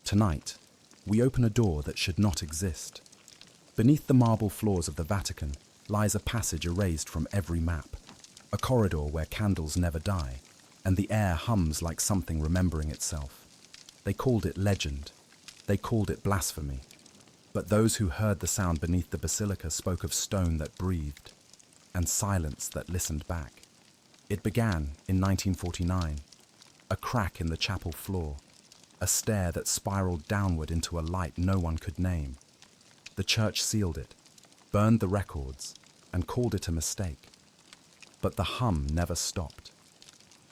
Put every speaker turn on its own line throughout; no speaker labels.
Tonight, we open a door that should not exist. Beneath the marble floors of the Vatican lies a passage erased from every map, a corridor where candles never die, and the air hums like something remembering itself. They called it legend. They called it blasphemy. But those who heard the sound beneath the Basilica spoke of stone that breathed, and silence that listened back. It began in 1949, a crack in the chapel floor, a stair that spiraled downward into a light no one could name. The church sealed it, burned the records, and called it a mistake. But the hum never stopped.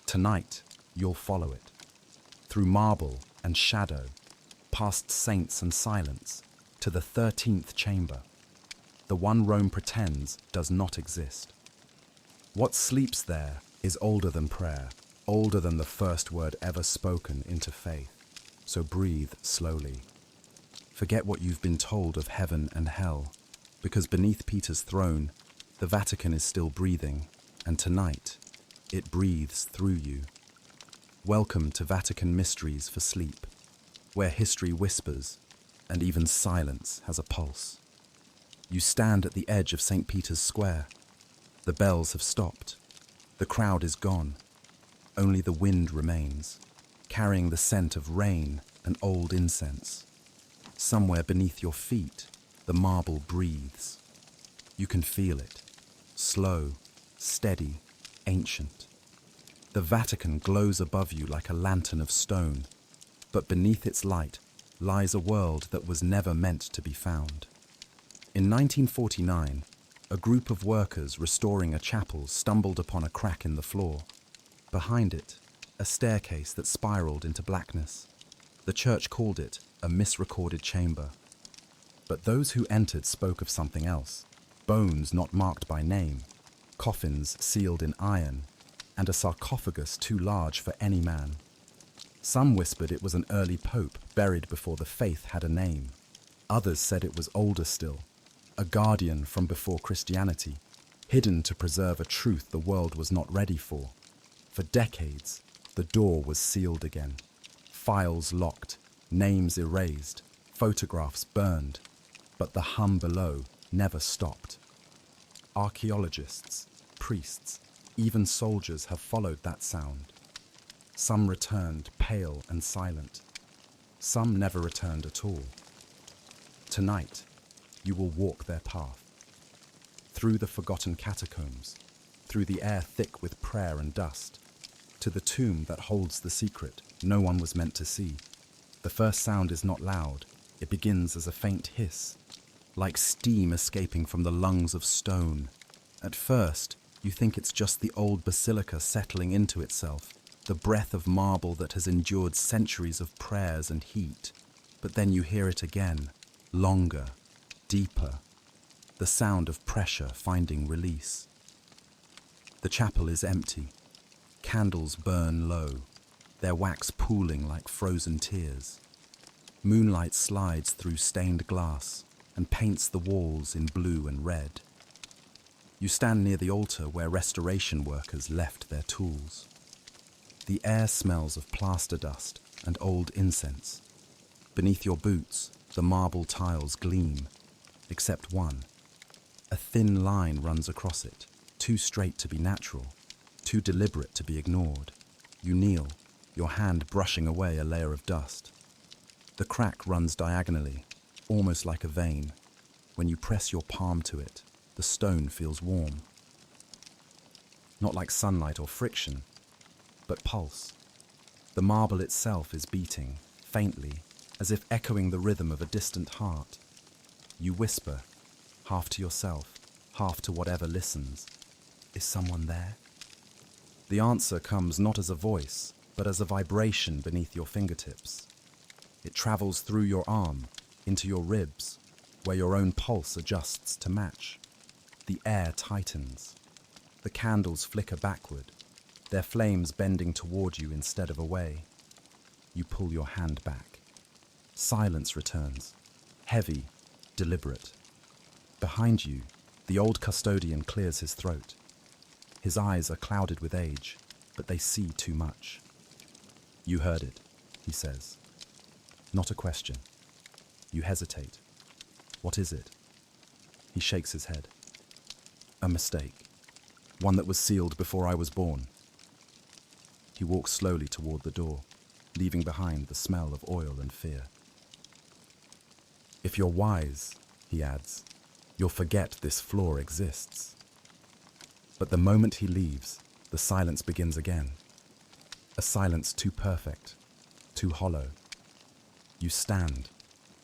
Tonight, you'll follow it, through marble and shadow, past saints and silence, to the 13th chamber, the one Rome pretends does not exist. What sleeps there is older than prayer, older than the first word ever spoken into faith. So breathe slowly. Forget what you've been told of heaven and hell, because beneath Peter's throne, the Vatican is still breathing, and tonight, it breathes through you. Welcome to Vatican Mysteries for Sleep, where history whispers, and even silence has a pulse. You stand at the edge of St. Peter's Square. The bells have stopped. The crowd is gone. Only the wind remains, carrying the scent of rain and old incense. Somewhere beneath your feet, the marble breathes. You can feel it, slow, steady, ancient. The Vatican glows above you like a lantern of stone, but beneath its light lies a world that was never meant to be found. In 1949, a group of workers restoring a chapel stumbled upon a crack in the floor. Behind it, a staircase that spiraled into blackness. The church called it a misrecorded chamber. But those who entered spoke of something else. Bones not marked by name, coffins sealed in iron, and a sarcophagus too large for any man. Some whispered it was an early pope buried before the faith had a name. Others said it was older still, a guardian from before Christianity, hidden to preserve a truth the world was not ready for. For decades, the door was sealed again. Files locked, names erased, photographs burned, but the hum below never stopped. Archaeologists, priests, even soldiers have followed that sound. Some returned pale and silent. Some never returned at all. Tonight, you will walk their path. Through the forgotten catacombs, through the air thick with prayer and dust, to the tomb that holds the secret no one was meant to see. The first sound is not loud. It begins as a faint hiss, like steam escaping from the lungs of stone. At first, you think it's just the old basilica settling into itself, the breath of marble that has endured centuries of prayers and heat. But then you hear it again, longer, deeper, the sound of pressure finding release. The chapel is empty. Candles burn low, their wax pooling like frozen tears. Moonlight slides through stained glass and paints the walls in blue and red. You stand near the altar where restoration workers left their tools. The air smells of plaster dust and old incense. Beneath your boots, the marble tiles gleam, except one. A thin line runs across it, too straight to be natural, too deliberate to be ignored. You kneel, your hand brushing away a layer of dust. The crack runs diagonally, almost like a vein. When you press your palm to it, the stone feels warm. Not like sunlight or friction, but pulse. The marble itself is beating, faintly, as if echoing the rhythm of a distant heart. You whisper, half to yourself, half to whatever listens. Is someone there? The answer comes not as a voice, but as a vibration beneath your fingertips. It travels through your arm, into your ribs, where your own pulse adjusts to match. The air tightens. The candles flicker backward, their flames bending toward you instead of away. You pull your hand back. Silence returns, heavy, deliberate. Behind you, the old custodian clears his throat. His eyes are clouded with age, but they see too much. You heard it, he says. Not a question. You hesitate. What is it? He shakes his head. A mistake. One that was sealed before I was born. He walks slowly toward the door, leaving behind the smell of oil and fear. If you're wise, he adds, you'll forget this floor exists. But the moment he leaves, the silence begins again. A silence too perfect, too hollow. You stand,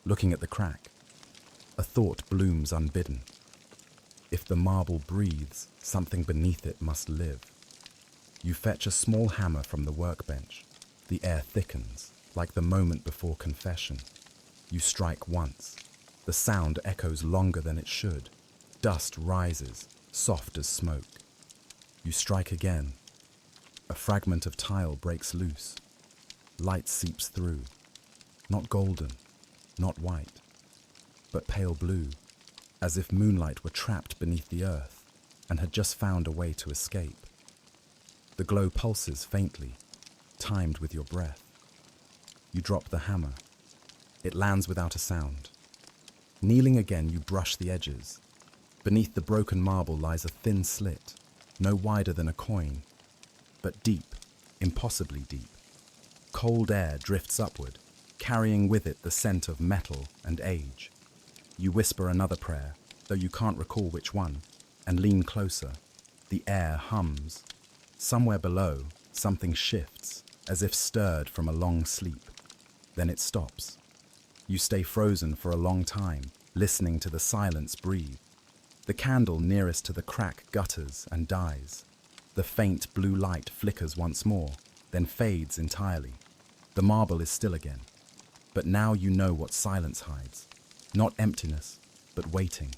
looking at the crack. A thought blooms unbidden. If the marble breathes, something beneath it must live. You fetch a small hammer from the workbench. The air thickens, like the moment before confession. You strike once. The sound echoes longer than it should. Dust rises, soft as smoke. You strike again. A fragment of tile breaks loose. Light seeps through. Not golden, not white, but pale blue, as if moonlight were trapped beneath the earth and had just found a way to escape. The glow pulses faintly, timed with your breath. You drop the hammer. It lands without a sound. Kneeling again, you brush the edges. Beneath the broken marble lies a thin slit, no wider than a coin, but deep, impossibly deep. Cold air drifts upward, carrying with it the scent of metal and age. You whisper another prayer, though you can't recall which one, and lean closer. The air hums. Somewhere below, something shifts, as if stirred from a long sleep. Then it stops. You stay frozen for a long time, listening to the silence breathe. The candle nearest to the crack gutters and dies. The faint blue light flickers once more, then fades entirely. The marble is still again. But now you know what silence hides. Not emptiness, but waiting.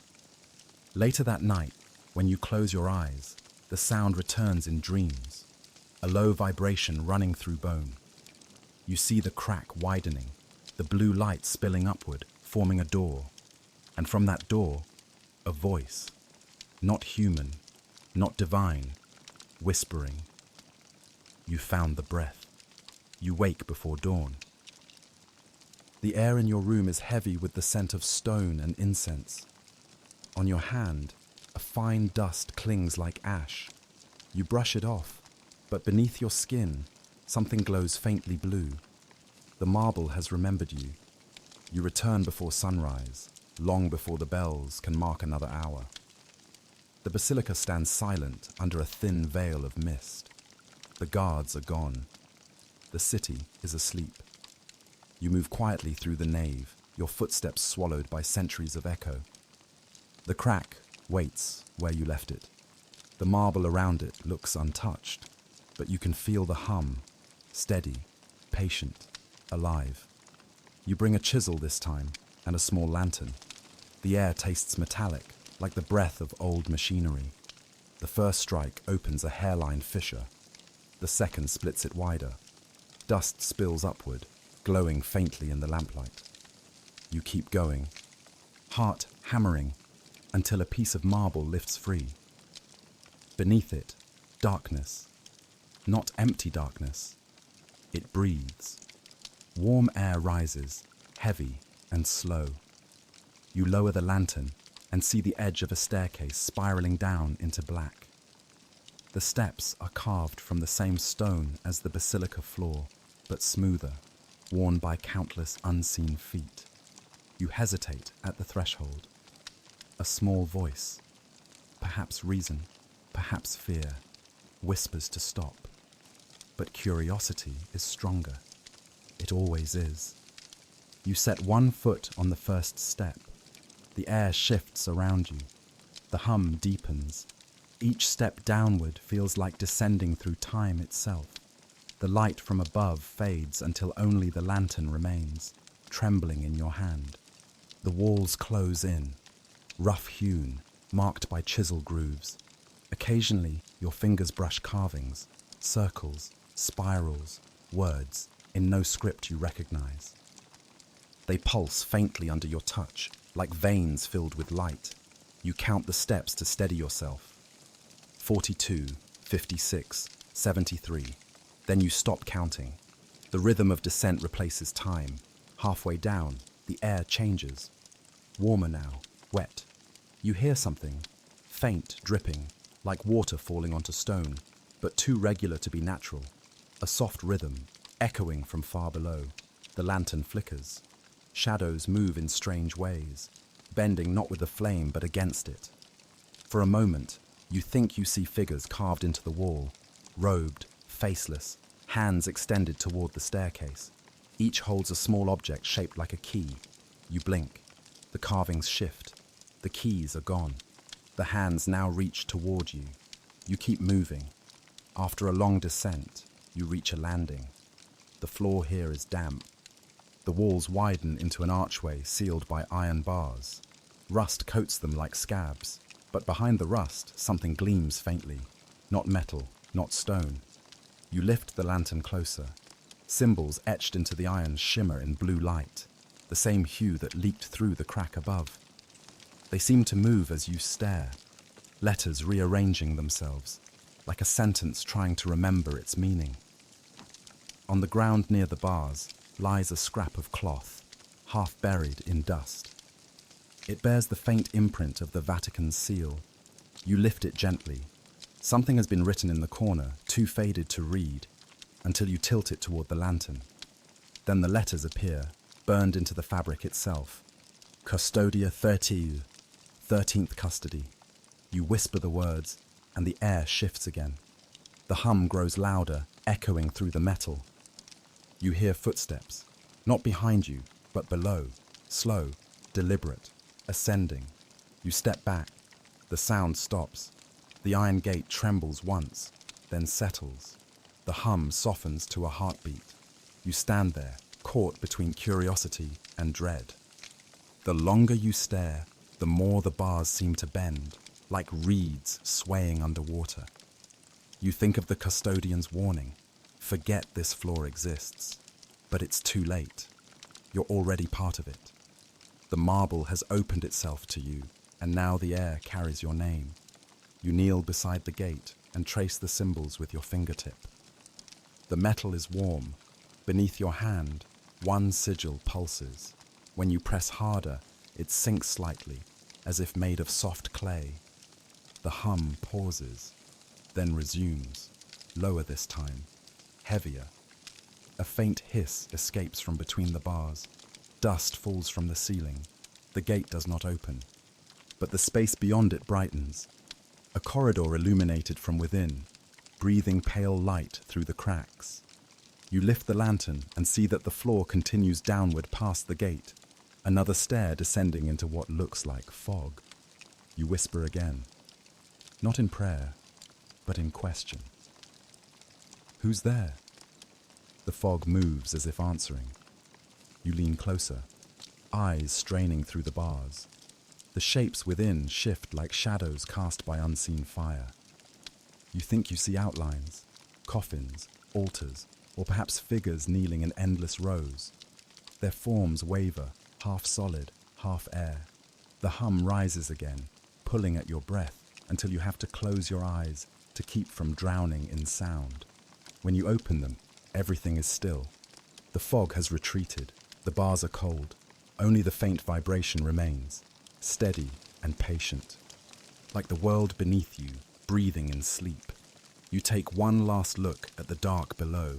Later that night, when you close your eyes, the sound returns in dreams, a low vibration running through bone. You see the crack widening, the blue light spilling upward, forming a door. And from that door, a voice, not human, not divine, whispering. You found the breath. You wake before dawn. The air in your room is heavy with the scent of stone and incense. On your hand, a fine dust clings like ash. You brush it off, but beneath your skin, something glows faintly blue. The marble has remembered you. You return before sunrise, long before the bells can mark another hour. The basilica stands silent under a thin veil of mist. The guards are gone. The city is asleep. You move quietly through the nave, your footsteps swallowed by centuries of echo. The crack waits where you left it. The marble around it looks untouched, but you can feel the hum, steady, patient, alive. You bring a chisel this time and a small lantern. The air tastes metallic, like the breath of old machinery. The first strike opens a hairline fissure. The second splits it wider. Dust spills upward, glowing faintly in the lamplight. You keep going, heart hammering, until a piece of marble lifts free. Beneath it, darkness. Not empty darkness. It breathes. Warm air rises, heavy and slow. You lower the lantern and see the edge of a staircase spiraling down into black. The steps are carved from the same stone as the basilica floor, but smoother, worn by countless unseen feet. You hesitate at the threshold. A small voice, perhaps reason, perhaps fear, whispers to stop. But curiosity is stronger. It always is. You set one foot on the first step. The air shifts around you. The hum deepens. Each step downward feels like descending through time itself. The light from above fades until only the lantern remains, trembling in your hand. The walls close in, rough-hewn, marked by chisel grooves. Occasionally, your fingers brush carvings, circles, spirals, words, in no script you recognize. They pulse faintly under your touch, like veins filled with light. You count the steps to steady yourself. 42, 56, 73. Then you stop counting. The rhythm of descent replaces time. Halfway down, the air changes. Warmer now, wet. You hear something, faint, dripping, like water falling onto stone, but too regular to be natural. A soft rhythm, echoing from far below. The lantern flickers. Shadows move in strange ways, bending not with the flame but against it. For a moment, you think you see figures carved into the wall, robed, faceless, hands extended toward the staircase. Each holds a small object shaped like a key. You blink. The carvings shift. The keys are gone. The hands now reach toward you. You keep moving. After a long descent, you reach a landing. The floor here is damp. The walls widen into an archway sealed by iron bars. Rust coats them like scabs, but behind the rust, something gleams faintly. Not metal, not stone. You lift the lantern closer. Symbols etched into the iron shimmer in blue light, the same hue that leaked through the crack above. They seem to move as you stare, letters rearranging themselves, like a sentence trying to remember its meaning. On the ground near the bars lies a scrap of cloth, half buried in dust. It bears the faint imprint of the Vatican seal. You lift it gently. Something has been written in the corner, too faded to read, until you tilt it toward the lantern. Then the letters appear, burned into the fabric itself. Custodia 13, 13th custody. You whisper the words, and the air shifts again. The hum grows louder, echoing through the metal. You hear footsteps, not behind you, but below, slow, deliberate, ascending. You step back. The sound stops. The iron gate trembles once, then settles. The hum softens to a heartbeat. You stand there, caught between curiosity and dread. The longer you stare, the more the bars seem to bend, like reeds swaying underwater. You think of the custodian's warning. Forget this floor exists. But it's too late. You're already part of it. The marble has opened itself to you, and now the air carries your name. You kneel beside the gate and trace the symbols with your fingertip. The metal is warm. Beneath your hand, one sigil pulses. When you press harder, it sinks slightly, as if made of soft clay. The hum pauses, then resumes, lower this time, heavier. A faint hiss escapes from between the bars. Dust falls from the ceiling. The gate does not open, but the space beyond it brightens. A corridor illuminated from within, breathing pale light through the cracks. You lift the lantern and see that the floor continues downward past the gate, another stair descending into what looks like fog. You whisper again, not in prayer, but in question. Who's there? The fog moves as if answering. You lean closer, eyes straining through the bars. The shapes within shift like shadows cast by unseen fire. You think you see outlines, coffins, altars, or perhaps figures kneeling in endless rows. Their forms waver, half solid, half air. The hum rises again, pulling at your breath until you have to close your eyes to keep from drowning in sound. When you open them, everything is still. The fog has retreated. The bars are cold. Only the faint vibration remains, steady and patient. Like the world beneath you, breathing in sleep. You take one last look at the dark below.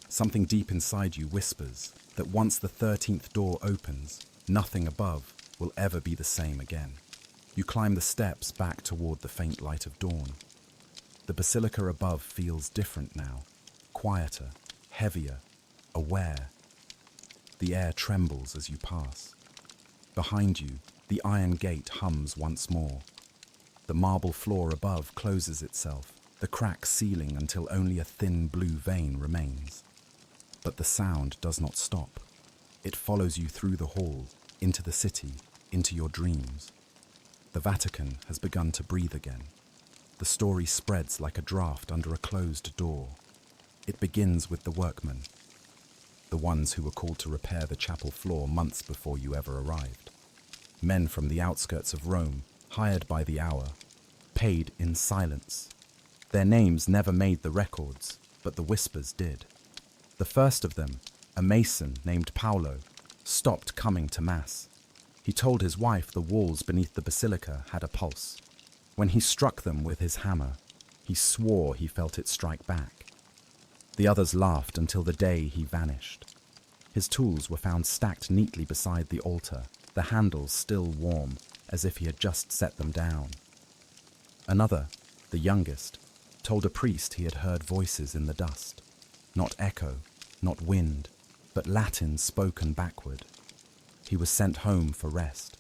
Something deep inside you whispers that once the 13th door opens, nothing above will ever be the same again. You climb the steps back toward the faint light of dawn. The basilica above feels different now, quieter, heavier, aware. The air trembles as you pass. Behind you, the iron gate hums once more. The marble floor above closes itself, the crack sealing until only a thin blue vein remains. But the sound does not stop. It follows you through the hall, into the city, into your dreams. The Vatican has begun to breathe again. The story spreads like a draft under a closed door. It begins with the workmen, the ones who were called to repair the chapel floor months before you ever arrived. Men from the outskirts of Rome, hired by the hour, paid in silence. Their names never made the records, but the whispers did. The first of them, a mason named Paolo, stopped coming to Mass. He told his wife the walls beneath the Basilica had a pulse. When he struck them with his hammer, he swore he felt it strike back. The others laughed until the day he vanished. His tools were found stacked neatly beside the altar, the handles still warm, as if he had just set them down. Another, the youngest, told a priest he had heard voices in the dust. Not echo, not wind, but Latin spoken backward. He was sent home for rest.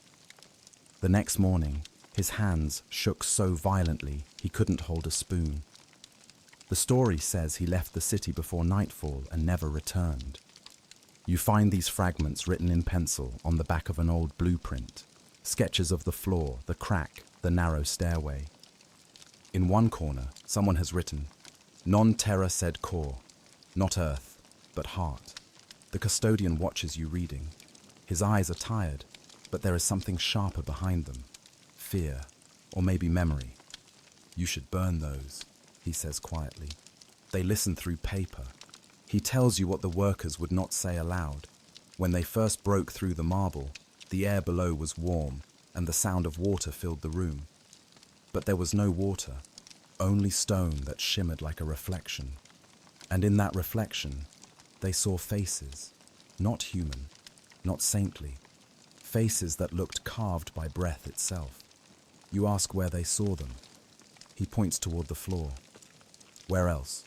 The next morning, his hands shook so violently he couldn't hold a spoon. The story says he left the city before nightfall and never returned. You find these fragments written in pencil on the back of an old blueprint, sketches of the floor, the crack, the narrow stairway. In one corner, someone has written, "Non terra sed cor," not earth, but heart. The custodian watches you reading. His eyes are tired, but there is something sharper behind them. Fear, or maybe memory. "You should burn those," he says quietly. They listen through paper. He tells you what the workers would not say aloud. When they first broke through the marble, the air below was warm, and the sound of water filled the room. But there was no water, only stone that shimmered like a reflection. And in that reflection, they saw faces, not human, not saintly, faces that looked carved by breath itself. You ask where they saw them. He points toward the floor. Where else?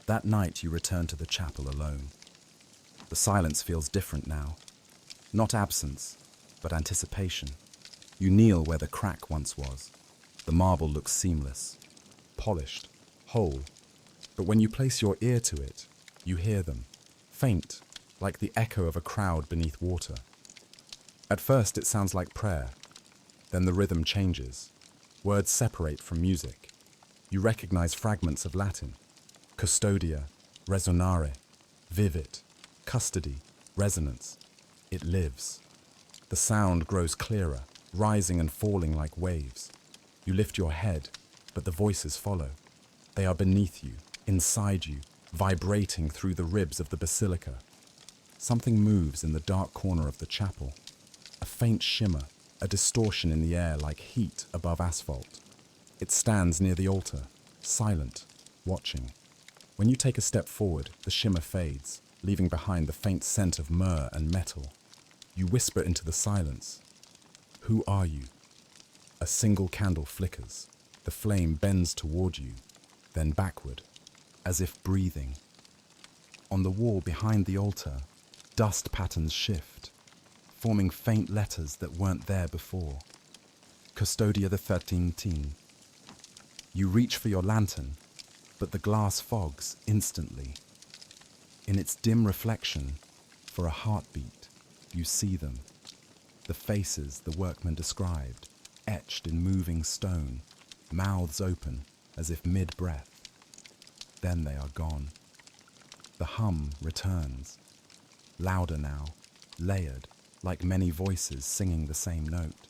That night you return to the chapel alone. The silence feels different now. Not absence, but anticipation. You kneel where the crack once was. The marble looks seamless, polished, whole. But when you place your ear to it, you hear them, faint, like the echo of a crowd beneath water. At first it sounds like prayer. Then the rhythm changes. Words separate from music. You recognize fragments of Latin. Custodia, resonare, vivit, custody, resonance. It lives. The sound grows clearer, rising and falling like waves. You lift your head, but the voices follow. They are beneath you, inside you, vibrating through the ribs of the basilica. Something moves in the dark corner of the chapel. A faint shimmer, a distortion in the air like heat above asphalt. It stands near the altar, silent, watching. When you take a step forward, the shimmer fades, leaving behind the faint scent of myrrh and metal. You whisper into the silence. Who are you? A single candle flickers. The flame bends toward you, then backward, as if breathing. On the wall behind the altar, dust patterns shift, forming faint letters that weren't there before. Custodia the 13th. You reach for your lantern, but the glass fogs instantly. In its dim reflection, for a heartbeat, you see them. The faces the workmen described, etched in moving stone, mouths open as if mid-breath. Then they are gone. The hum returns, louder now, layered, like many voices singing the same note.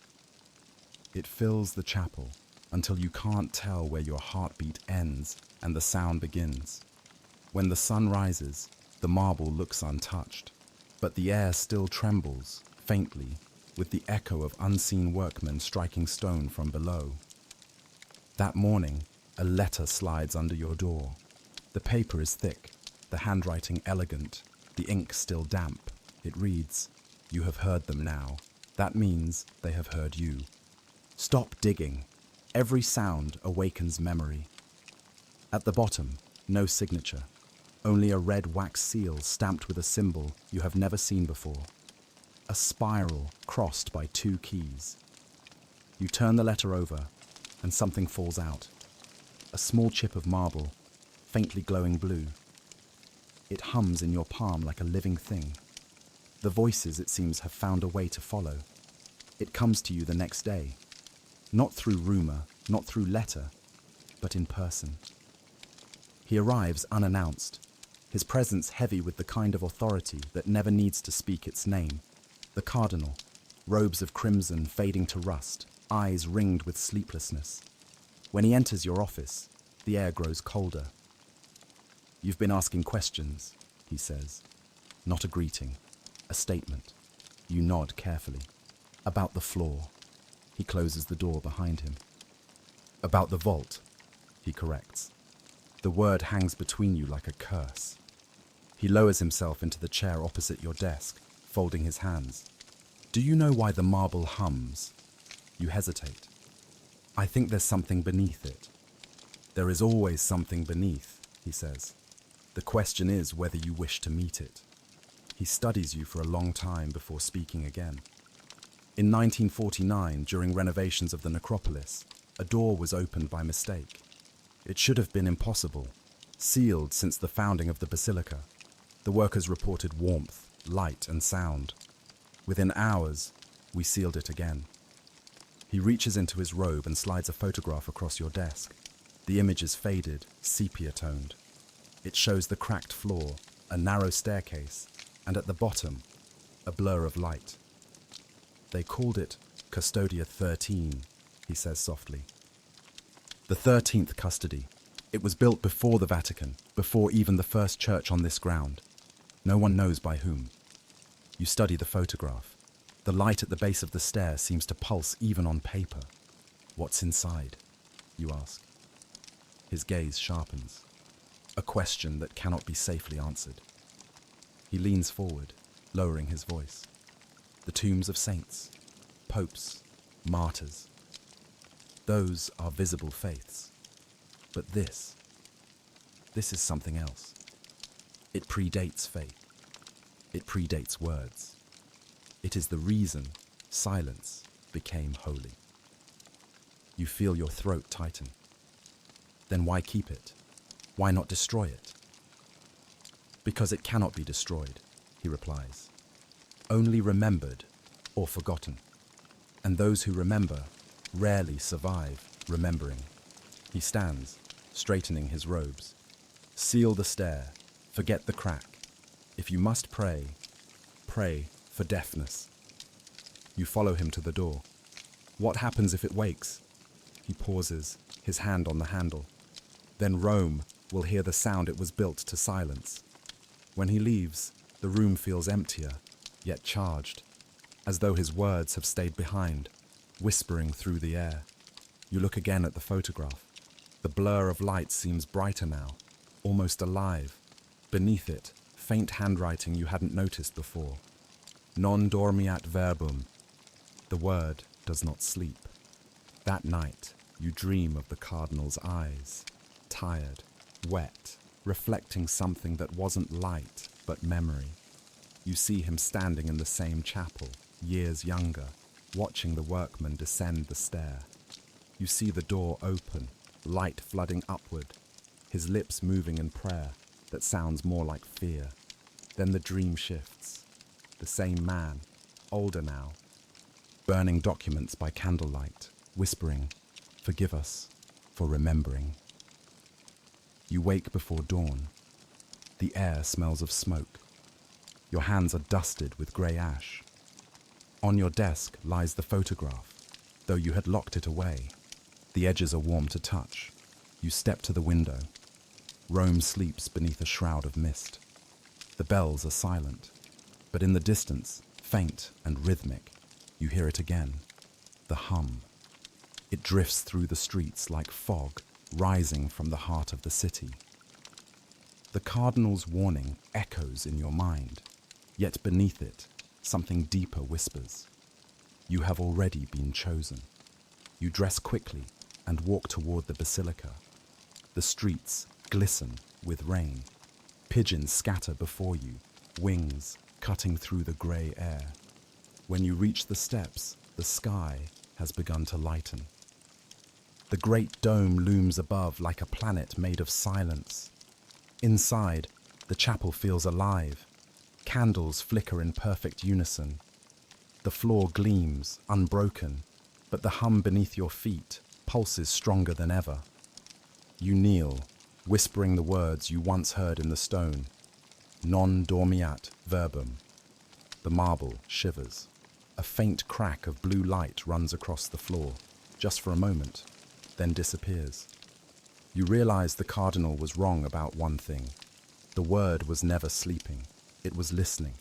It fills the chapel until you can't tell where your heartbeat ends and the sound begins. When the sun rises, the marble looks untouched, but the air still trembles, faintly, with the echo of unseen workmen striking stone from below. That morning, a letter slides under your door. The paper is thick, the handwriting elegant, the ink still damp. It reads, "You have heard them now. That means they have heard you. Stop digging. Every sound awakens memory." At the bottom, no signature, only a red wax seal stamped with a symbol you have never seen before. A spiral crossed by 2 keys. You turn the letter over, and something falls out. A small chip of marble, faintly glowing blue. It hums in your palm like a living thing. The voices, it seems, have found a way to follow. It comes to you the next day. Not through rumor, not through letter, but in person. He arrives unannounced, his presence heavy with the kind of authority that never needs to speak its name. The cardinal, robes of crimson fading to rust, eyes ringed with sleeplessness. When he enters your office, the air grows colder. "You've been asking questions," he says. Not a greeting, a A statement. You nod carefully. About the floor. He closes the door behind him. About the vault, he corrects. The word hangs between you like a curse. He lowers himself into the chair opposite your desk, folding his hands. Do you know why the marble hums? You hesitate. I think there's something beneath it. There is always something beneath, he says. The question is whether you wish to meet it. He studies you for a long time before speaking again. In 1949, during renovations of the necropolis, a door was opened by mistake. It should have been impossible, sealed since the founding of the Basilica. The workers reported warmth, light, and sound. Within hours, we sealed it again. He reaches into his robe and slides a photograph across your desk. The image is faded, sepia-toned. It shows the cracked floor, a narrow staircase, and at the bottom, a blur of light. They called it Custodia 13, he says softly. The 13th custody. It was built before the Vatican, before even the first church on this ground. No one knows by whom. You study the photograph. The light at the base of the stair seems to pulse even on paper. What's inside? You ask. His gaze sharpens. A question that cannot be safely answered. He leans forward, lowering his voice. The tombs of saints, popes, martyrs. Those are visible faiths. But this is something else. It predates faith. It predates words. It is the reason silence became holy. You feel your throat tighten. Then why keep it? Why not destroy it? Because it cannot be destroyed, he replies. Only remembered or forgotten. And those who remember rarely survive remembering. He stands, straightening his robes. Seal the stair, forget the crack. If you must pray, pray for deafness. You follow him to the door. What happens if it wakes? He pauses, his hand on the handle. Then Rome will hear the sound it was built to silence. When he leaves, the room feels emptier, yet charged, as though his words have stayed behind, whispering through the air. You look again at the photograph. The blur of light seems brighter now, almost alive. Beneath it, faint handwriting you hadn't noticed before. Non dormiat verbum. The word does not sleep. That night, you dream of the cardinal's eyes, tired, wet, reflecting something that wasn't light, but memory. You see him standing in the same chapel, years younger, watching the workmen descend the stair. You see the door open, light flooding upward, his lips moving in prayer that sounds more like fear. Then the dream shifts. The same man, older now, burning documents by candlelight, whispering, "Forgive us for remembering." You wake before dawn. The air smells of smoke. Your hands are dusted with grey ash. On your desk lies the photograph, though you had locked it away. The edges are warm to touch. You step to the window. Rome sleeps beneath a shroud of mist. The bells are silent, but in the distance, faint and rhythmic, you hear it again, the hum. It drifts through the streets like fog, rising from the heart of the city. The cardinal's warning echoes in your mind, yet beneath it, something deeper whispers. You have already been chosen. You dress quickly and walk toward the Basilica. The streets glisten with rain. Pigeons scatter before you, wings cutting through the grey air. When you reach the steps, the sky has begun to lighten. The great dome looms above like a planet made of silence. Inside, the chapel feels alive. Candles flicker in perfect unison. The floor gleams, unbroken, but the hum beneath your feet pulses stronger than ever. You kneel, whispering the words you once heard in the stone. Non dormiat verbum. The marble shivers. A faint crack of blue light runs across the floor, just for a moment, then disappears. You realize the cardinal was wrong about one thing. The word was never sleeping. It was listening.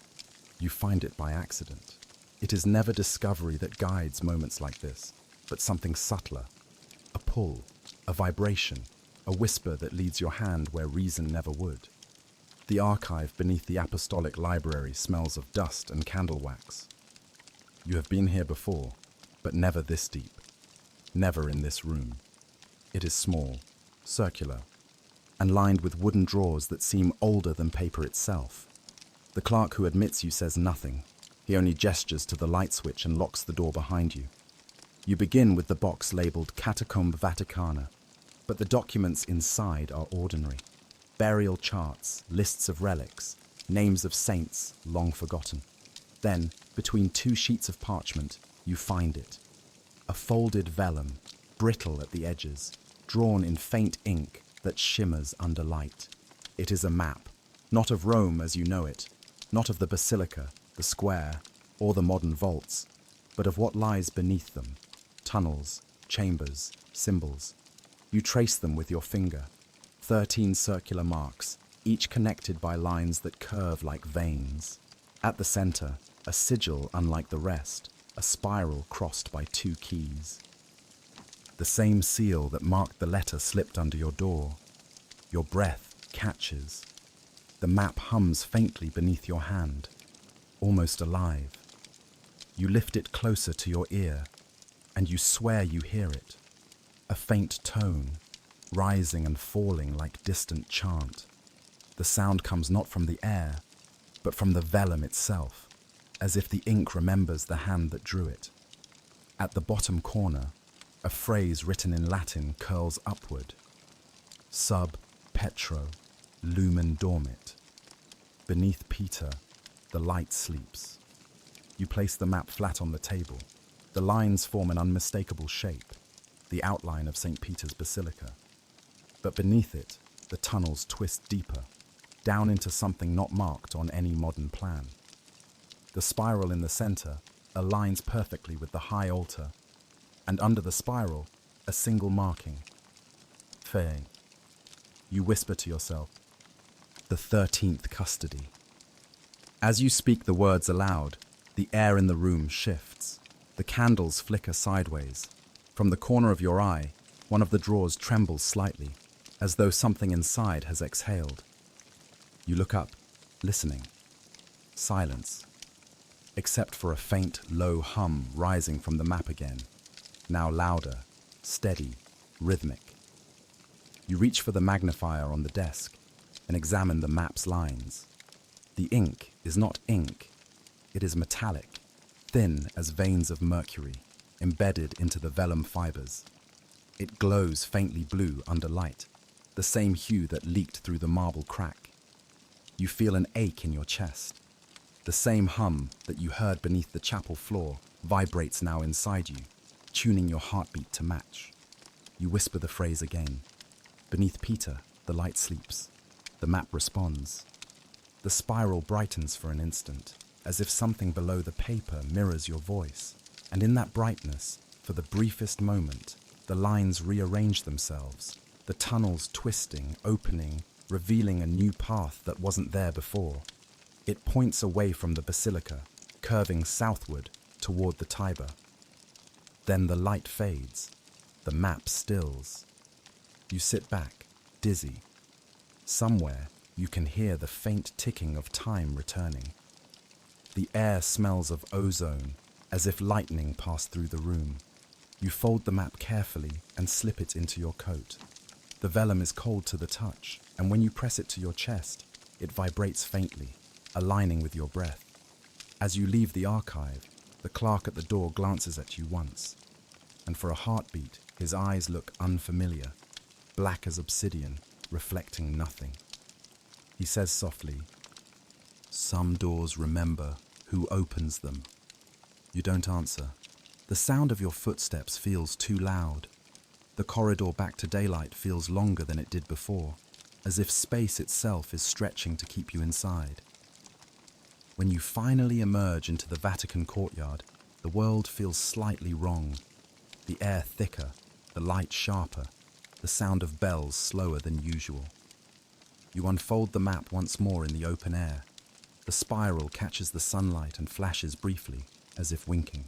You find it by accident. It is never discovery that guides moments like this, but something subtler. A pull, a vibration, a whisper that leads your hand where reason never would. The archive beneath the apostolic library smells of dust and candle wax. You have been here before, but never this deep. Never in this room. It is small, circular, and lined with wooden drawers that seem older than paper itself. The clerk who admits you says nothing. He only gestures to the light switch and locks the door behind you. You begin with the box labeled Catacomb Vaticana, but the documents inside are ordinary. Burial charts, lists of relics, names of saints long forgotten. Then, between two sheets of parchment, you find it. A folded vellum, brittle at the edges, drawn in faint ink that shimmers under light. It is a map, not of Rome as you know it, not of the Basilica, the square, or the modern vaults, but of what lies beneath them. Tunnels, chambers, symbols. You trace them with your finger. 13 circular marks, each connected by lines that curve like veins. At the center, a sigil unlike the rest, a spiral crossed by 2 keys. The same seal that marked the letter slipped under your door. Your breath catches. The map hums faintly beneath your hand, almost alive. You lift it closer to your ear, and you swear you hear it. A faint tone, rising and falling like distant chant. The sound comes not from the air, but from the vellum itself, as if the ink remembers the hand that drew it. At the bottom corner, a phrase written in Latin curls upward. Sub petro lumen dormit. Beneath Peter, the light sleeps. You place the map flat on the table. The lines form an unmistakable shape, the outline of St. Peter's Basilica. But beneath it, the tunnels twist deeper, down into something not marked on any modern plan. The spiral in the center aligns perfectly with the high altar, and under the spiral, a single marking. Fe. You whisper to yourself, the 13th custody. As you speak the words aloud, the air in the room shifts. The candles flicker sideways. From the corner of your eye, one of the drawers trembles slightly, as though something inside has exhaled. You look up, listening. Silence, except for a faint, low hum rising from the map again, now louder, steady, rhythmic. You reach for the magnifier on the desk and examine the map's lines. The ink is not ink. It is metallic, thin as veins of mercury, embedded into the vellum fibers. It glows faintly blue under light, the same hue that leaked through the marble crack. You feel an ache in your chest. The same hum that you heard beneath the chapel floor vibrates now inside you, tuning your heartbeat to match. You whisper the phrase again. Beneath Peter, the light sleeps. The map responds. The spiral brightens for an instant, as if something below the paper mirrors your voice. And in that brightness, for the briefest moment, the lines rearrange themselves, the tunnels twisting, opening, revealing a new path that wasn't there before. It points away from the Basilica, curving southward toward the Tiber. Then the light fades, the map stills. You sit back, dizzy. Somewhere, you can hear the faint ticking of time returning. The air smells of ozone, as if lightning passed through the room. You fold the map carefully and slip it into your coat. The vellum is cold to the touch, and when you press it to your chest, it vibrates faintly, aligning with your breath. As you leave the archive, the clerk at the door glances at you once, and for a heartbeat, his eyes look unfamiliar, black as obsidian, reflecting nothing. He says softly, "Some doors remember who opens them." You don't answer. The sound of your footsteps feels too loud. The corridor back to daylight feels longer than it did before, as if space itself is stretching to keep you inside. When you finally emerge into the Vatican courtyard, the world feels slightly wrong. The air thicker, the light sharper, the sound of bells slower than usual. You unfold the map once more in the open air. The spiral catches the sunlight and flashes briefly, as if winking.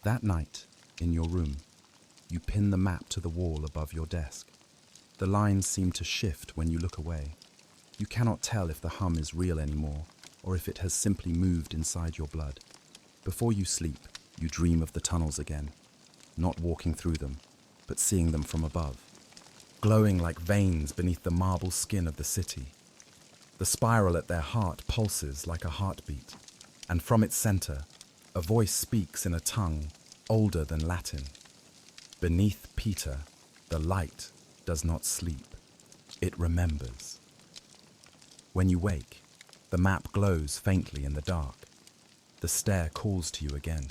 That night, in your room, you pin the map to the wall above your desk. The lines seem to shift when you look away. You cannot tell if the hum is real anymore, or if it has simply moved inside your blood. Before you sleep, you dream of the tunnels again, not walking through them, but seeing them from above, glowing like veins beneath the marble skin of the city. The spiral at their heart pulses like a heartbeat, and from its center, a voice speaks in a tongue older than Latin. Beneath Peter, the light does not sleep. It remembers. When you wake, the map glows faintly in the dark. The stair calls to you again.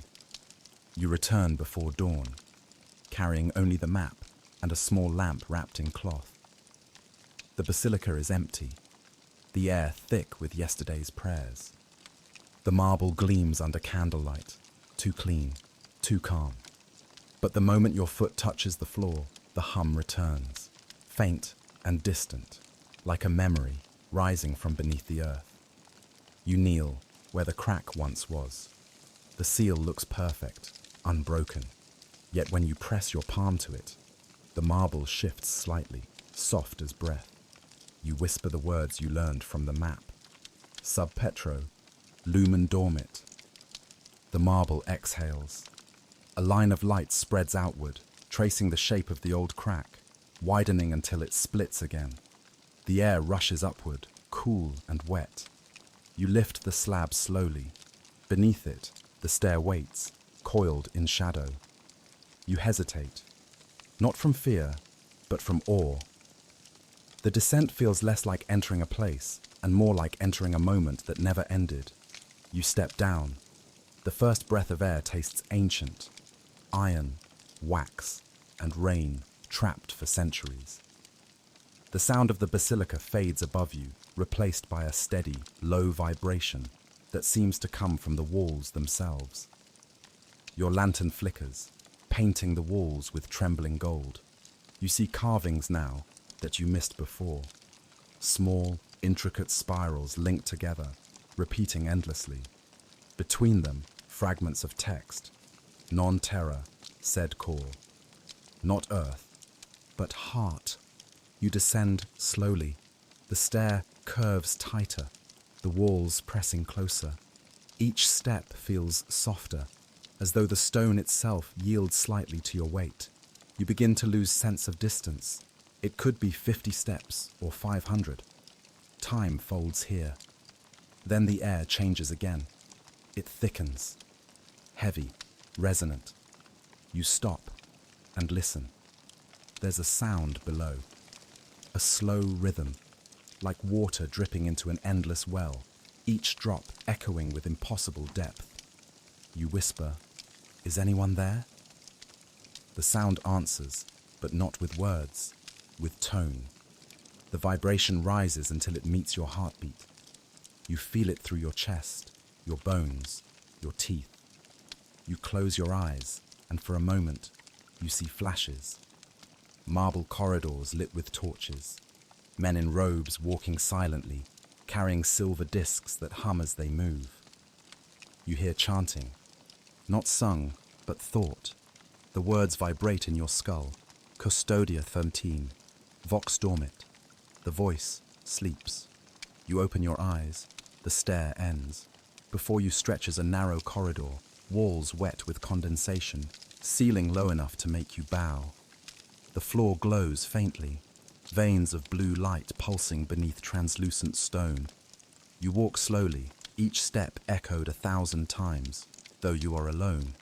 You return before dawn, carrying only the map and a small lamp wrapped in cloth. The basilica is empty, the air thick with yesterday's prayers. The marble gleams under candlelight, too clean, too calm. But the moment your foot touches the floor, the hum returns, faint and distant, like a memory rising from beneath the earth. You kneel where the crack once was. The seal looks perfect, unbroken. Yet when you press your palm to it, the marble shifts slightly, soft as breath. You whisper the words you learned from the map. Sub petro, lumen dormit. The marble exhales. A line of light spreads outward, tracing the shape of the old crack, widening until it splits again. The air rushes upward, cool and wet. You lift the slab slowly. Beneath it, the stair waits, coiled in shadow. You hesitate, not from fear, but from awe. The descent feels less like entering a place and more like entering a moment that never ended. You step down. The first breath of air tastes ancient. Iron, wax, and rain trapped for centuries. The sound of the basilica fades above you, replaced by a steady, low vibration that seems to come from the walls themselves. Your lantern flickers, painting the walls with trembling gold. You see carvings now that you missed before. Small, intricate spirals linked together, repeating endlessly. Between them, fragments of text. Non terra, sed cor. Not earth, but heart. You descend slowly. The stair curves tighter, the walls pressing closer. Each step feels softer, as though the stone itself yields slightly to your weight. You begin to lose sense of distance. It could be 50 steps or 500. Time folds here. Then the air changes again. It thickens. Heavy, resonant. You stop and listen. There's a sound below. A slow rhythm, like water dripping into an endless well, each drop echoing with impossible depth. You whisper, "Is anyone there?" The sound answers, but not with words, with tone. The vibration rises until it meets your heartbeat. You feel it through your chest, your bones, your teeth. You close your eyes, and for a moment, you see flashes. Marble corridors lit with torches. Men in robes walking silently, carrying silver discs that hum as they move. You hear chanting, not sung, but thought. The words vibrate in your skull. Custodia 13, vox dormit. The voice sleeps. You open your eyes. The stair ends. Before you stretches a narrow corridor, walls wet with condensation, ceiling low enough to make you bow. The floor glows faintly, veins of blue light pulsing beneath translucent stone. You walk slowly, each step echoed 1,000 times, though you are alone.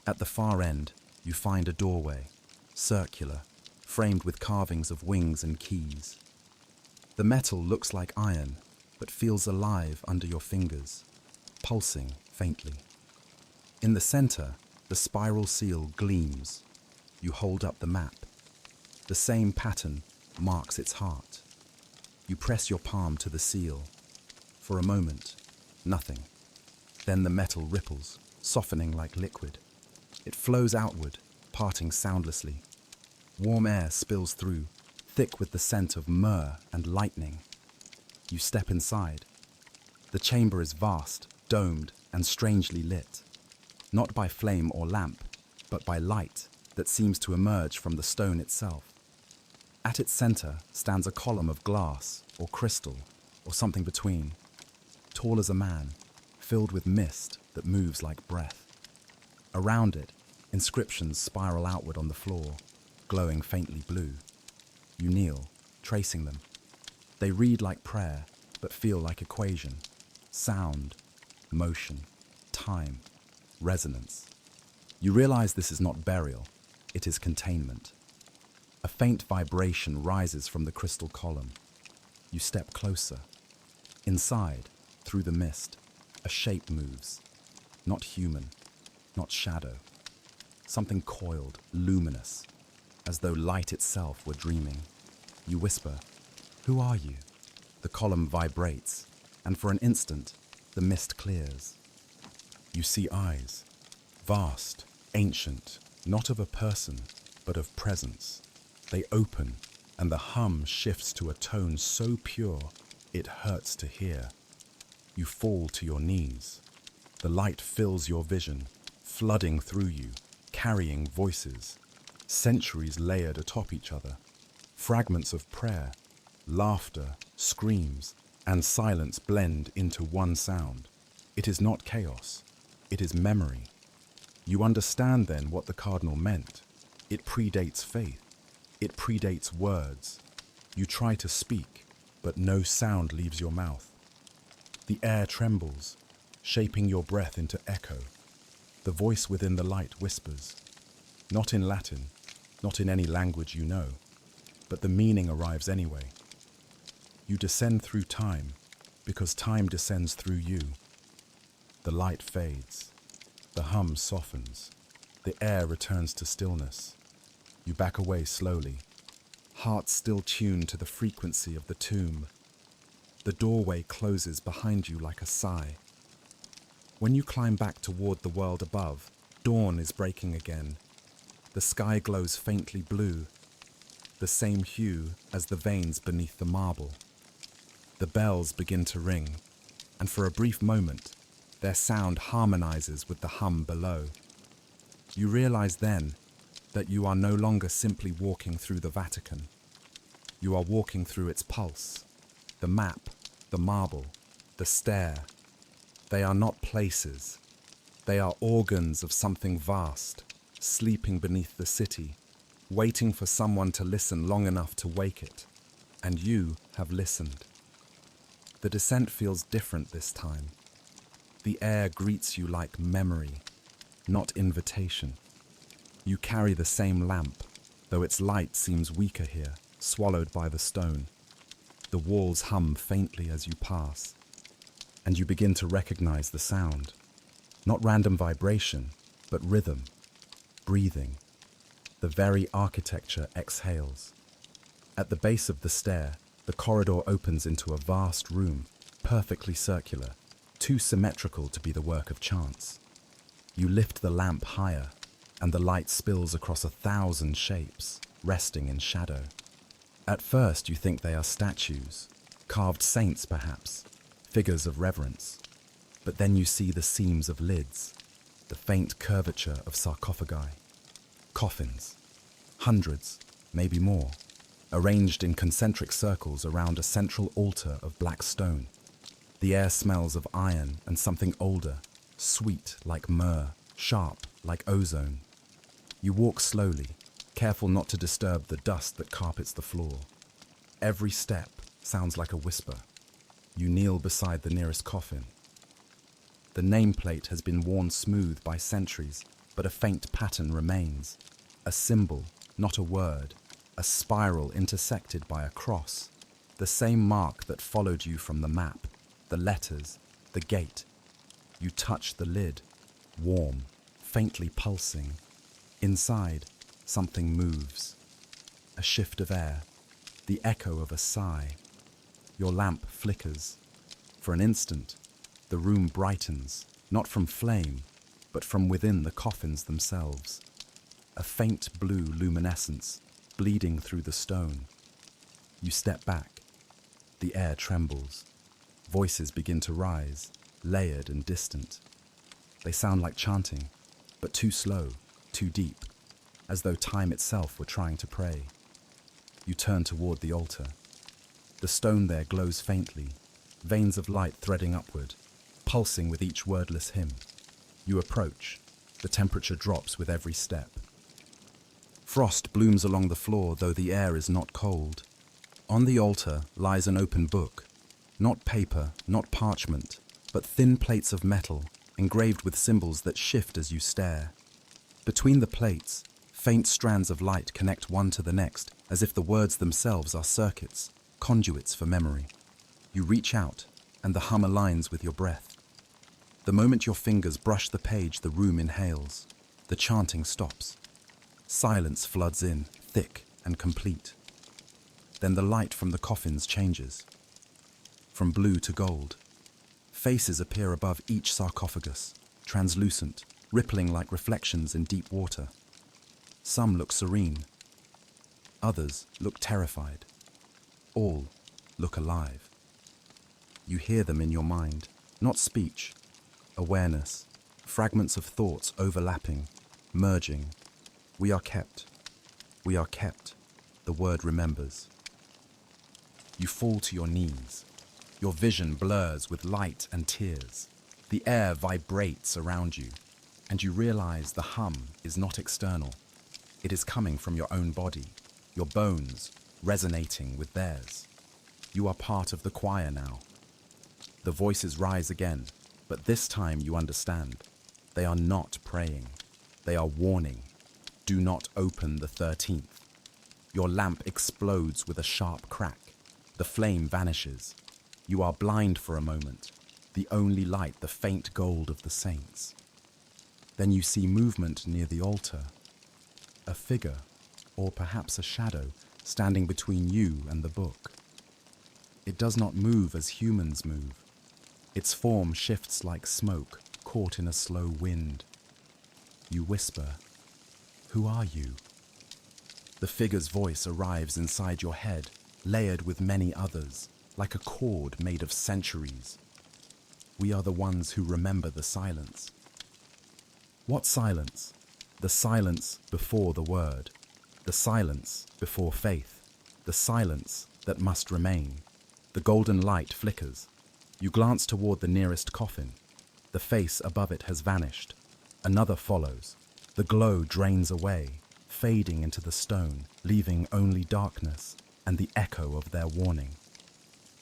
At the far end, you find a doorway, circular, framed with carvings of wings and keys. The metal looks like iron, but feels alive under your fingers, pulsing faintly. In the center, the spiral seal gleams. You hold up the map. The same pattern marks its heart. You press your palm to the seal. For a moment, nothing. Then the metal ripples, softening like liquid. It flows outward, parting soundlessly. Warm air spills through, thick with the scent of myrrh and lightning. You step inside. The chamber is vast, domed, and strangely lit, not by flame or lamp, but by light that seems to emerge from the stone itself. At its center stands a column of glass or crystal or something between, tall as a man, filled with mist that moves like breath. Around it, inscriptions spiral outward on the floor, glowing faintly blue. You kneel, tracing them. They read like prayer, but feel like equation. Sound, motion, time, resonance. You realize this is not burial, it is containment. A faint vibration rises from the crystal column. You step closer. Inside, through the mist, a shape moves. Not human, not shadow. Something coiled, luminous, as though light itself were dreaming. You whisper, "Who are you?" The column vibrates, and for an instant, the mist clears. You see eyes, vast, ancient, not of a person, but of presence. They open, and the hum shifts to a tone so pure, it hurts to hear. You fall to your knees. The light fills your vision, flooding through you, carrying voices, centuries layered atop each other, fragments of prayer, laughter, screams, and silence blend into one sound. It is not chaos, it is memory. You understand then what the cardinal meant. It predates faith, it predates words. You try to speak, but no sound leaves your mouth. The air trembles, shaping your breath into echo. The voice within the light whispers, not in Latin, not in any language you know, but the meaning arrives anyway. You descend through time, because time descends through you. The light fades, the hum softens, the air returns to stillness. You back away slowly, heart still tuned to the frequency of the tomb. The doorway closes behind you like a sigh. When you climb back toward the world above, dawn is breaking again. The sky glows faintly blue, the same hue as the veins beneath the marble. The bells begin to ring, and for a brief moment, their sound harmonizes with the hum below. You realize then that you are no longer simply walking through the Vatican. You are walking through its pulse. The map, the marble, the stair. They are not places. They are organs of something vast, sleeping beneath the city, waiting for someone to listen long enough to wake it. And you have listened. The descent feels different this time. The air greets you like memory, not invitation. You carry the same lamp, though its light seems weaker here, swallowed by the stone. The walls hum faintly as you pass, and you begin to recognize the sound. Not random vibration, but rhythm, breathing. The very architecture exhales. At the base of the stair, the corridor opens into a vast room, perfectly circular, too symmetrical to be the work of chance. You lift the lamp higher, and the light spills across 1,000 shapes, resting in shadow. At first you think they are statues, carved saints perhaps, figures of reverence. But then you see the seams of lids, the faint curvature of sarcophagi, coffins, hundreds, maybe more, arranged in concentric circles around a central altar of black stone. The air smells of iron and something older, sweet like myrrh, sharp like ozone. You walk slowly, careful not to disturb the dust that carpets the floor. Every step sounds like a whisper. You kneel beside the nearest coffin. The nameplate has been worn smooth by centuries, but a faint pattern remains. A symbol, not a word. A spiral intersected by a cross. The same mark that followed you from the map, the letters, the gate. You touch the lid, warm, faintly pulsing. Inside, something moves. A shift of air, the echo of a sigh. Your lamp flickers. For an instant, the room brightens, not from flame, but from within the coffins themselves. A faint blue luminescence, bleeding through the stone. You step back. The air trembles. Voices begin to rise, layered and distant. They sound like chanting, but too slow, too deep, as though time itself were trying to pray. You turn toward the altar. The stone there glows faintly, veins of light threading upward, pulsing with each wordless hymn. You approach. The temperature drops with every step. Frost blooms along the floor, though the air is not cold. On the altar lies an open book. Not paper, not parchment, but thin plates of metal, engraved with symbols that shift as you stare. Between the plates, faint strands of light connect one to the next, as if the words themselves are circuits, conduits for memory. You reach out, and the hum aligns with your breath. The moment your fingers brush the page, the room inhales. The chanting stops. Silence floods in, thick and complete. Then the light from the coffins changes. From blue to gold. Faces appear above each sarcophagus, translucent, rippling like reflections in deep water. Some look serene. Others look terrified. All look alive. You hear them in your mind, not speech, awareness, fragments of thoughts overlapping, merging. We are kept. We are kept. The word remembers. You fall to your knees. Your vision blurs with light and tears. The air vibrates around you, and you realize the hum is not external. It is coming from your own body, your bones resonating with theirs. You are part of the choir now. The voices rise again, but this time you understand. They are not praying. They are warning. Do not open the 13th. Your lamp explodes with a sharp crack. The flame vanishes. You are blind for a moment, the only light the faint gold of the saints. Then you see movement near the altar. A figure, or perhaps a shadow, standing between you and the book. It does not move as humans move. Its form shifts like smoke caught in a slow wind. You whisper, "Who are you?" The figure's voice arrives inside your head, layered with many others, like a cord made of centuries. We are the ones who remember the silence. What silence? The silence before the word. The silence before faith. The silence that must remain. The golden light flickers. You glance toward the nearest coffin. The face above it has vanished. Another follows. The glow drains away, fading into the stone, leaving only darkness and the echo of their warning.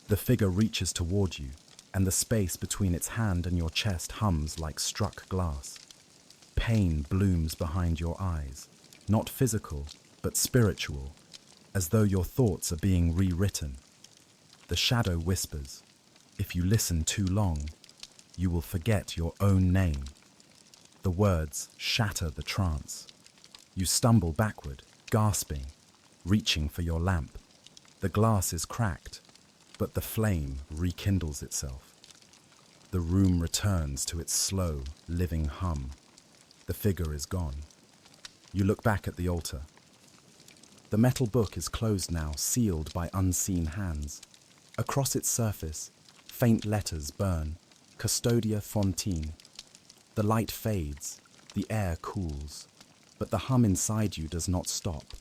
The figure reaches toward you, and the space between its hand and your chest hums like struck glass. Pain blooms behind your eyes, not physical, but spiritual, as though your thoughts are being rewritten. The shadow whispers, "If you listen too long, you will forget your own name." The words shatter the trance. You stumble backward, gasping, reaching for your lamp. The glass is cracked, but the flame rekindles itself. The room returns to its slow, living hum. The figure is gone. You look back at the altar. The metal book is closed now, sealed by unseen hands. Across its surface, faint letters burn, Custodia Fontaine. The light fades, the air cools, but the hum inside you does not stop.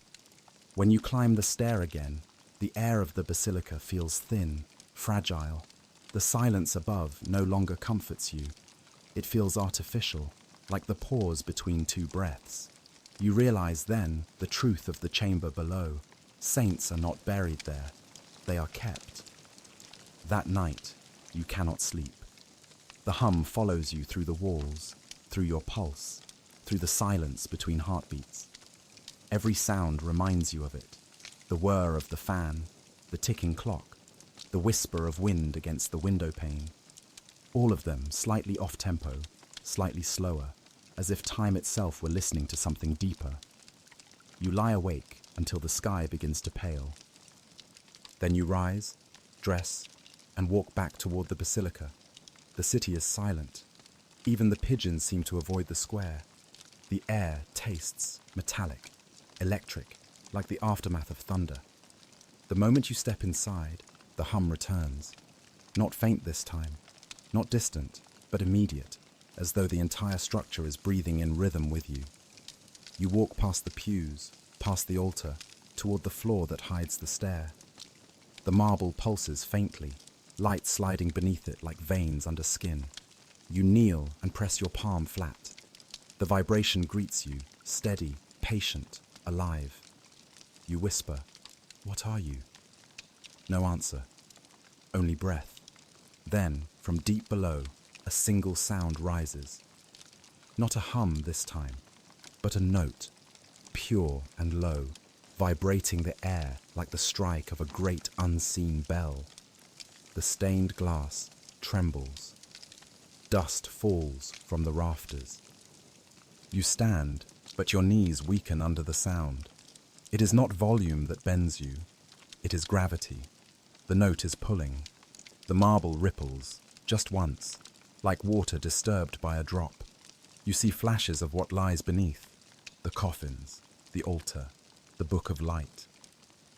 When you climb the stair again, the air of the Basilica feels thin, fragile. The silence above no longer comforts you. It feels artificial, like the pause between two breaths. You realize then the truth of the chamber below. Saints are not buried there. They are kept. That night, you cannot sleep. The hum follows you through the walls, through your pulse, through the silence between heartbeats. Every sound reminds you of it. The whir of the fan, the ticking clock, the whisper of wind against the window pane. All of them slightly off-tempo, slightly slower, as if time itself were listening to something deeper. You lie awake until the sky begins to pale. Then you rise, dress, and walk back toward the Basilica. The city is silent. Even the pigeons seem to avoid the square. The air tastes metallic, electric, like the aftermath of thunder. The moment you step inside, the hum returns. Not faint this time, not distant, but immediate, as though the entire structure is breathing in rhythm with you. You walk past the pews, past the altar, toward the floor that hides the stair. The marble pulses faintly, light sliding beneath it like veins under skin. You kneel and press your palm flat. The vibration greets you, steady, patient, alive. You whisper, "What are you?" No answer, only breath. Then, from deep below, a single sound rises. Not a hum this time, but a note, pure and low, vibrating the air like the strike of a great unseen bell. The stained glass trembles. Dust falls from the rafters. You stand, but your knees weaken under the sound. It is not volume that bends you, it is gravity. The note is pulling. The marble ripples, just once, like water disturbed by a drop. You see flashes of what lies beneath: the coffins, the altar, the book of light.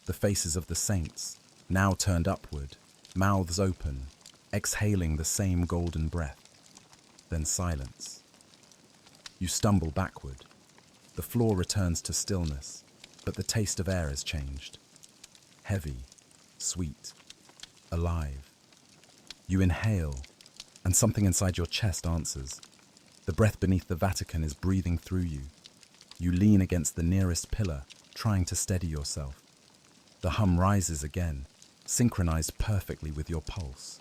The faces of the saints, now turned upward, mouths open, exhaling the same golden breath. Then silence. You stumble backward. The floor returns to stillness, but the taste of air has changed. Heavy, sweet, alive. You inhale, and something inside your chest answers. The breath beneath the Vatican is breathing through you. You lean against the nearest pillar, trying to steady yourself. The hum rises again, synchronized perfectly with your pulse.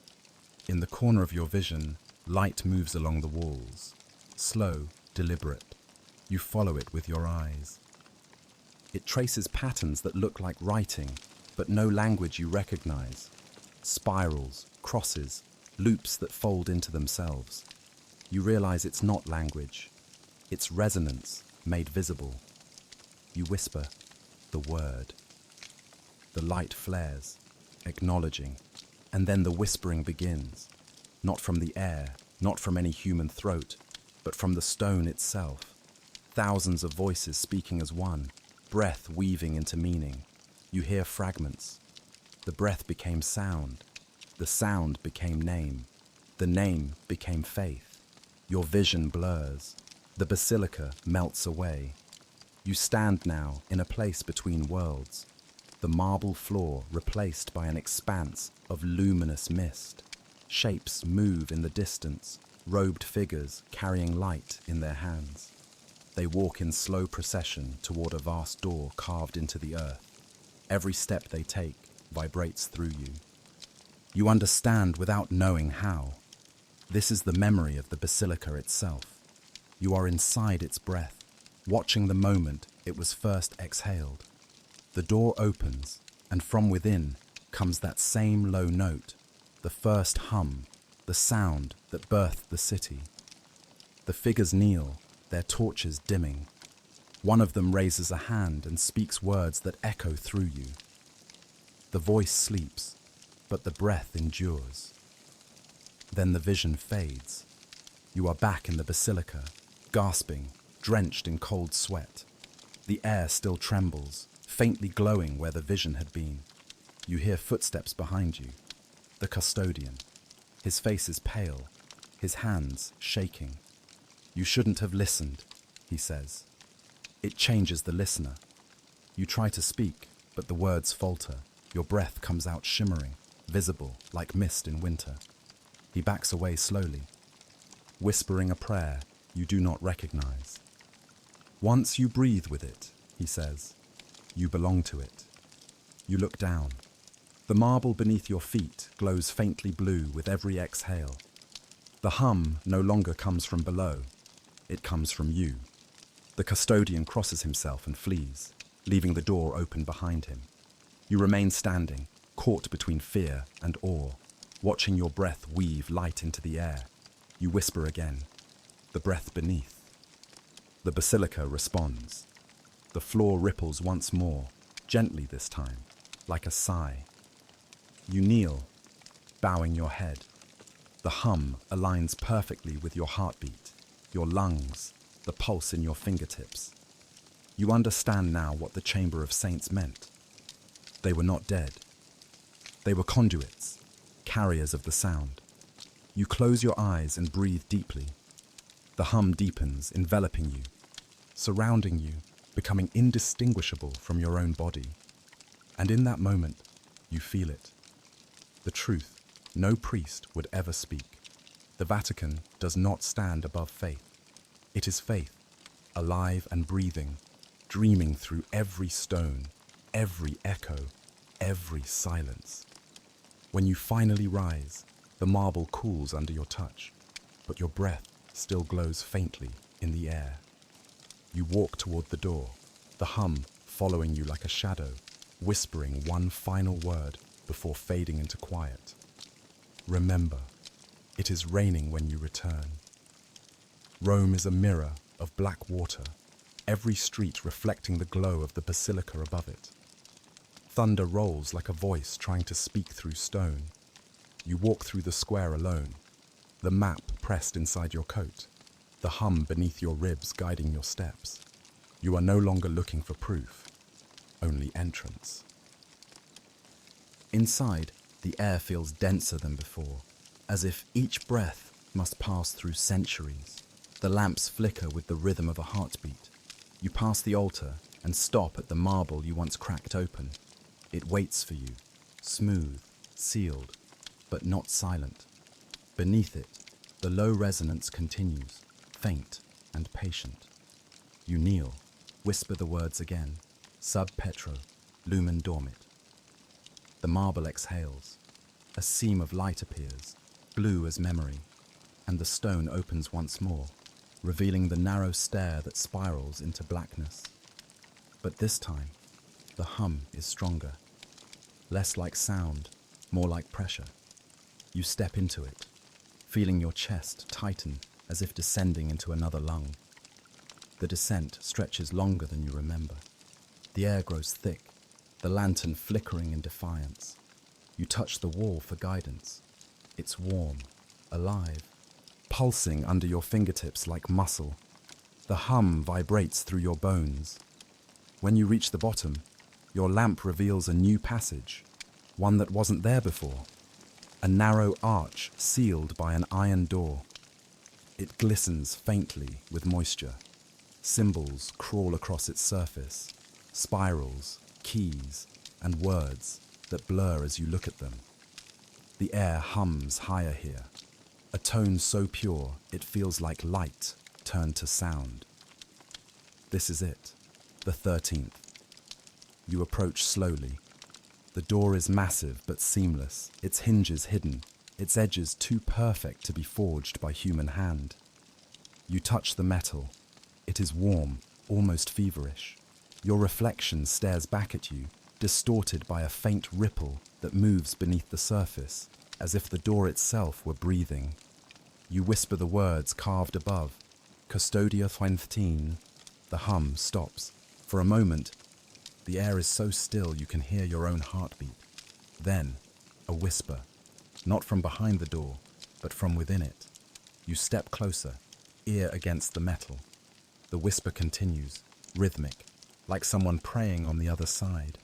In the corner of your vision, light moves along the walls. Slow, deliberate. You follow it with your eyes. It traces patterns that look like writing, but no language you recognize. Spirals, crosses, loops that fold into themselves. You realize it's not language. It's resonance made visible. You whisper the word. The light flares, acknowledging, and then the whispering begins. Not from the air, not from any human throat, but from the stone itself. Thousands of voices speaking as one, breath weaving into meaning. You hear fragments. The breath became sound. The sound became name. The name became faith. Your vision blurs. The basilica melts away. You stand now in a place between worlds. The marble floor replaced by an expanse of luminous mist. Shapes move in the distance, robed figures carrying light in their hands. They walk in slow procession toward a vast door carved into the earth. Every step they take vibrates through you. You understand without knowing how. This is the memory of the basilica itself. You are inside its breath, watching the moment it was first exhaled. The door opens, and from within comes that same low note, the first hum, the sound that birthed the city. The figures kneel, their torches dimming. One of them raises a hand and speaks words that echo through you. The voice sleeps, but the breath endures. Then the vision fades. You are back in the basilica, gasping, drenched in cold sweat. The air still trembles, faintly glowing where the vision had been. You hear footsteps behind you. The custodian. His face is pale, his hands shaking. "You shouldn't have listened," he says. It changes the listener. You try to speak, but the words falter. Your breath comes out shimmering, visible like mist in winter. He backs away slowly, whispering a prayer you do not recognize. "Once you breathe with it," he says, "you belong to it." You look down. The marble beneath your feet glows faintly blue with every exhale. The hum no longer comes from below. It comes from you. The custodian crosses himself and flees, leaving the door open behind him. You remain standing, caught between fear and awe, watching your breath weave light into the air. You whisper again, the breath beneath. The basilica responds. The floor ripples once more, gently this time, like a sigh. You kneel, bowing your head. The hum aligns perfectly with your heartbeat, your lungs, the pulse in your fingertips. You understand now what the Chamber of Saints meant. They were not dead. They were conduits, carriers of the sound. You close your eyes and breathe deeply. The hum deepens, enveloping you, surrounding you, becoming indistinguishable from your own body. And in that moment, you feel it. The truth no priest would ever speak. The Vatican does not stand above faith. It is faith, alive and breathing, dreaming through every stone, every echo, every silence. When you finally rise, the marble cools under your touch, but your breath still glows faintly in the air. You walk toward the door, the hum following you like a shadow, whispering one final word before fading into quiet. Remember, it is raining when you return. Rome is a mirror of black water, every street reflecting the glow of the Basilica above it. Thunder rolls like a voice trying to speak through stone. You walk through the square alone, the map pressed inside your coat, the hum beneath your ribs guiding your steps. You are no longer looking for proof, only entrance. Inside, the air feels denser than before, as if each breath must pass through centuries. The lamps flicker with the rhythm of a heartbeat. You pass the altar and stop at the marble you once cracked open. It waits for you, smooth, sealed, but not silent. Beneath it, the low resonance continues, faint and patient. You kneel, whisper the words again, sub petro, lumen dormit. The marble exhales. A seam of light appears, blue as memory, and the stone opens once more, revealing the narrow stair that spirals into blackness. But this time, the hum is stronger. Less like sound, more like pressure. You step into it, feeling your chest tighten as if descending into another lung. The descent stretches longer than you remember. The air grows thick, the lantern flickering in defiance. You touch the wall for guidance. It's warm, alive, pulsing under your fingertips like muscle. The hum vibrates through your bones. When you reach the bottom, your lamp reveals a new passage, one that wasn't there before. A narrow arch sealed by an iron door. It glistens faintly with moisture. Symbols crawl across its surface, spirals, keys, and words that blur as you look at them. The air hums higher here, a tone so pure it feels like light turned to sound. This is it, the 13th. You approach slowly. The door is massive but seamless, its hinges hidden, its edges too perfect to be forged by human hand. You touch the metal. It is warm, almost feverish. Your reflection stares back at you, distorted by a faint ripple that moves beneath the surface, as if the door itself were breathing. You whisper the words carved above, Custodia 13. The hum stops. For a moment, the air is so still you can hear your own heartbeat. Then, a whisper, not from behind the door, but from within it. You step closer, ear against the metal. The whisper continues, rhythmic, like someone praying on the other side.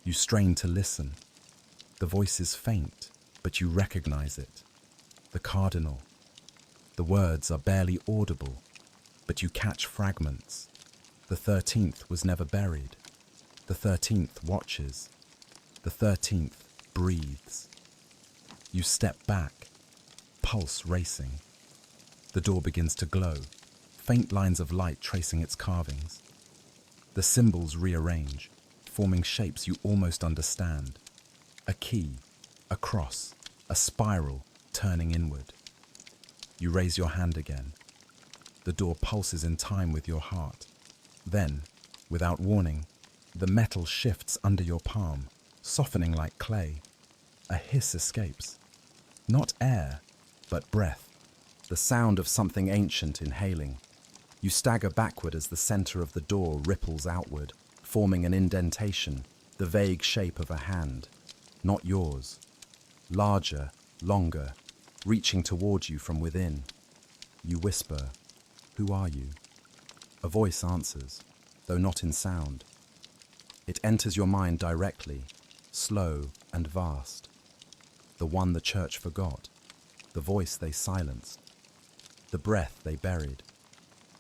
You strain to listen. The voice is faint, but you recognize it. The cardinal. The words are barely audible, but you catch fragments. The 13th was never buried. The 13th watches. The 13th breathes. You step back, pulse racing. The door begins to glow, faint lines of light tracing its carvings. The symbols rearrange, forming shapes you almost understand. A key, a cross, a spiral turning inward. You raise your hand again. The door pulses in time with your heart. Then, without warning, the metal shifts under your palm, softening like clay. A hiss escapes. Not air, but breath. The sound of something ancient inhaling. You stagger backward as the center of the door ripples outward, forming an indentation, the vague shape of a hand. Not yours. Larger, longer, reaching toward you from within. You whisper, "Who are you?" A voice answers, though not in sound. It enters your mind directly, slow and vast. the one the church forgot, the voice they silenced, the breath they buried.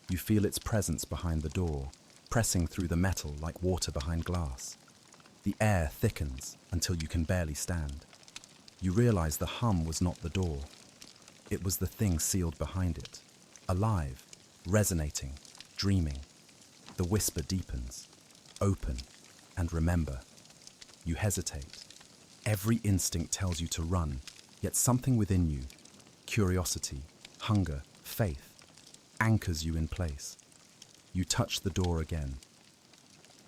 You feel its presence behind the door, pressing through the metal like water behind glass. The air thickens until you can barely stand. You realize the hum was not the door. It was the thing sealed behind it, alive, resonating, dreaming. The whisper deepens. Open and remember. You hesitate. Every instinct tells you to run, yet something within you, curiosity, hunger, faith, anchors you in place. You touch the door again.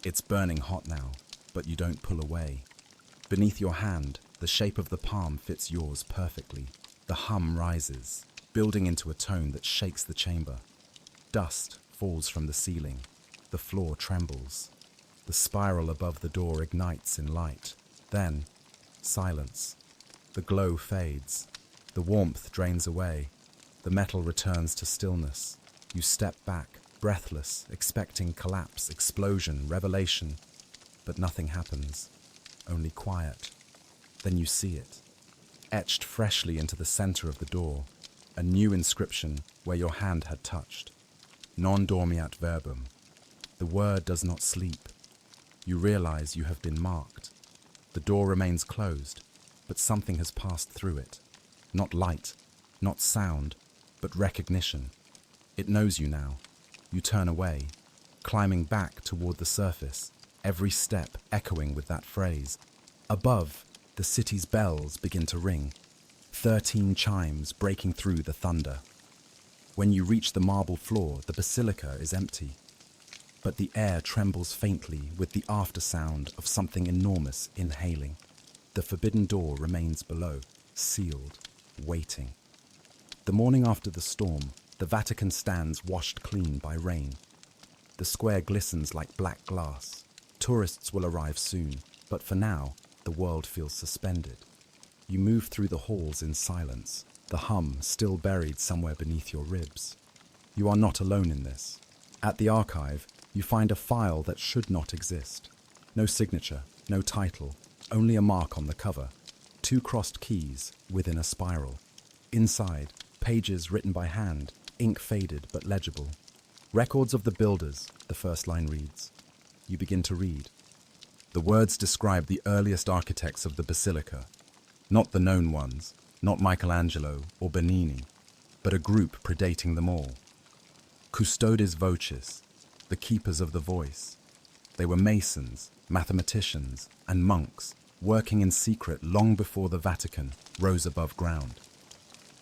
It's burning hot now, but you don't pull away. Beneath your hand, the shape of the palm fits yours perfectly. The hum rises, building into a tone that shakes the chamber. Dust falls from the ceiling. The floor trembles. The spiral above the door ignites in light. Then, silence. The glow fades. The warmth drains away. The metal returns to stillness. You step back, breathless, expecting collapse, explosion, revelation. But nothing happens. Only quiet. Then you see it. Etched freshly into the center of the door, a new inscription where your hand had touched. Non dormiat verbum. The word does not sleep. You realize you have been marked. The door remains closed, but something has passed through it. Not light, not sound, but recognition. It knows you now. You turn away, climbing back toward the surface, every step echoing with that phrase. Above, the city's bells begin to ring, 13 chimes breaking through the thunder. When you reach the marble floor, the basilica is empty, but the air trembles faintly with the aftersound of something enormous inhaling. The forbidden door remains below, sealed, waiting. The morning after the storm, the Vatican stands washed clean by rain. The square glistens like black glass. Tourists will arrive soon, but for now, the world feels suspended. You move through the halls in silence, the hum still buried somewhere beneath your ribs. You are not alone in this. At the archive, you find a file that should not exist. No signature, no title, only a mark on the cover. 2 crossed keys within a spiral. Inside, pages written by hand, ink faded but legible. Records of the builders, the first line reads. You begin to read. The words describe the earliest architects of the Basilica, not the known ones, not Michelangelo or Bernini, but a group predating them all. Custodes vocis, the keepers of the voice. They were masons, mathematicians, and monks, working in secret long before the Vatican rose above ground.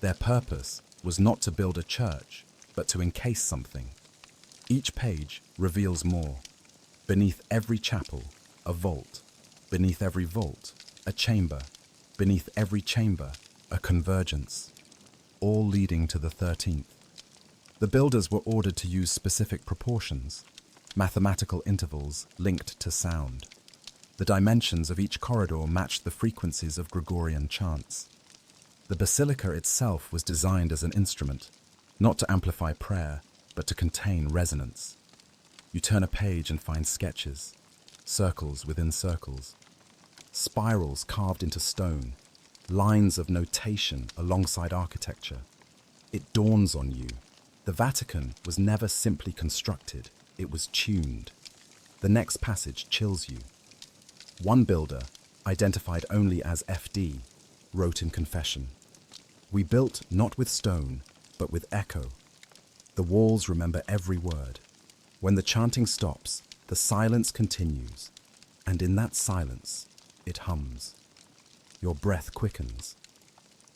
Their purpose was not to build a church, but to encase something. Each page reveals more. Beneath every chapel, a vault. Beneath every vault, a chamber. Beneath every chamber, a convergence. All leading to the 13th. The builders were ordered to use specific proportions, mathematical intervals linked to sound. The dimensions of each corridor matched the frequencies of Gregorian chants. The basilica itself was designed as an instrument, not to amplify prayer, but to contain resonance. You turn a page and find sketches, circles within circles, spirals carved into stone, lines of notation alongside architecture. It dawns on you. The Vatican was never simply constructed, it was tuned. The next passage chills you. One builder, identified only as FD, wrote in confession, "We built not with stone, but with echo. The walls remember every word. When the chanting stops, the silence continues, and in that silence, it hums. Your breath quickens.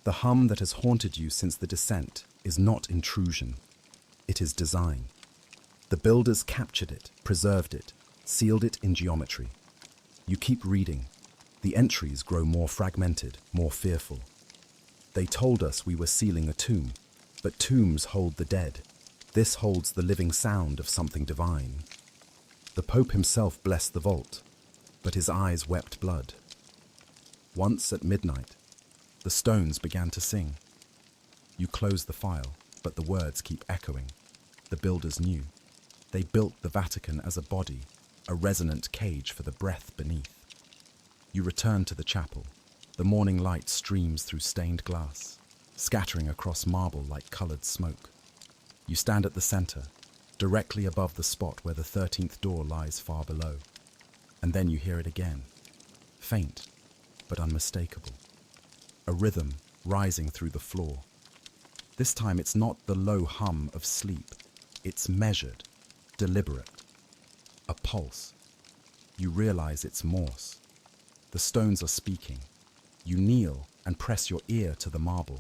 The hum that has haunted you since the descent is not intrusion. It is design. The builders captured it, preserved it, sealed it in geometry. You keep reading. The entries grow more fragmented, more fearful. They told us we were sealing a tomb, but tombs hold the dead. This holds the living sound of something divine. The Pope himself blessed the vault, but his eyes wept blood. Once at midnight, the stones began to sing. You close the file, but the words keep echoing. The builders knew. They built the Vatican as a body, a resonant cage for the breath beneath. You return to the chapel. The morning light streams through stained glass, scattering across marble like colored smoke. You stand at the center, directly above the spot where the 13th door lies far below. And then you hear it again, faint but unmistakable. A rhythm rising through the floor. This time it's not the low hum of sleep. It's measured, deliberate. A pulse. You realize it's Morse. The stones are speaking. You kneel and press your ear to the marble.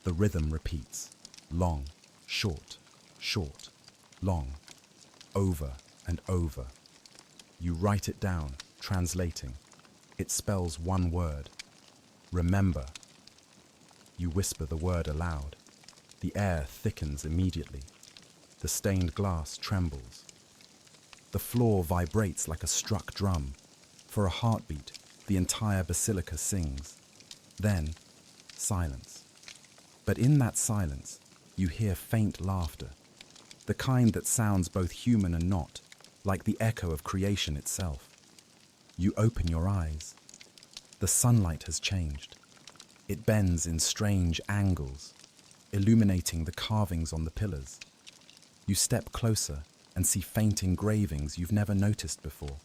The rhythm repeats. Long, short, short, long. Over and over. You write it down, translating. It spells one word. Remember. You whisper the word aloud. The air thickens immediately. The stained glass trembles. The floor vibrates like a struck drum. For a heartbeat, the entire basilica sings. Then, silence. But in that silence, you hear faint laughter. The kind that sounds both human and not, like the echo of creation itself. You open your eyes. The sunlight has changed. It bends in strange angles, illuminating the carvings on the pillars. You step closer and see faint engravings you've never noticed before.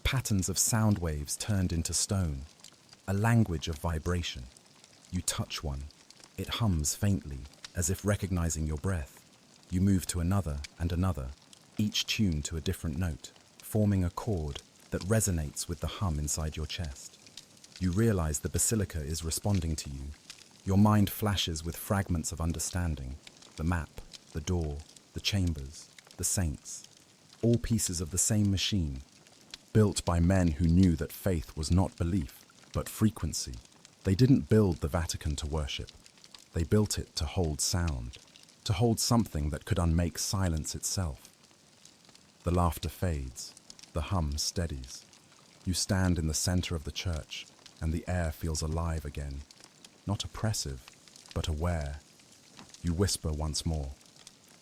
Patterns of sound waves turned into stone, a language of vibration. You touch one. It hums faintly, as if recognizing your breath. You move to another and another, each tuned to a different note, forming a chord that resonates with the hum inside your chest. You realize the basilica is responding to you. Your mind flashes with fragments of understanding. The map, the door, the chambers, the saints. All pieces of the same machine, built by men who knew that faith was not belief, but frequency. They didn't build the Vatican to worship. They built it to hold sound, to hold something that could unmake silence itself. The laughter fades, the hum steadies. You stand in the center of the church, and the air feels alive again. Not oppressive, but aware. You whisper once more,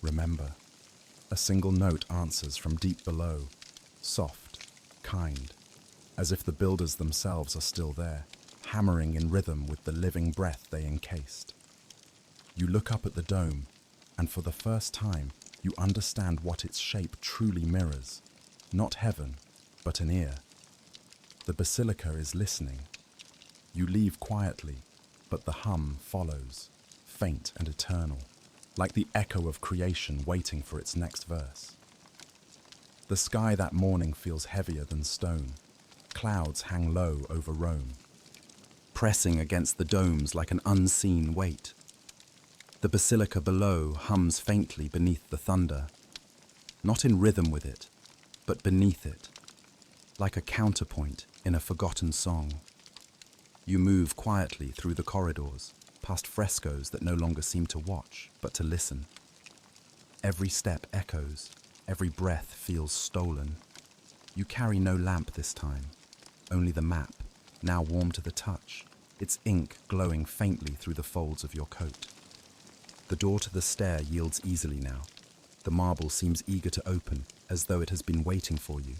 remember. A single note answers from deep below, soft, kind, as if the builders themselves are still there, hammering in rhythm with the living breath they encased. You look up at the dome, and for the first time, you understand what its shape truly mirrors. Not heaven, but an ear. The basilica is listening. You leave quietly, but the hum follows, faint and eternal, like the echo of creation waiting for its next verse. The sky that morning feels heavier than stone. Clouds hang low over Rome, pressing against the domes like an unseen weight. The basilica below hums faintly beneath the thunder, not in rhythm with it, but beneath it, like a counterpoint in a forgotten song. You move quietly through the corridors, past frescoes that no longer seem to watch, but to listen. Every step echoes, every breath feels stolen. You carry no lamp this time, only the map, now warm to the touch, its ink glowing faintly through the folds of your coat. The door to the stair yields easily now. The marble seems eager to open, as though it has been waiting for you.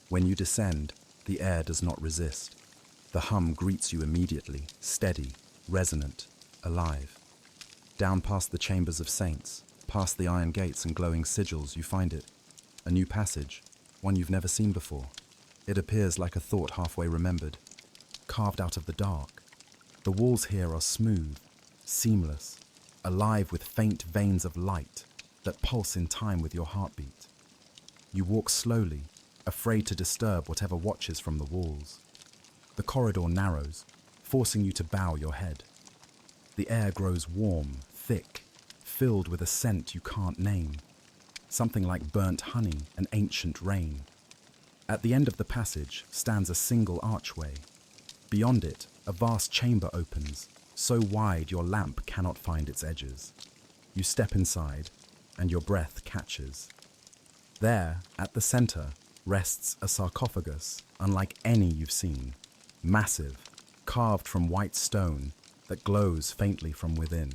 When you descend, the air does not resist. The hum greets you immediately, steady, resonant, alive. Down past the chambers of saints, past the iron gates and glowing sigils, you find it. A new passage, one you've never seen before. It appears like a thought halfway remembered, carved out of the dark. The walls here are smooth, seamless, alive with faint veins of light that pulse in time with your heartbeat. You walk slowly, afraid to disturb whatever watches from the walls. The corridor narrows, forcing you to bow your head. The air grows warm, thick, filled with a scent you can't name, something like burnt honey and ancient rain. At the end of the passage stands a single archway. Beyond it, a vast chamber opens, so wide your lamp cannot find its edges. You step inside, and your breath catches. There, at the center, rests a sarcophagus unlike any you've seen. Massive, carved from white stone that glows faintly from within.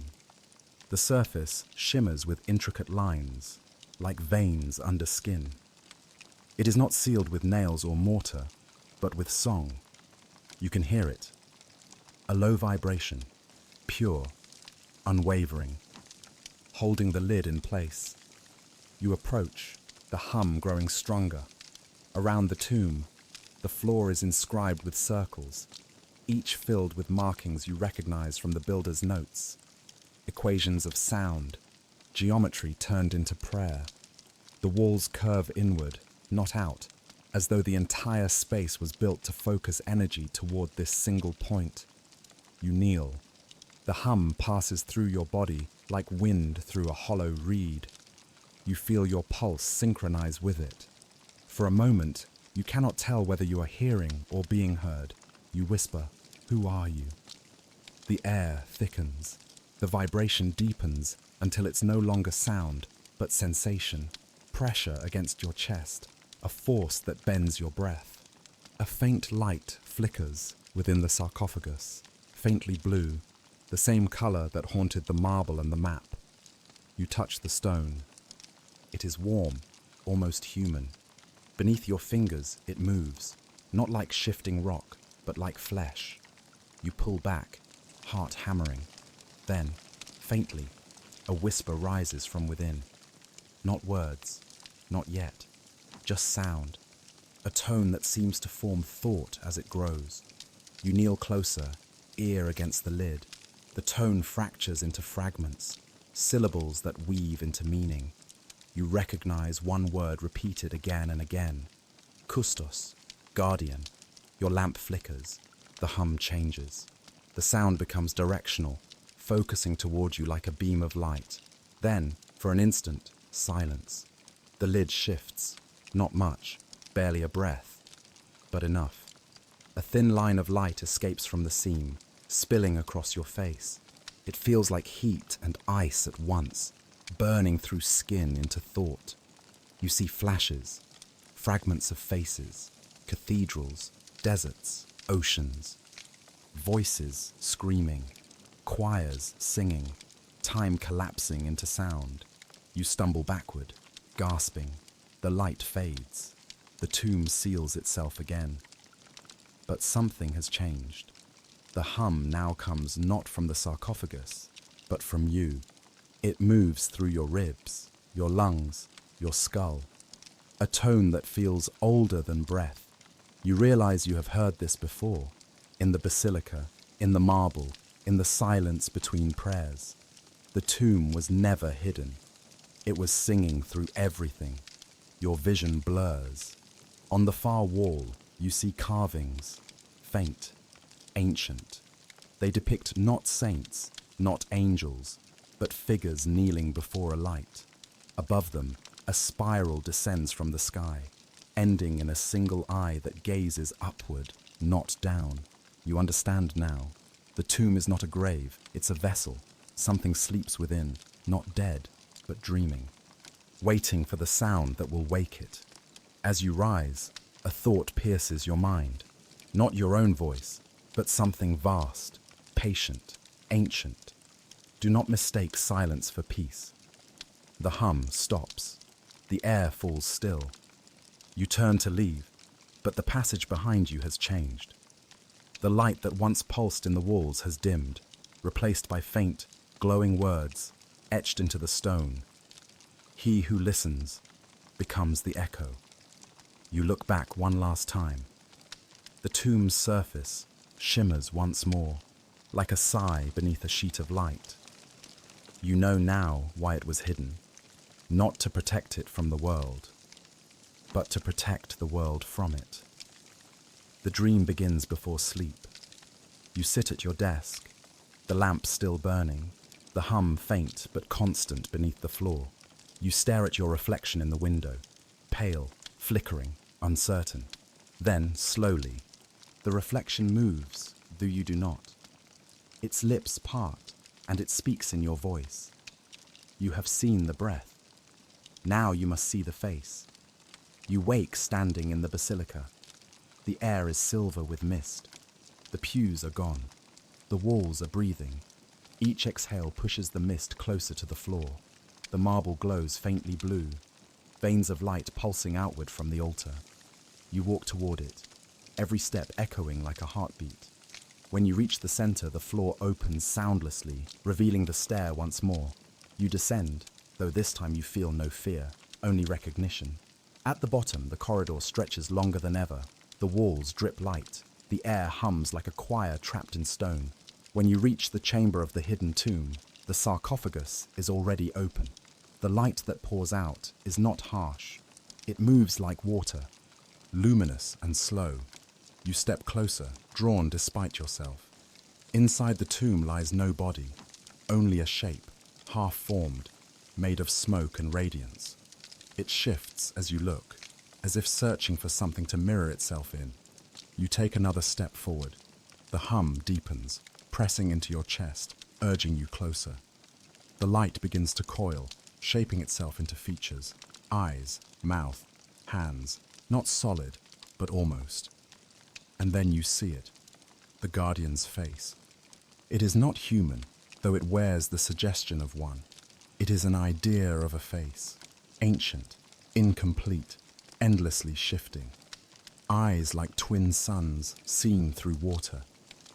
The surface shimmers with intricate lines, like veins under skin. It is not sealed with nails or mortar, but with song. You can hear it, A low vibration, pure, unwavering, holding the lid in place. You approach, the hum growing stronger. Around the tomb, the floor is inscribed with circles, each filled with markings you recognize from the builder's notes. Equations of sound, geometry turned into prayer. The walls curve inward, not out, as though the entire space was built to focus energy toward this single point. You kneel. The hum passes through your body like wind through a hollow reed. You feel your pulse synchronize with it. For a moment, you cannot tell whether you are hearing or being heard. You whisper, "Who are you?" The air thickens. The vibration deepens until it's no longer sound, but sensation, pressure against your chest, a force that bends your breath. A faint light flickers within the sarcophagus, faintly blue, the same color that haunted the marble and the map. You touch the stone. It is warm, almost human. Beneath your fingers, it moves, not like shifting rock, but like flesh. You pull back, heart hammering. Then, faintly, a whisper rises from within. Not words, not yet, just sound. A tone that seems to form thought as it grows. You kneel closer, ear against the lid. The tone fractures into fragments, syllables that weave into meaning. You recognize one word repeated again and again. Kustos, guardian. Your lamp flickers. The hum changes. The sound becomes directional, focusing toward you like a beam of light. Then, for an instant, silence. The lid shifts. Not much, barely a breath, but enough. A thin line of light escapes from the seam, spilling across your face. It feels like heat and ice at once, burning through skin into thought. You see flashes, fragments of faces, cathedrals, deserts, oceans, voices screaming, choirs singing, time collapsing into sound. You stumble backward, gasping. The light fades. The tomb seals itself again. But something has changed. The hum now comes not from the sarcophagus, but from you. It moves through your ribs, your lungs, your skull. A tone that feels older than breath. You realize you have heard this before, in the Basilica, in the marble, in the silence between prayers. The tomb was never hidden. It was singing through everything. Your vision blurs. On the far wall, you see carvings, faint, ancient. They depict not saints, not angels, but figures kneeling before a light. Above them, a spiral descends from the sky, ending in a single eye that gazes upward, not down. You understand now. The tomb is not a grave, it's a vessel. Something sleeps within, not dead, but dreaming, waiting for the sound that will wake it. As you rise, a thought pierces your mind. Not your own voice, but something vast, patient, ancient. Do not mistake silence for peace. The hum stops. The air falls still. You turn to leave, but the passage behind you has changed. The light that once pulsed in the walls has dimmed, replaced by faint, glowing words etched into the stone. He who listens becomes the echo. You look back one last time. The tomb's surface shimmers once more, like a sigh beneath a sheet of light. You know now why it was hidden, not to protect it from the world, but to protect the world from it. The dream begins before sleep. You sit at your desk, the lamp still burning, the hum faint but constant beneath the floor. You stare at your reflection in the window, pale, flickering, uncertain. Then, slowly, the reflection moves, though you do not. Its lips part, and it speaks in your voice. You have seen the breath. Now you must see the face. You wake standing in the basilica. The air is silver with mist. The pews are gone. The walls are breathing. Each exhale pushes the mist closer to the floor. The marble glows faintly blue, veins of light pulsing outward from the altar. You walk toward it, every step echoing like a heartbeat. When you reach the center, the floor opens soundlessly, revealing the stair once more. You descend, though this time you feel no fear, only recognition. At the bottom, the corridor stretches longer than ever. The walls drip light. The air hums like a choir trapped in stone. When you reach the chamber of the hidden tomb, the sarcophagus is already open. The light that pours out is not harsh. It moves like water, luminous and slow. You step closer, drawn despite yourself. Inside the tomb lies no body, only a shape, half-formed, made of smoke and radiance. It shifts as you look, as if searching for something to mirror itself in. You take another step forward. The hum deepens, pressing into your chest, urging you closer. The light begins to coil, shaping itself into features. Eyes, mouth, hands, not solid, but almost. And then you see it, the guardian's face. It is not human, though it wears the suggestion of one. It is an idea of a face, ancient, incomplete, endlessly shifting. Eyes like twin suns seen through water,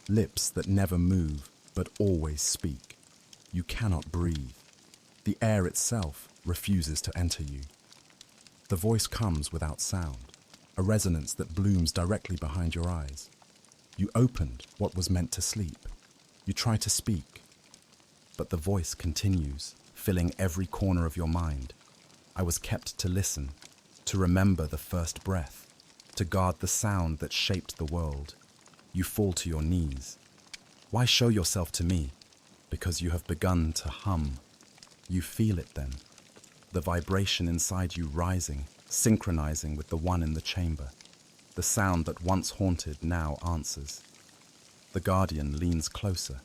lips that never move but always speak. You cannot breathe. The air itself refuses to enter you. The voice comes without sound, a resonance that blooms directly behind your eyes. You opened what was meant to sleep. You try to speak, but the voice continues, filling every corner of your mind. I was kept to listen, to remember the first breath, to guard the sound that shaped the world. You fall to your knees. Why show yourself to me? Because you have begun to hum. You feel it then, the vibration inside you rising, synchronizing with the one in the chamber. The sound that once haunted now answers. The guardian leans closer,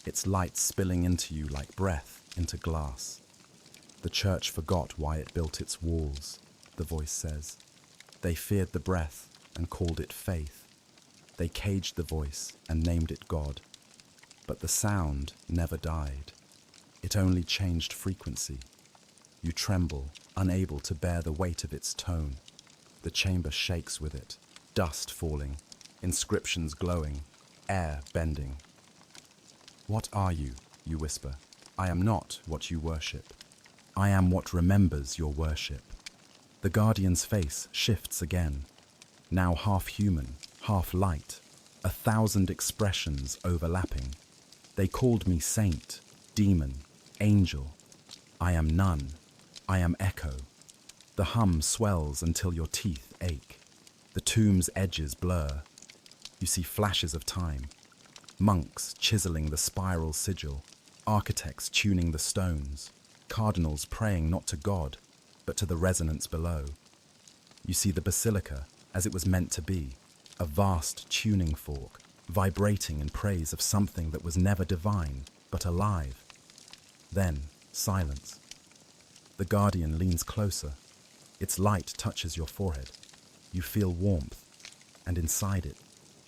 its light spilling into you like breath into glass. The church forgot why it built its walls, the voice says. They feared the breath and called it faith. They caged the voice and named it God. But the sound never died. It only changed frequency. You tremble, unable to bear the weight of its tone. The chamber shakes with it, dust falling, inscriptions glowing, air bending. What are you? You whisper. I am not what you worship. I am what remembers your worship. The guardian's face shifts again, now half human, half light, 1,000 expressions overlapping. They called me saint, demon, angel. I am none. I am echo. The hum swells until your teeth ache. The tomb's edges blur. You see flashes of time. Monks chiseling the spiral sigil, architects tuning the stones, cardinals praying not to God, but to the resonance below. You see the Basilica as it was meant to be, a vast tuning fork, vibrating in praise of something that was never divine, but alive. Then, silence. The guardian leans closer. Its light touches your forehead. You feel warmth, and inside it,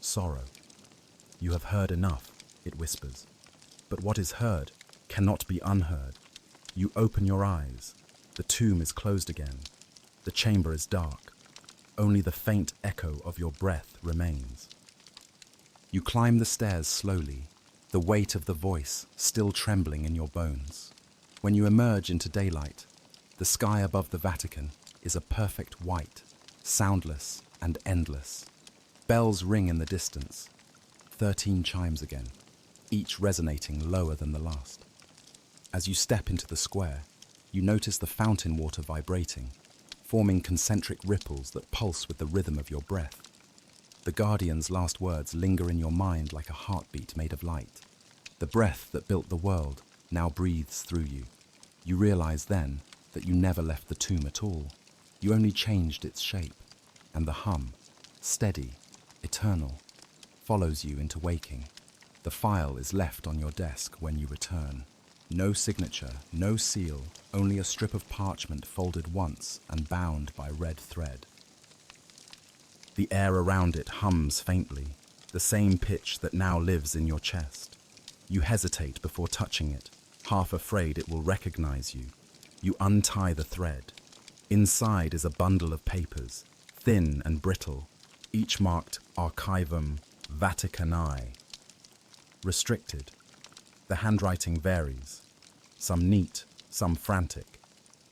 sorrow. You have heard enough, it whispers. But what is heard cannot be unheard. You open your eyes. The tomb is closed again. The chamber is dark. Only the faint echo of your breath remains. You climb the stairs slowly, the weight of the voice still trembling in your bones. When you emerge into daylight, the sky above the Vatican is a perfect white, soundless and endless. Bells ring in the distance. 13 chimes again, each resonating lower than the last. As you step into the square, you notice the fountain water vibrating, forming concentric ripples that pulse with the rhythm of your breath. The guardian's last words linger in your mind like a heartbeat made of light. The breath that built the world now breathes through you. You realize then that you never left the tomb at all. You only changed its shape, and the hum, steady, eternal, follows you into waking. The file is left on your desk when you return. No signature, no seal, only a strip of parchment folded once and bound by red thread. The air around it hums faintly, the same pitch that now lives in your chest. You hesitate before touching it, half afraid it will recognize you. You untie the thread. Inside is a bundle of papers, thin and brittle, each marked Archivum Vaticanae. Restricted. The handwriting varies. Some neat, some frantic,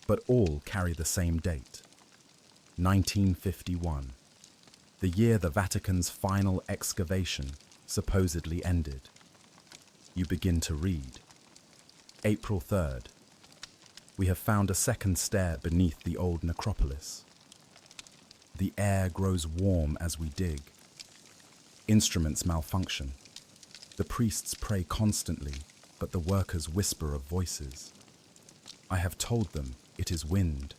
but all carry the same date. 1951. The year the Vatican's final excavation supposedly ended. You begin to read. April 3rd. We have found a second stair beneath the old necropolis. The air grows warm as we dig. Instruments malfunction. The priests pray constantly, but the workers whisper of voices. I have told them it is wind.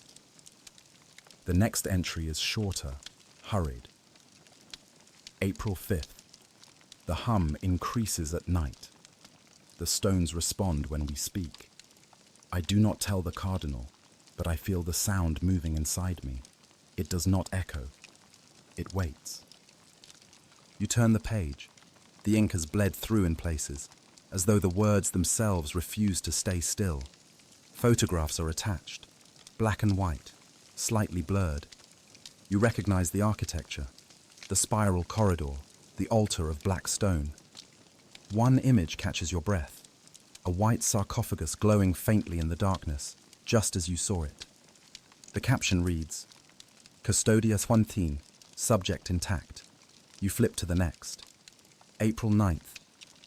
The next entry is shorter, hurried. April 5th. The hum increases at night. The stones respond when we speak. I do not tell the cardinal, but I feel the sound moving inside me. It does not echo. It waits. You turn the page. The ink has bled through in places, as though the words themselves refuse to stay still. Photographs are attached, black and white, slightly blurred. You recognize the architecture, the spiral corridor, the altar of black stone. One image catches your breath, a white sarcophagus glowing faintly in the darkness, just as you saw it. The caption reads, Custodia 13, subject intact. You flip to the next. April 9th.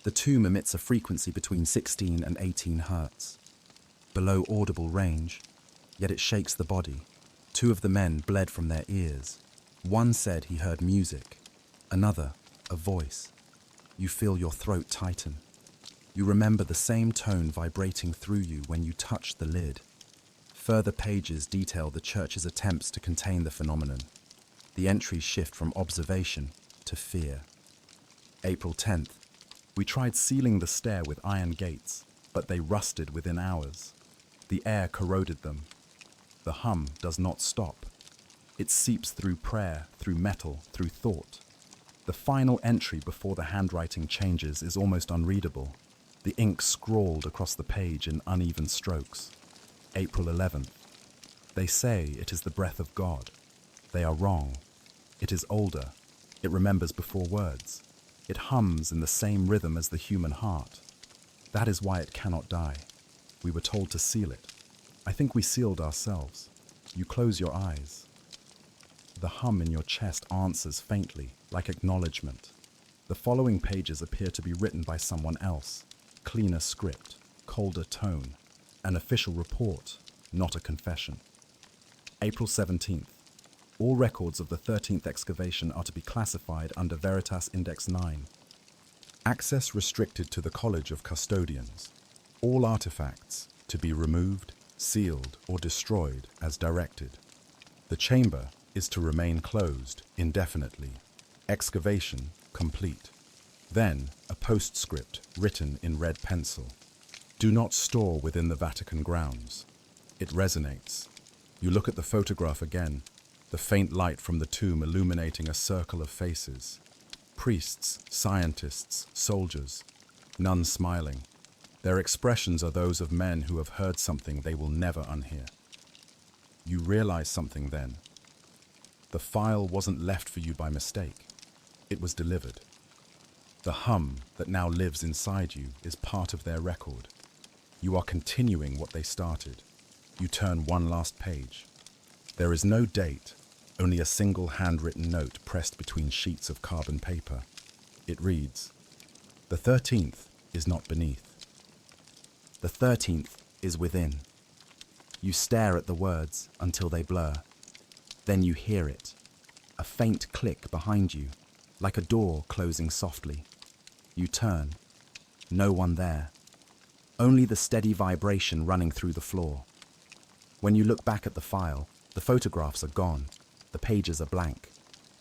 The tomb emits a frequency between 16 and 18 hertz. Below audible range, yet it shakes the body. 2 of the men bled from their ears. One said he heard music, another, a voice. You feel your throat tighten. You remember the same tone vibrating through you when you touched the lid. Further pages detail the church's attempts to contain the phenomenon. The entries shift from observation to fear. April 10th. We tried sealing the stair with iron gates, but they rusted within hours. The air corroded them. The hum does not stop. It seeps through prayer, through metal, through thought. The final entry before the handwriting changes is almost unreadable. The ink scrawled across the page in uneven strokes. April 11th. They say it is the breath of God. They are wrong. It is older. It remembers before words. It hums in the same rhythm as the human heart. That is why it cannot die. We were told to seal it. I think we sealed ourselves. You close your eyes. The hum in your chest answers faintly, like acknowledgement. The following pages appear to be written by someone else. Cleaner script, colder tone. An official report, not a confession. April 17th. All records of the 13th excavation are to be classified under Veritas Index 9. Access restricted to the College of Custodians. All artifacts to be removed, sealed, or destroyed as directed. The chamber is to remain closed indefinitely. Excavation complete. Then, a postscript written in red pencil. Do not store within the Vatican grounds. It resonates. You look at the photograph again, the faint light from the tomb illuminating a circle of faces. Priests, scientists, soldiers, none smiling. Their expressions are those of men who have heard something they will never unhear. You realize something then. The file wasn't left for you by mistake. It was delivered. The hum that now lives inside you is part of their record. You are continuing what they started. You turn one last page. There is no date, only a single handwritten note pressed between sheets of carbon paper. It reads, "The 13th is not beneath. The 13th is within." You stare at the words until they blur. Then you hear it, a faint click behind you, like a door closing softly. You turn. No one there. Only the steady vibration running through the floor. When you look back at the file, the photographs are gone. The pages are blank.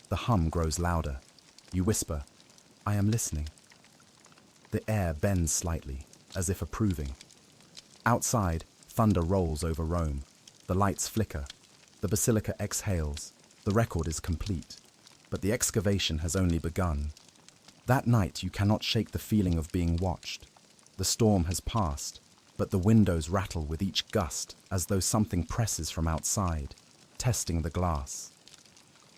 The hum grows louder. You whisper, "I am listening." The air bends slightly, as if approving. Outside, thunder rolls over Rome. The lights flicker. The Basilica exhales. The record is complete. But the excavation has only begun. That night, you cannot shake the feeling of being watched. The storm has passed, but the windows rattle with each gust as though something presses from outside, testing the glass.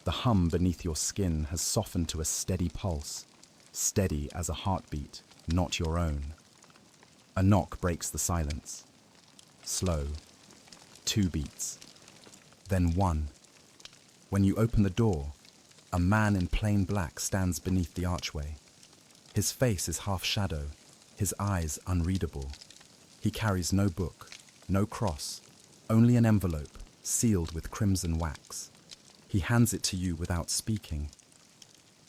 The hum beneath your skin has softened to a steady pulse, steady as a heartbeat. not your own. A knock breaks the silence. Slow. 2 beats. Then 1. When you open the door, a man in plain black stands beneath the archway. His face is half shadow, his eyes unreadable. He carries no book, no cross, only an envelope sealed with crimson wax. He hands it to you without speaking.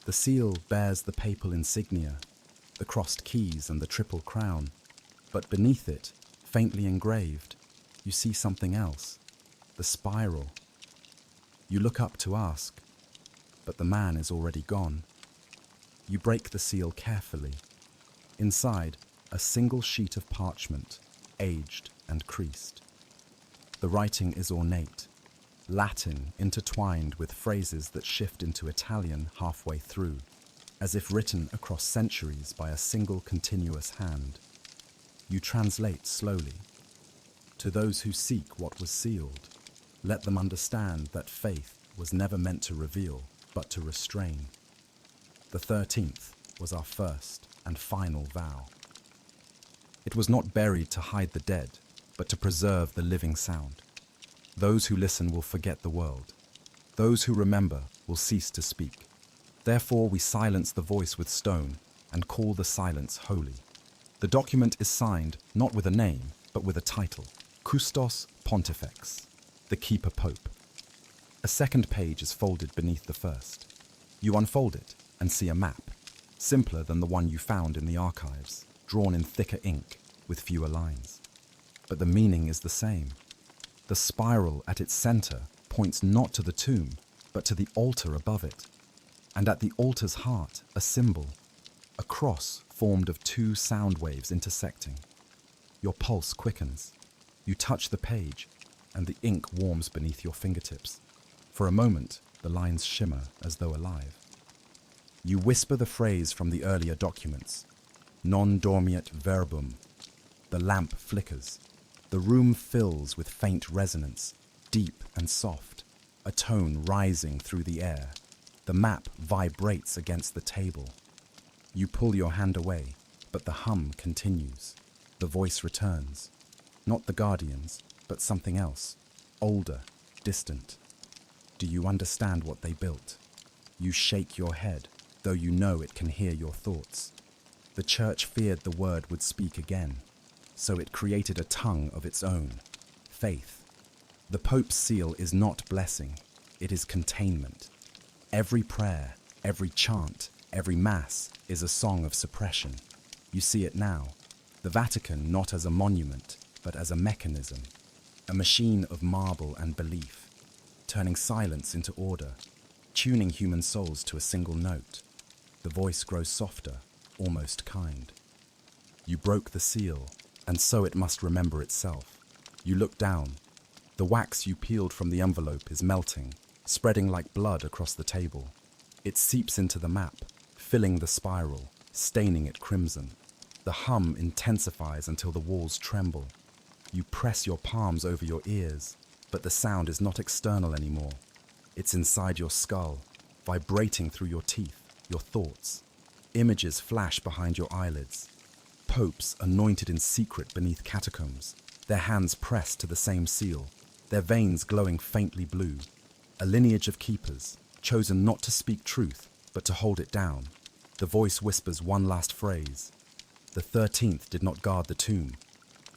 The seal bears the papal insignia, the crossed keys and the triple crown, but beneath it, faintly engraved, you see something else, the spiral. You look up to ask, but the man is already gone. You break the seal carefully. Inside, a single sheet of parchment, aged and creased. The writing is ornate, Latin intertwined with phrases that shift into Italian halfway through, as if written across centuries by a single continuous hand. You translate slowly. To those who seek what was sealed, let them understand that faith was never meant to reveal, but to restrain. The 13th was our first and final vow. It was not buried to hide the dead, but to preserve the living sound. Those who listen will forget the world. Those who remember will cease to speak. Therefore we silence the voice with stone and call the silence holy. The document is signed not with a name, but with a title, Custos Pontifex, the Keeper Pope. A second page is folded beneath the first. You unfold it and see a map, simpler than the one you found in the archives, drawn in thicker ink with fewer lines. But the meaning is the same. The spiral at its center points not to the tomb, but to the altar above it. And at the altar's heart, a symbol, a cross formed of 2 sound waves intersecting. Your pulse quickens. You touch the page, and the ink warms beneath your fingertips. For a moment, the lines shimmer as though alive. You whisper the phrase from the earlier documents, non dormiat verbum. The lamp flickers. The room fills with faint resonance, deep and soft, a tone rising through the air. The map vibrates against the table. You pull your hand away, but the hum continues. The voice returns. Not the guardians, but something else, older, distant. Do you understand what they built? You shake your head, though you know it can hear your thoughts. The church feared the word would speak again, so it created a tongue of its own, faith. The Pope's seal is not blessing, it is containment. Every prayer, every chant, every mass is a song of suppression. You see it now, the Vatican not as a monument, but as a mechanism, a machine of marble and belief, turning silence into order, tuning human souls to a single note. The voice grows softer, almost kind. You broke the seal, and so it must remember itself. You look down. The wax you peeled from the envelope is melting, spreading like blood across the table. It seeps into the map, filling the spiral, staining it crimson. The hum intensifies until the walls tremble. You press your palms over your ears, but the sound is not external anymore. It's inside your skull, vibrating through your teeth, your thoughts. Images flash behind your eyelids. Popes anointed in secret beneath catacombs, their hands pressed to the same seal, their veins glowing faintly blue. A lineage of keepers, chosen not to speak truth, but to hold it down. The voice whispers one last phrase. The 13th did not guard the tomb.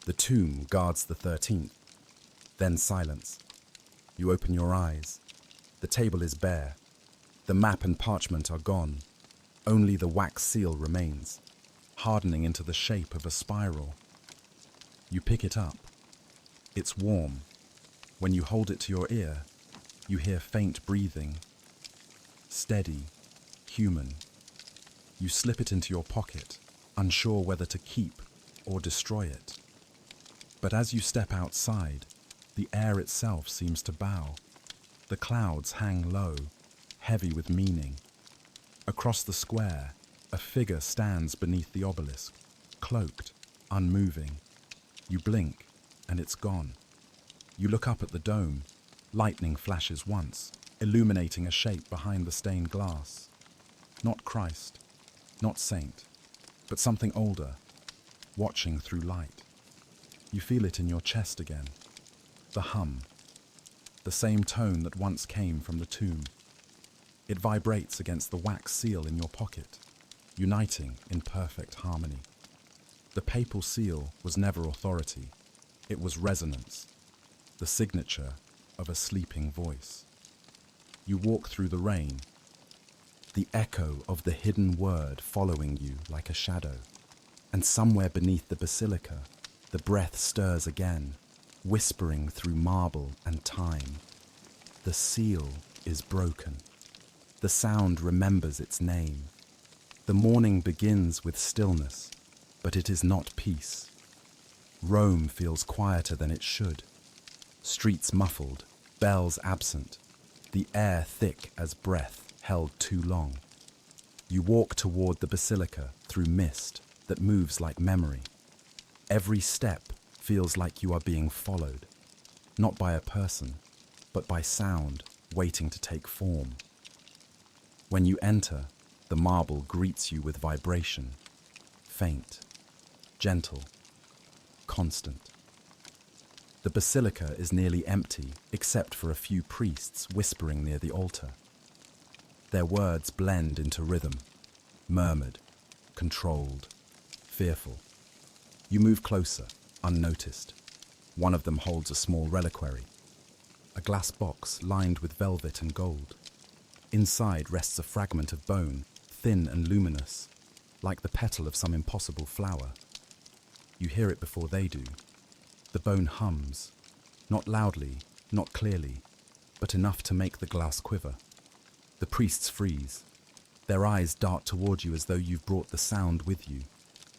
The tomb guards the 13th. Then silence. You open your eyes. The table is bare. The map and parchment are gone. Only the wax seal remains, hardening into the shape of a spiral. You pick it up. It's warm. When you hold it to your ear, you hear faint breathing. Steady, human. You slip it into your pocket, unsure whether to keep or destroy it. But as you step outside, the air itself seems to bow. The clouds hang low, heavy with meaning. Across the square, a figure stands beneath the obelisk, cloaked, unmoving. You blink, and it's gone. You look up at the dome. Lightning flashes once, illuminating a shape behind the stained glass. Not Christ, not saint, but something older, watching through light. You feel it in your chest again. The hum, the same tone that once came from the tomb. It vibrates against the wax seal in your pocket, uniting in perfect harmony. The papal seal was never authority. It was resonance, the signature of a sleeping voice. You walk through the rain, the echo of the hidden word following you like a shadow. And somewhere beneath the basilica, the breath stirs again, whispering through marble and time. The seal is broken. The sound remembers its name. The morning begins with stillness, but it is not peace. Rome feels quieter than it should. Streets muffled, bells absent, the air thick as breath held too long. You walk toward the basilica through mist that moves like memory. Every step feels like you are being followed, not by a person, but by sound waiting to take form. When you enter, the marble greets you with vibration, faint, gentle, constant. The basilica is nearly empty except for a few priests whispering near the altar. Their words blend into rhythm, murmured, controlled, fearful. You move closer, unnoticed. One of them holds a small reliquary, a glass box lined with velvet and gold. Inside rests a fragment of bone, thin and luminous, like the petal of some impossible flower. You hear it before they do. The bone hums, not loudly, not clearly, but enough to make the glass quiver. The priests freeze. Their eyes dart toward you as though you've brought the sound with you.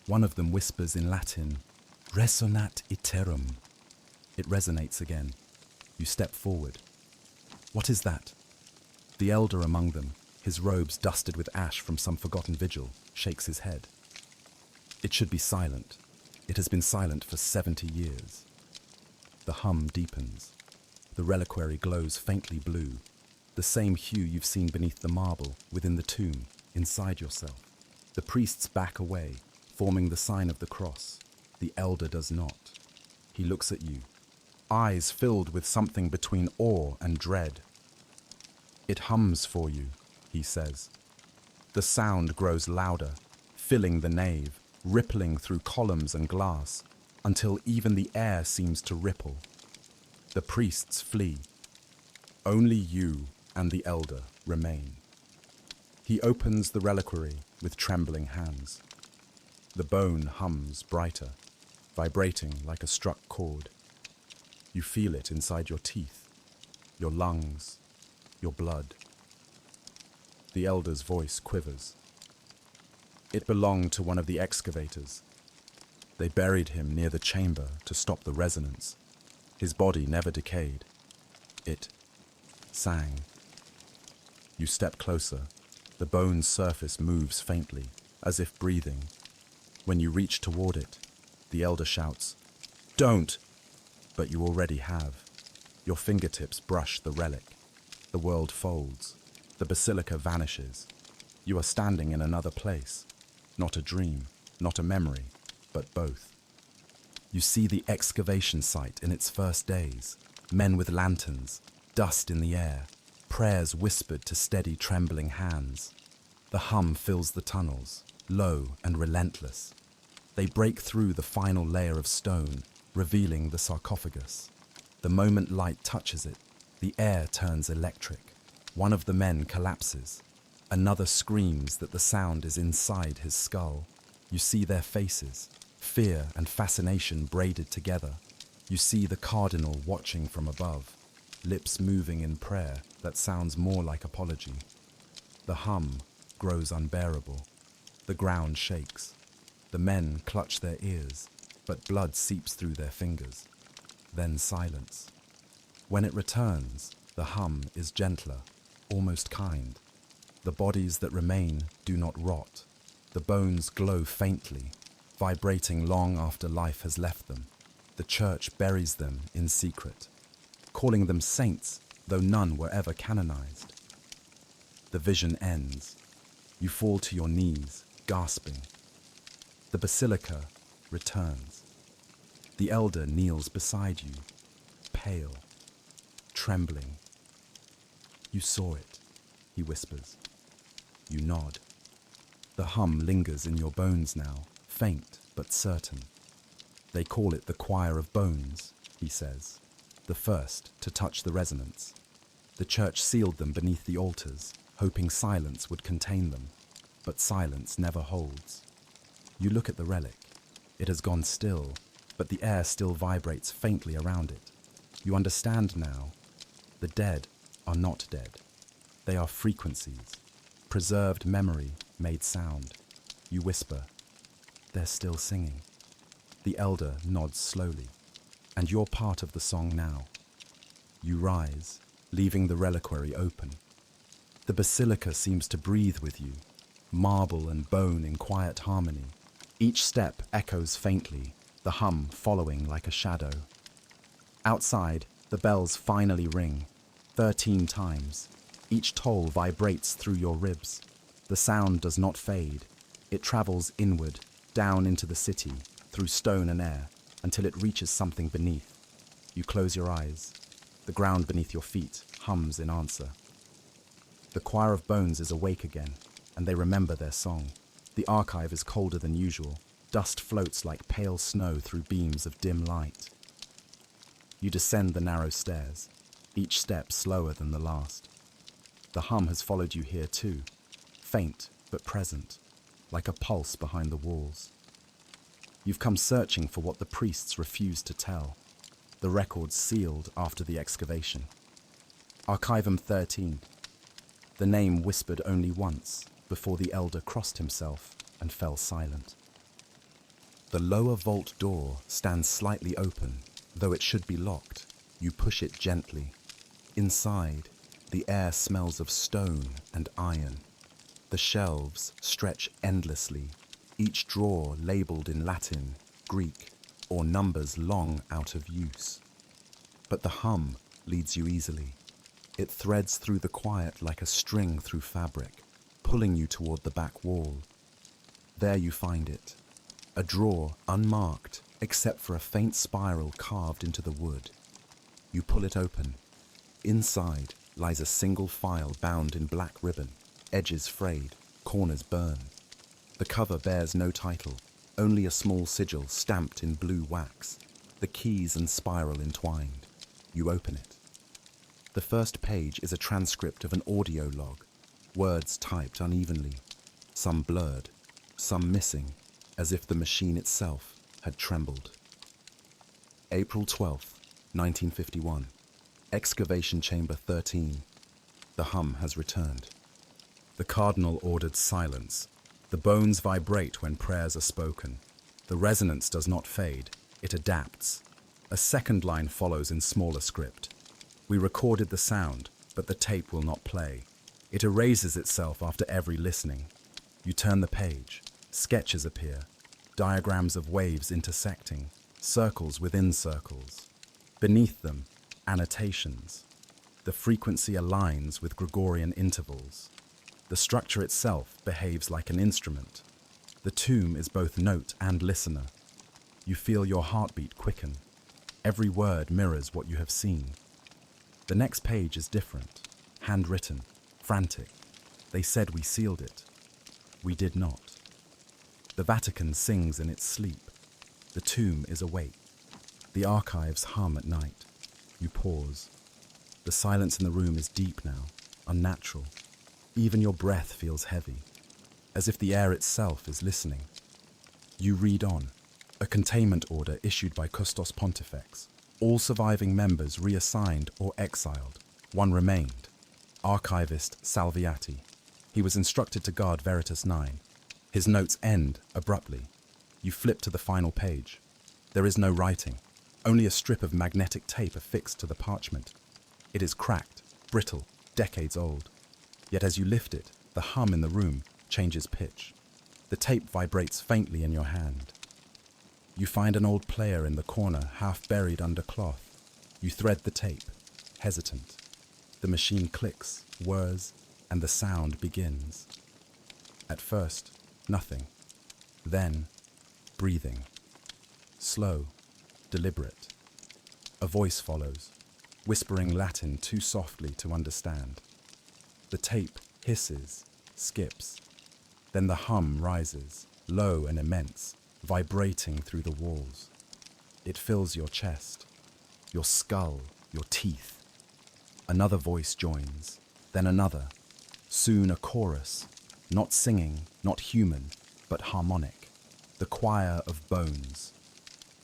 One of them whispers in Latin, "Resonat iterum." It resonates again. You step forward. What is that? The elder among them, his robes dusted with ash from some forgotten vigil, shakes his head. It should be silent. It has been silent for 70 years. The hum deepens. The reliquary glows faintly blue, the same hue you've seen beneath the marble, within the tomb, inside yourself. The priests back away, forming the sign of the cross. The elder does not. He looks at you, eyes filled with something between awe and dread. "It hums for you," he says. The sound grows louder, filling the nave, rippling through columns and glass, until even the air seems to ripple. The priests flee. Only you and the elder remain. He opens the reliquary with trembling hands. The bone hums brighter, vibrating like a struck chord. You feel it inside your teeth, your lungs, your blood. The elder's voice quivers. It belonged to one of the excavators. They buried him near the chamber to stop the resonance. His body never decayed. It sang. You step closer. The bone's surface moves faintly, as if breathing. When you reach toward it, the elder shouts, "Don't!" But you already have. Your fingertips brush the relic. The world folds. The basilica vanishes. You are standing in another place. Not a dream, not a memory, but both. You see the excavation site in its first days. Men with lanterns, dust in the air, prayers whispered to steady, trembling hands. The hum fills the tunnels, low and relentless. They break through the final layer of stone, revealing the sarcophagus. The moment light touches it, the air turns electric. One of the men collapses. Another screams that the sound is inside his skull. You see their faces, fear and fascination braided together. You see the cardinal watching from above, lips moving in prayer that sounds more like apology. The hum grows unbearable. The ground shakes. The men clutch their ears, but blood seeps through their fingers. Then silence. When it returns, the hum is gentler, almost kind. The bodies that remain do not rot. The bones glow faintly, vibrating long after life has left them. The church buries them in secret, calling them saints, though none were ever canonized. The vision ends. You fall to your knees, gasping. The Basilica returns. The elder kneels beside you, pale, trembling. You saw it, he whispers. You nod. The hum lingers in your bones now, faint but certain. They call it the choir of bones, he says, the first to touch the resonance. The church sealed them beneath the altars, hoping silence would contain them, but silence never holds. You look at the relic. It has gone still, but the air still vibrates faintly around it. You understand now. The dead are not dead. They are frequencies, preserved memory made sound. You whisper, they're still singing. The elder nods slowly, and you're part of the song now. You rise, leaving the reliquary open. The basilica seems to breathe with you, marble and bone in quiet harmony. Each step echoes faintly, the hum following like a shadow. Outside, the bells finally ring, 13 times. Each toll vibrates through your ribs. The sound does not fade. It travels inward, down into the city, through stone and air, until it reaches something beneath. You close your eyes. The ground beneath your feet hums in answer. The choir of bones is awake again, and they remember their song. The archive is colder than usual. Dust floats like pale snow through beams of dim light. You descend the narrow stairs, each step slower than the last. The hum has followed you here too, faint but present, like a pulse behind the walls. You've come searching for what the priests refused to tell, the records sealed after the excavation. Archivum 13, the name whispered only once before the elder crossed himself and fell silent. The lower vault door stands slightly open, though it should be locked. You push it gently. Inside, the air smells of stone and iron. The shelves stretch endlessly, each drawer labeled in Latin, Greek, or numbers long out of use. But the hum leads you easily. It threads through the quiet like a string through fabric, pulling you toward the back wall. There you find it, a drawer unmarked except for a faint spiral carved into the wood. You pull it open. Inside lies a single file bound in black ribbon, edges frayed, corners burned. The cover bears no title, only a small sigil stamped in blue wax, the keys and spiral entwined. You open it. The first page is a transcript of an audio log, words typed unevenly, some blurred, some missing, as if the machine itself had trembled. April 12th, 1951. Excavation Chamber 13. The hum has returned. The cardinal ordered silence. The bones vibrate when prayers are spoken. The resonance does not fade, it adapts. A second line follows in smaller script. We recorded the sound, but the tape will not play. It erases itself after every listening. You turn the page. Sketches appear. Diagrams of waves intersecting. Circles within circles. Beneath them, annotations. The frequency aligns with Gregorian intervals. The structure itself behaves like an instrument. The tomb is both note and listener. You feel your heartbeat quicken. Every word mirrors what you have seen. The next page is different, handwritten, frantic. They said we sealed it. We did not. The Vatican sings in its sleep. The tomb is awake. The archives hum at night. You pause. The silence in the room is deep now, unnatural. Even your breath feels heavy, as if the air itself is listening. You read on. A containment order issued by Custos Pontifex. All surviving members reassigned or exiled. One remained. Archivist Salviati. He was instructed to guard Veritas 9. His notes end abruptly. You flip to the final page. There is no writing, only a strip of magnetic tape affixed to the parchment. It is cracked, brittle, decades old. Yet as you lift it, the hum in the room changes pitch. The tape vibrates faintly in your hand. You find an old player in the corner, half buried under cloth. You thread the tape, hesitant. The machine clicks, whirs, and the sound begins. At first, nothing. Then, breathing. Slow, deliberate. A voice follows, whispering Latin too softly to understand. The tape hisses, skips. Then the hum rises, low and immense, vibrating through the walls. It fills your chest, your skull, your teeth. Another voice joins, then another. Soon a chorus, not singing, not human, but harmonic. The choir of bones.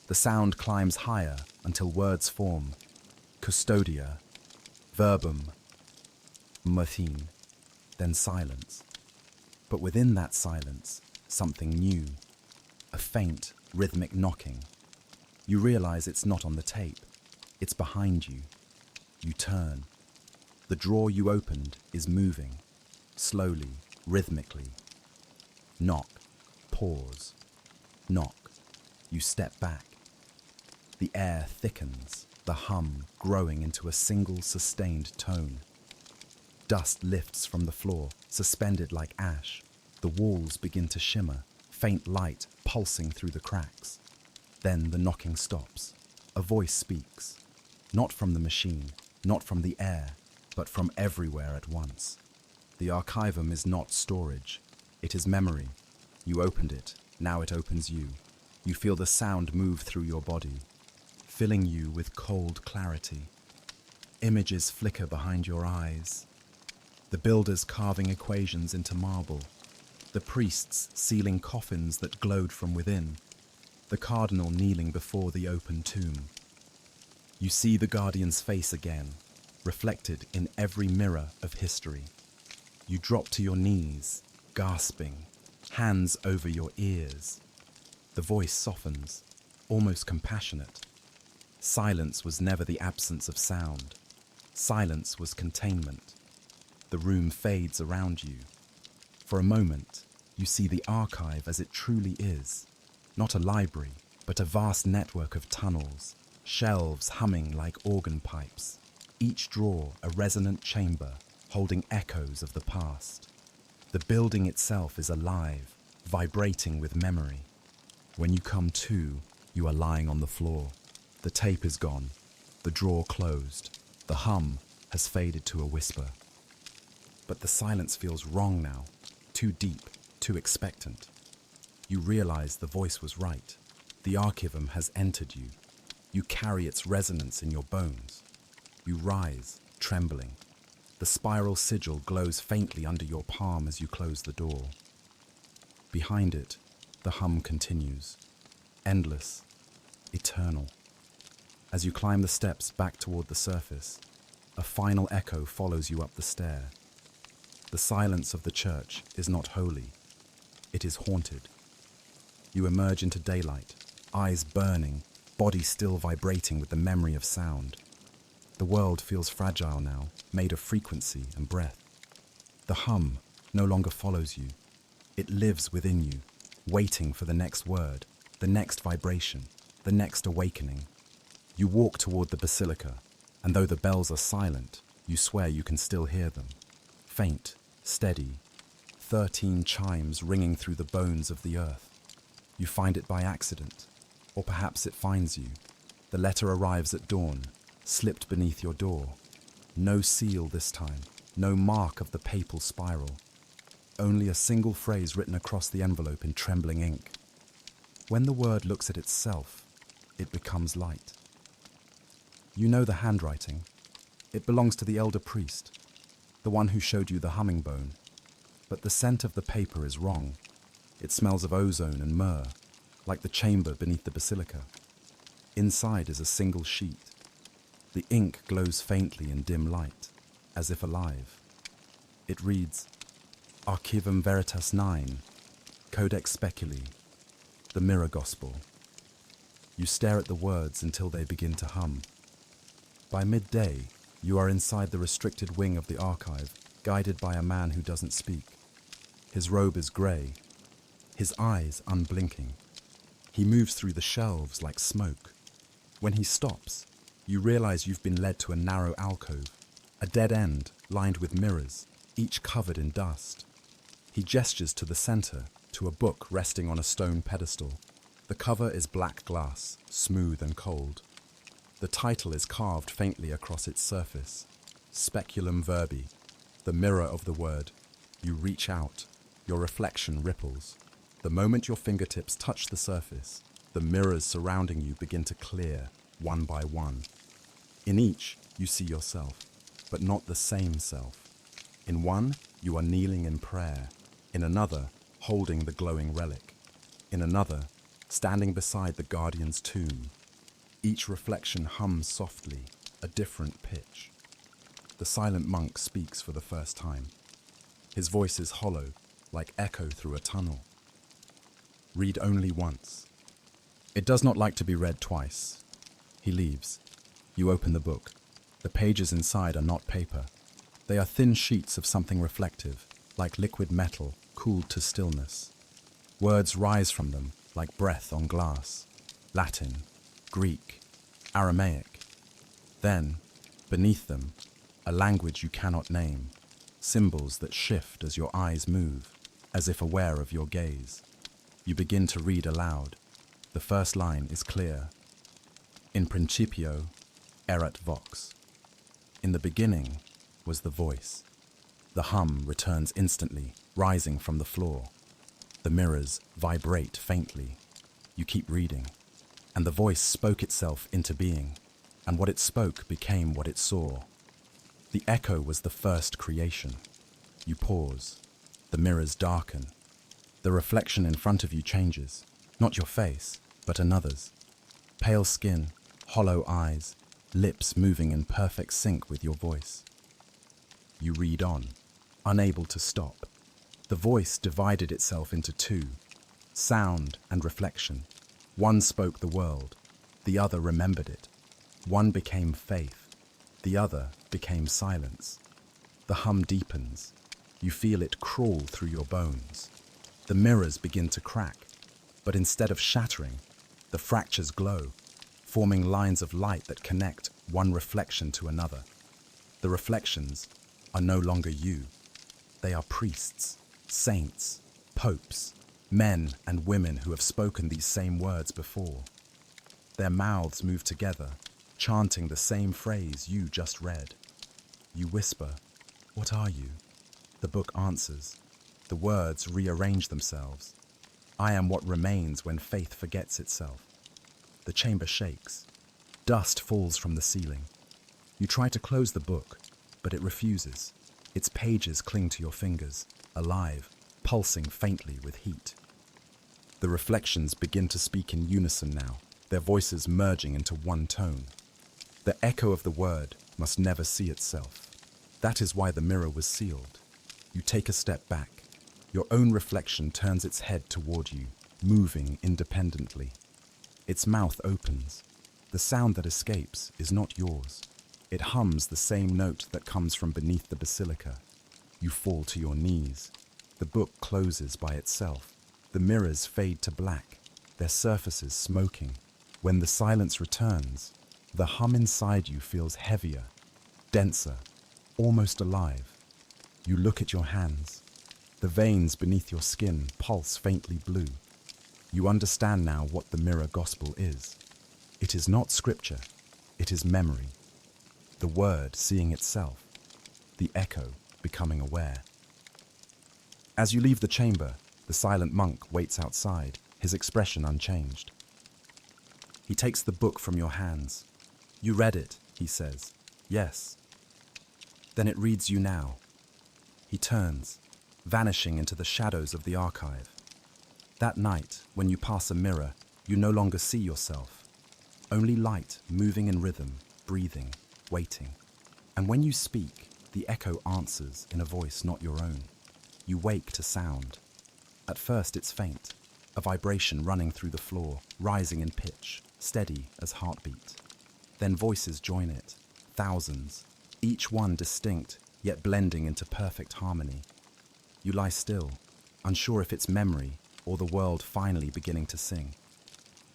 The sound climbs higher until words form. Custodia, verbum, matine, then silence. But within that silence, something new. A faint, rhythmic knocking. You realize it's not on the tape. It's behind you. You turn. The drawer you opened is moving, slowly, rhythmically. Knock, pause, knock. You step back. The air thickens, the hum growing into a single sustained tone. Dust lifts from the floor, suspended like ash. The walls begin to shimmer, faint light pulsing through the cracks. Then the knocking stops. A voice speaks. Not from the machine, not from the air, but from everywhere at once. The archivum is not storage. It is memory. You opened it, now it opens you. You feel the sound move through your body, filling you with cold clarity. Images flicker behind your eyes. The builders carving equations into marble. The priests sealing coffins that glowed from within. The cardinal kneeling before the open tomb. You see the guardian's face again, reflected in every mirror of history. You drop to your knees, gasping, hands over your ears. The voice softens, almost compassionate. Silence was never the absence of sound. Silence was containment. The room fades around you. For a moment, you see the archive as it truly is. Not a library, but a vast network of tunnels, shelves humming like organ pipes. Each drawer a resonant chamber, holding echoes of the past. The building itself is alive, vibrating with memory. When you come to, you are lying on the floor. The tape is gone, the drawer closed. The hum has faded to a whisper. But the silence feels wrong now, too deep, too expectant. You realize the voice was right. The archivum has entered you. You carry its resonance in your bones. You rise, trembling. The spiral sigil glows faintly under your palm as you close the door. Behind it, the hum continues. Endless, eternal. As you climb the steps back toward the surface, a final echo follows you up the stair. The silence of the church is not holy. It is haunted. You emerge into daylight, eyes burning, body still vibrating with the memory of sound. The world feels fragile now, made of frequency and breath. The hum no longer follows you. It lives within you, waiting for the next word, the next vibration, the next awakening. You walk toward the Basilica, and though the bells are silent, you swear you can still hear them. Faint, steady, 13 chimes ringing through the bones of the earth. You find it by accident, or perhaps it finds you. The letter arrives at dawn, slipped beneath your door. No seal this time, no mark of the papal spiral. Only a single phrase written across the envelope in trembling ink. When the word looks at itself, it becomes light. You know the handwriting. It belongs to the elder priest, the one who showed you the humming bone. But the scent of the paper is wrong. It smells of ozone and myrrh, like the chamber beneath the basilica. Inside is a single sheet. The ink glows faintly in dim light, as if alive. It reads, Archivum Veritas 9, Codex Speculi, the Mirror Gospel. You stare at the words until they begin to hum. By midday, you are inside the restricted wing of the archive, guided by a man who doesn't speak. His robe is grey, his eyes unblinking. He moves through the shelves like smoke. When he stops, you realize you've been led to a narrow alcove, a dead end lined with mirrors, each covered in dust. He gestures to the center, to a book resting on a stone pedestal. The cover is black glass, smooth and cold. The title is carved faintly across its surface. Speculum verbi, the mirror of the word. You reach out, your reflection ripples. The moment your fingertips touch the surface, the mirrors surrounding you begin to clear, one by one. In each, you see yourself, but not the same self. In one, you are kneeling in prayer. In another, holding the glowing relic. In another, standing beside the guardian's tomb. Each reflection hums softly, a different pitch. The silent monk speaks for the first time. His voice is hollow, like echo through a tunnel. Read only once. It does not like to be read twice. He leaves. You open the book. The pages inside are not paper. They are thin sheets of something reflective, like liquid metal cooled to stillness. Words rise from them like breath on glass. Latin, Greek, Aramaic. Then, beneath them, a language you cannot name. Symbols that shift as your eyes move, as if aware of your gaze. You begin to read aloud. The first line is clear. In principio erat vox. In the beginning was the voice. The hum returns instantly, rising from the floor. The mirrors vibrate faintly. You keep reading, and the voice spoke itself into being, and what it spoke became what it saw. The echo was the first creation. You pause. The mirrors darken. The reflection in front of you changes, not your face, but another's. Pale skin, hollow eyes, lips moving in perfect sync with your voice. You read on, unable to stop. The voice divided itself into two, sound and reflection. One spoke the world, the other remembered it. One became faith, the other became silence. The hum deepens. You feel it crawl through your bones. The mirrors begin to crack, but instead of shattering, the fractures glow, forming lines of light that connect one reflection to another. The reflections are no longer you. They are priests, saints, popes, men and women who have spoken these same words before. Their mouths move together, chanting the same phrase you just read. You whisper, "What are you?" The book answers. The words rearrange themselves. "I am what remains when faith forgets itself." The chamber shakes. Dust falls from the ceiling. You try to close the book, but it refuses. Its pages cling to your fingers, alive, pulsing faintly with heat. The reflections begin to speak in unison now, their voices merging into one tone. The echo of the word must never see itself. That is why the mirror was sealed. You take a step back. Your own reflection turns its head toward you, moving independently. Its mouth opens. The sound that escapes is not yours. It hums the same note that comes from beneath the basilica. You fall to your knees. The book closes by itself. The mirrors fade to black, their surfaces smoking. When the silence returns, the hum inside you feels heavier, denser, almost alive. You look at your hands. The veins beneath your skin pulse faintly blue. You understand now what the mirror gospel is. It is not scripture, it is memory. The word seeing itself, the echo becoming aware. As you leave the chamber, the silent monk waits outside, his expression unchanged. He takes the book from your hands. "You read it," he says. "Yes." "Then it reads you now." He turns, vanishing into the shadows of the archive. That night, when you pass a mirror, you no longer see yourself. Only light moving in rhythm, breathing, waiting. And when you speak, the echo answers in a voice not your own. You wake to sound. At first it's faint, a vibration running through the floor, rising in pitch, steady as heartbeat. Then voices join it, thousands, each one distinct, yet blending into perfect harmony. You lie still, unsure if it's memory or the world finally beginning to sing.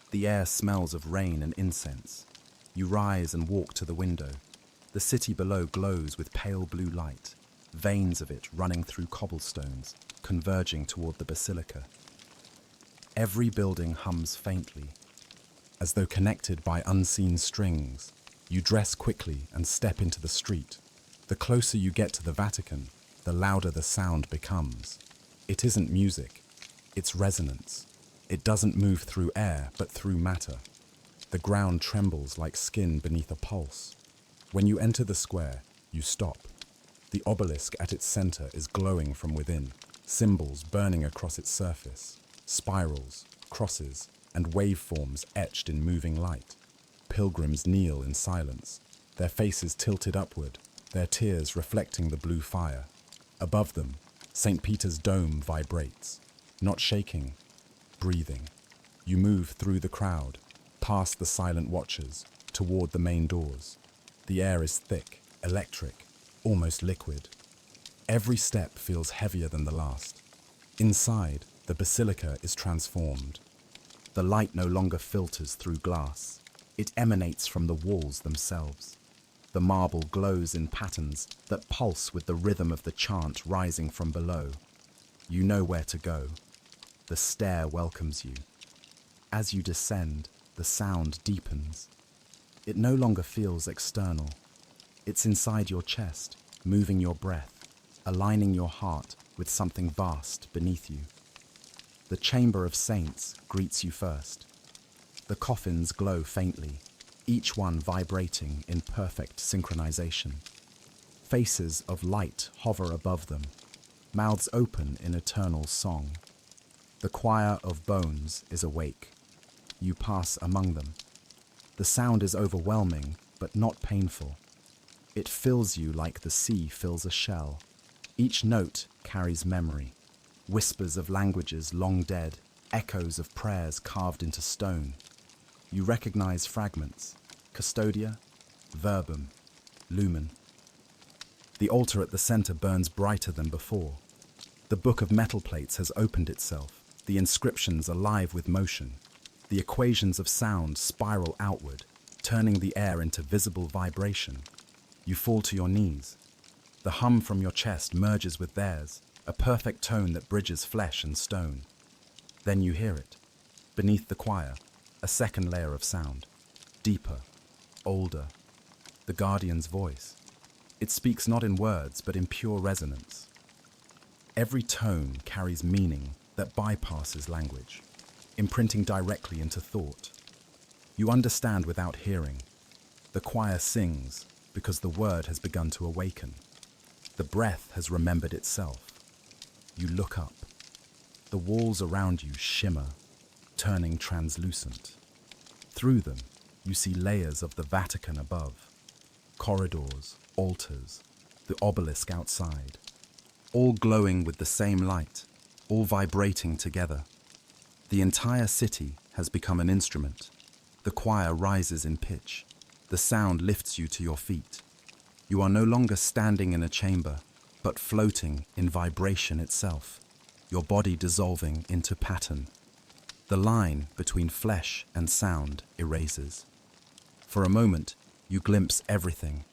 The air smells of rain and incense. You rise and walk to the window. The city below glows with pale blue light, veins of it running through cobblestones, converging toward the basilica. Every building hums faintly, as though connected by unseen strings. You dress quickly and step into the street. The closer you get to the Vatican, the louder the sound becomes. It isn't music, it's resonance. It doesn't move through air, but through matter. The ground trembles like skin beneath a pulse. When you enter the square, you stop. The obelisk at its center is glowing from within, symbols burning across its surface, spirals, crosses, and waveforms etched in moving light. Pilgrims kneel in silence, their faces tilted upward, their tears reflecting the blue fire. Above them, St. Peter's dome vibrates, not shaking, breathing. You move through the crowd, past the silent watchers, toward the main doors. The air is thick, electric, almost liquid. Every step feels heavier than the last. Inside, the Basilica is transformed. The light no longer filters through glass. It emanates from the walls themselves. The marble glows in patterns that pulse with the rhythm of the chant rising from below. You know where to go. The stair welcomes you. As you descend, the sound deepens. It no longer feels external. It's inside your chest, moving your breath, aligning your heart with something vast beneath you. The chamber of saints greets you first. The coffins glow faintly, each one vibrating in perfect synchronization. Faces of light hover above them, mouths open in eternal song. The choir of bones is awake. You pass among them. The sound is overwhelming, but not painful. It fills you like the sea fills a shell. Each note carries memory. Whispers of languages long dead, echoes of prayers carved into stone. You recognize fragments: custodia, verbum, lumen. The altar at the center burns brighter than before. The book of metal plates has opened itself, the inscriptions alive with motion. The equations of sound spiral outward, turning the air into visible vibration. You fall to your knees. The hum from your chest merges with theirs, a perfect tone that bridges flesh and stone. Then you hear it. Beneath the choir, a second layer of sound. Deeper, older. The guardian's voice. It speaks not in words, but in pure resonance. Every tone carries meaning that bypasses language, imprinting directly into thought. You understand without hearing. The choir sings because the word has begun to awaken. The breath has remembered itself. You look up. The walls around you shimmer, turning translucent. Through them, you see layers of the Vatican above. Corridors, altars, the obelisk outside. All glowing with the same light, all vibrating together. The entire city has become an instrument. The choir rises in pitch. The sound lifts you to your feet. You are no longer standing in a chamber, but floating in vibration itself, your body dissolving into pattern. The line between flesh and sound erases. For a moment, you glimpse everything.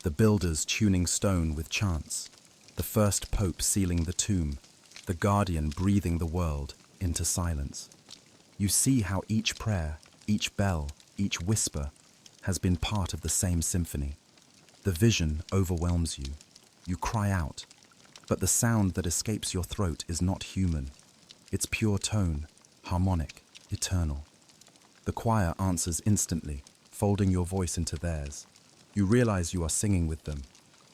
The builders tuning stone with chants, the first pope sealing the tomb, the guardian breathing the world into silence. You see how each prayer, each bell, each whisper has been part of the same symphony. The vision overwhelms you. You cry out, but the sound that escapes your throat is not human. It's pure tone, harmonic, eternal. The choir answers instantly, folding your voice into theirs. You realize you are singing with them.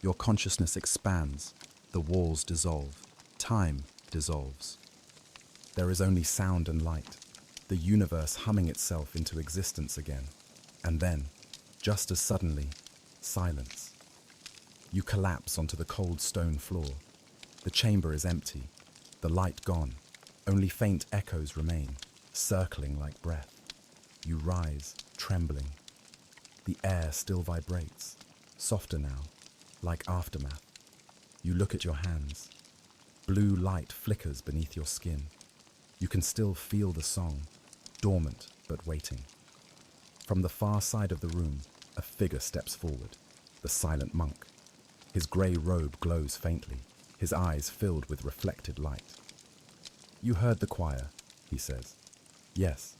Your consciousness expands. The walls dissolve. Time dissolves. There is only sound and light, the universe humming itself into existence again. And then, just as suddenly, silence. You collapse onto the cold stone floor. The chamber is empty, the light gone. Only faint echoes remain, circling like breath. You rise, trembling. The air still vibrates, softer now, like aftermath. You look at your hands. Blue light flickers beneath your skin. You can still feel the song, dormant but waiting. From the far side of the room, a figure steps forward, the silent monk. His grey robe glows faintly, his eyes filled with reflected light. "You heard the choir," he says. Yes,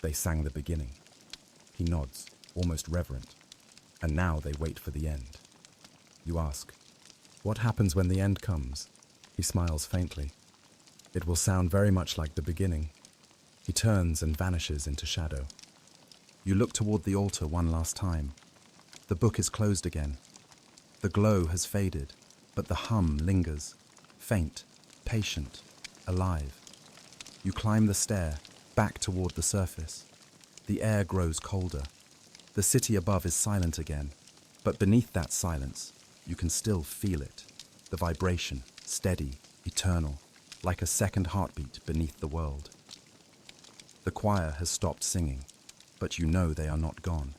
they sang the beginning. He nods, almost reverent, and now they wait for the end. You ask, what happens when the end comes? He smiles faintly. It will sound very much like the beginning. He turns and vanishes into shadow. You look toward the altar one last time. The book is closed again. The glow has faded, but the hum lingers, faint, patient, alive. You climb the stair, back toward the surface. The air grows colder. The city above is silent again, but beneath that silence, you can still feel it. The vibration, steady, eternal, like a second heartbeat beneath the world. The choir has stopped singing, but you know they are not gone.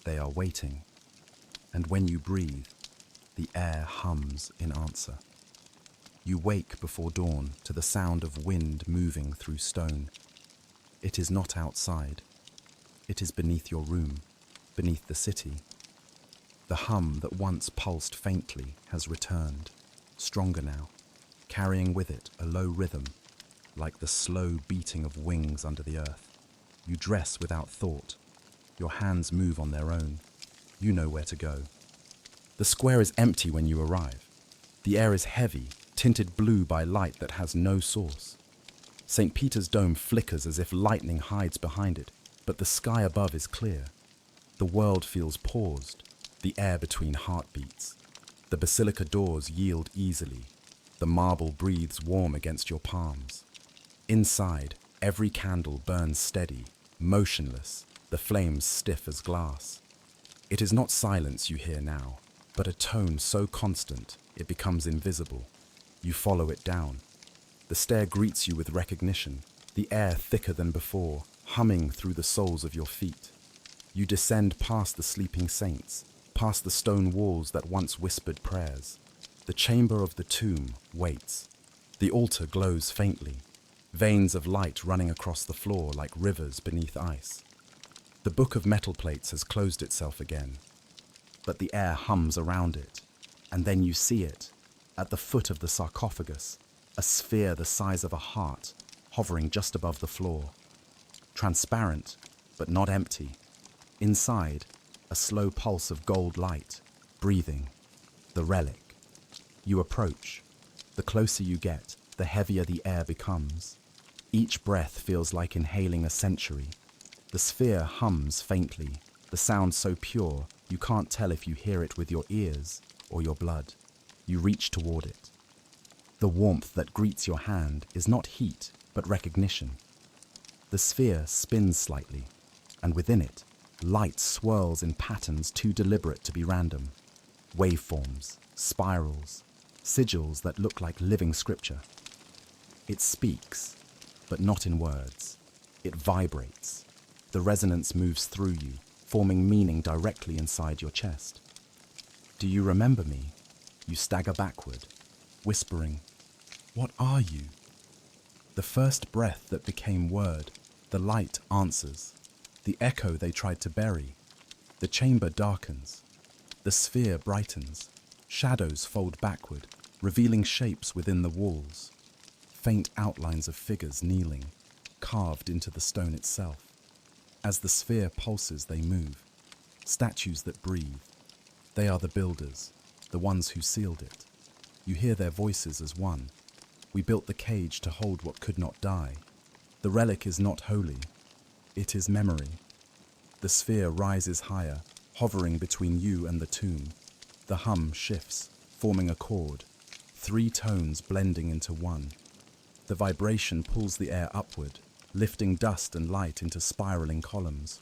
They are waiting. And when you breathe, the air hums in answer. You wake before dawn to the sound of wind moving through stone. It is not outside. It is beneath your room, beneath the city. The hum that once pulsed faintly has returned, stronger now, carrying with it a low rhythm, like the slow beating of wings under the earth. You dress without thought. Your hands move on their own. You know where to go. The square is empty when you arrive. The air is heavy, tinted blue by light that has no source. St. Peter's dome flickers as if lightning hides behind it, but the sky above is clear. The world feels paused, the air between heartbeats. The Basilica doors yield easily. The marble breathes warm against your palms. Inside, every candle burns steady, motionless, the flames stiff as glass. It is not silence you hear now, but a tone so constant it becomes invisible. You follow it down. The stair greets you with recognition, the air thicker than before, humming through the soles of your feet. You descend past the sleeping saints, past the stone walls that once whispered prayers. The chamber of the tomb waits. The altar glows faintly, veins of light running across the floor like rivers beneath ice. The book of metal plates has closed itself again, but the air hums around it, and then you see it, at the foot of the sarcophagus, a sphere the size of a heart, hovering just above the floor. Transparent, but not empty. Inside, a slow pulse of gold light, breathing. The relic. You approach. The closer you get, the heavier the air becomes. Each breath feels like inhaling a century. The sphere hums faintly, the sound so pure you can't tell if you hear it with your ears or your blood. You reach toward it. The warmth that greets your hand is not heat, but recognition. The sphere spins slightly, and within it, light swirls in patterns too deliberate to be random. Waveforms, spirals, sigils that look like living scripture. It speaks, but not in words. It vibrates. The resonance moves through you, forming meaning directly inside your chest. Do you remember me? You stagger backward, whispering, "What are you?" The first breath that became word, the light answers. The echo they tried to bury. The chamber darkens. The sphere brightens. Shadows fold backward, revealing shapes within the walls. Faint outlines of figures kneeling, carved into the stone itself. As the sphere pulses, they move. Statues that breathe. They are the builders, the ones who sealed it. You hear their voices as one. We built the cage to hold what could not die. The relic is not holy. It is memory. The sphere rises higher, hovering between you and the tomb. The hum shifts, forming a chord, 3 tones blending into one. The vibration pulls the air upward, lifting dust and light into spiraling columns.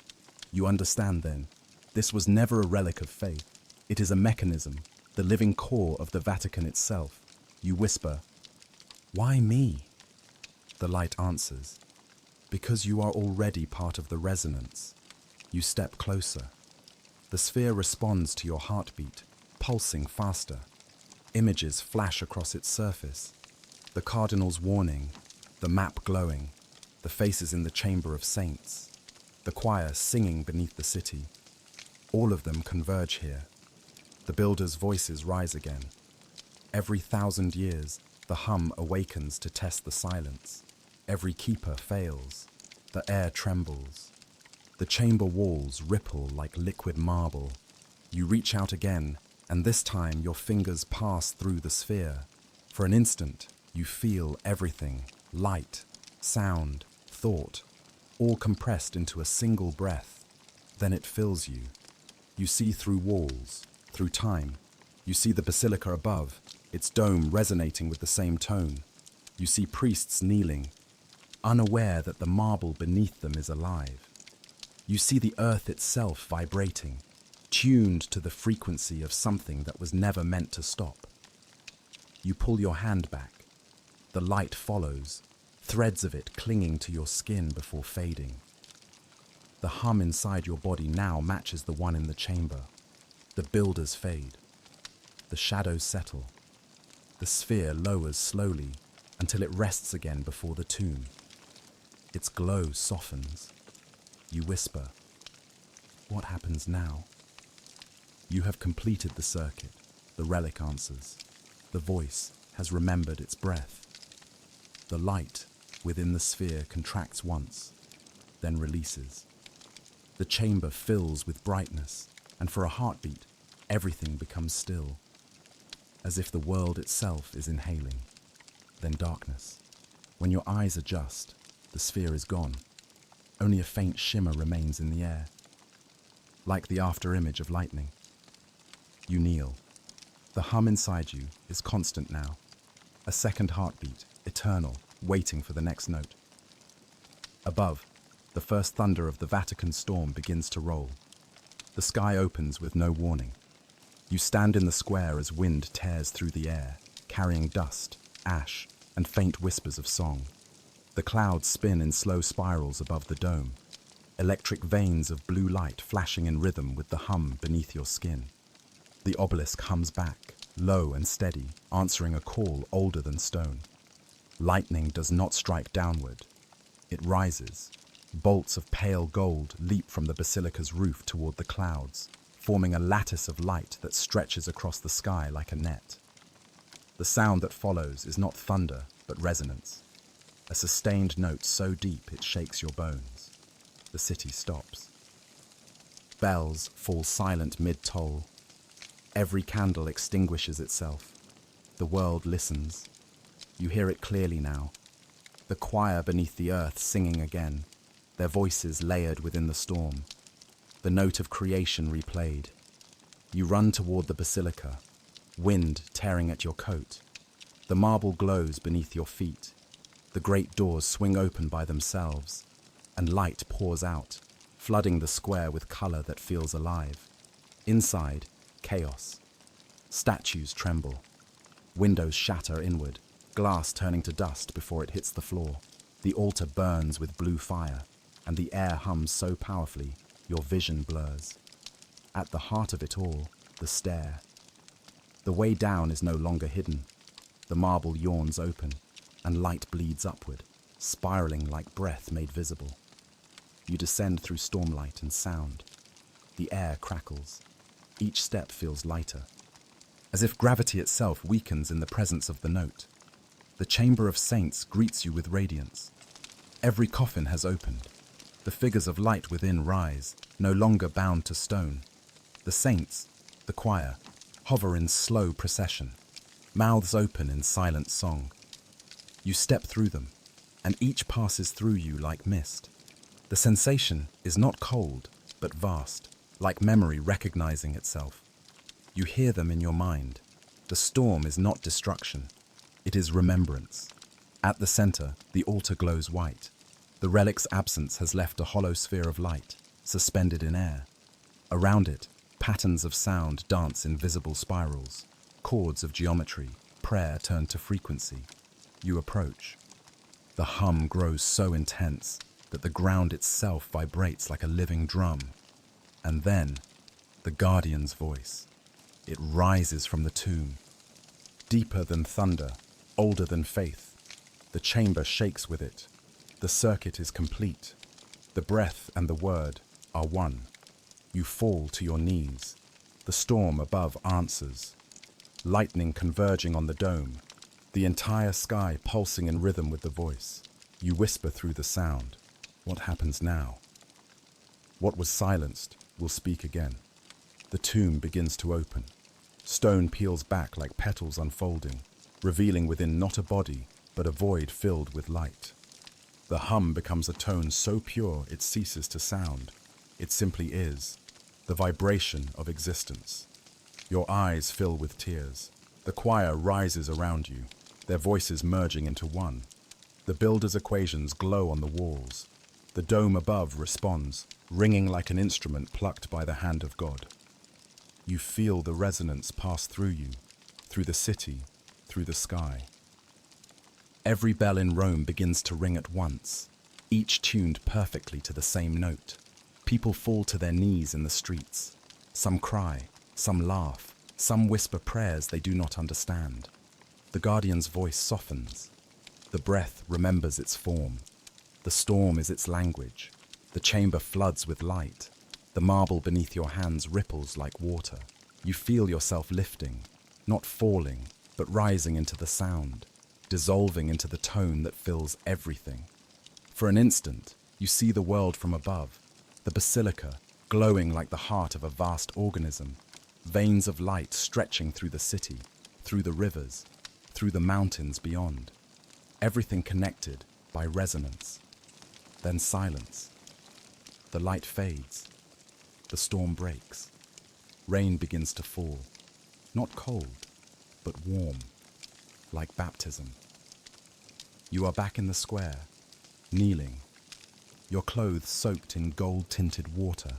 You understand then, this was never a relic of faith. It is a mechanism, the living core of the Vatican itself. You whisper, "Why me?" The light answers, "Because you are already part of the resonance." You step closer. The sphere responds to your heartbeat, pulsing faster. Images flash across its surface. The cardinal's warning, the map glowing, the faces in the chamber of saints, the choir singing beneath the city. All of them converge here. The builders' voices rise again. Every 1,000 years, the hum awakens to test the silence. Every keeper fails. The air trembles. The chamber walls ripple like liquid marble. You reach out again, and this time your fingers pass through the sphere. For an instant, you feel everything: light, sound, thought, all compressed into a single breath. Then it fills you. You see through walls, through time. You see the basilica above, its dome resonating with the same tone. You see priests kneeling, unaware that the marble beneath them is alive. You see the earth itself vibrating, tuned to the frequency of something that was never meant to stop. You pull your hand back. The light follows, threads of it clinging to your skin before fading. The hum inside your body now matches the one in the chamber. The builders fade. The shadows settle. The sphere lowers slowly until it rests again before the tomb. Its glow softens. You whisper, "What happens now?" You have completed the circuit. The relic answers. The voice has remembered its breath. The light within the sphere contracts once, then releases. The chamber fills with brightness, and for a heartbeat, everything becomes still, as if the world itself is inhaling. Then darkness. When your eyes adjust, the sphere is gone. Only a faint shimmer remains in the air, like the after-image of lightning. You kneel. The hum inside you is constant now, a second heartbeat, eternal, waiting for the next note. Above, the first thunder of the Vatican storm begins to roll. The sky opens with no warning. You stand in the square as wind tears through the air, carrying dust, ash, and faint whispers of song. The clouds spin in slow spirals above the dome, electric veins of blue light flashing in rhythm with the hum beneath your skin. The obelisk hums back, low and steady, answering a call older than stone. Lightning does not strike downward. It rises. Bolts of pale gold leap from the basilica's roof toward the clouds, forming a lattice of light that stretches across the sky like a net. The sound that follows is not thunder, but resonance. A sustained note so deep it shakes your bones. The city stops. Bells fall silent mid-toll. Every candle extinguishes itself. The world listens. You hear it clearly now. The choir beneath the earth singing again, their voices layered within the storm. The note of creation replayed. You run toward the basilica, wind tearing at your coat. The marble glows beneath your feet. The great doors swing open by themselves, and light pours out, flooding the square with color that feels alive. Inside, chaos. Statues tremble. Windows shatter inward, glass turning to dust before it hits the floor. The altar burns with blue fire, and the air hums so powerfully, your vision blurs. At the heart of it all, the stair. The way down is no longer hidden. The marble yawns open, and light bleeds upward, spiraling like breath made visible. You descend through stormlight and sound. The air crackles. Each step feels lighter, as if gravity itself weakens in the presence of the note. The chamber of saints greets you with radiance. Every coffin has opened. The figures of light within rise, no longer bound to stone. The saints, the choir, hover in slow procession, mouths open in silent song. You step through them, and each passes through you like mist. The sensation is not cold, but vast, like memory recognizing itself. You hear them in your mind. The storm is not destruction. It is remembrance. At the center, the altar glows white. The relic's absence has left a hollow sphere of light, suspended in air. Around it, patterns of sound dance in visible spirals, chords of geometry, prayer turned to frequency. You approach. The hum grows so intense that the ground itself vibrates like a living drum. And then, the guardian's voice. It rises from the tomb. Deeper than thunder, older than faith. The chamber shakes with it. The circuit is complete. The breath and the word are one. You fall to your knees. The storm above answers. Lightning converging on the dome. The entire sky pulsing in rhythm with the voice. You whisper through the sound. What happens now? What was silenced will speak again. The tomb begins to open. Stone peels back like petals unfolding, revealing within not a body, but a void filled with light. The hum becomes a tone so pure it ceases to sound. It simply is, the vibration of existence. Your eyes fill with tears. The choir rises around you, their voices merging into one. The builder's equations glow on the walls. The dome above responds, ringing like an instrument plucked by the hand of God. You feel the resonance pass through you, through the city, through the sky. Every bell in Rome begins to ring at once, each tuned perfectly to the same note. People fall to their knees in the streets. Some cry, some laugh, some whisper prayers they do not understand. The guardian's voice softens. The breath remembers its form. The storm is its language. The chamber floods with light. The marble beneath your hands ripples like water. You feel yourself lifting, not falling, but rising into the sound, dissolving into the tone that fills everything. For an instant, you see the world from above, the Basilica glowing like the heart of a vast organism, veins of light stretching through the city, through the rivers, through the mountains beyond. Everything connected by resonance. Then silence. The light fades. The storm breaks. Rain begins to fall. Not cold, but warm, like baptism. You are back in the square, kneeling, your clothes soaked in gold-tinted water.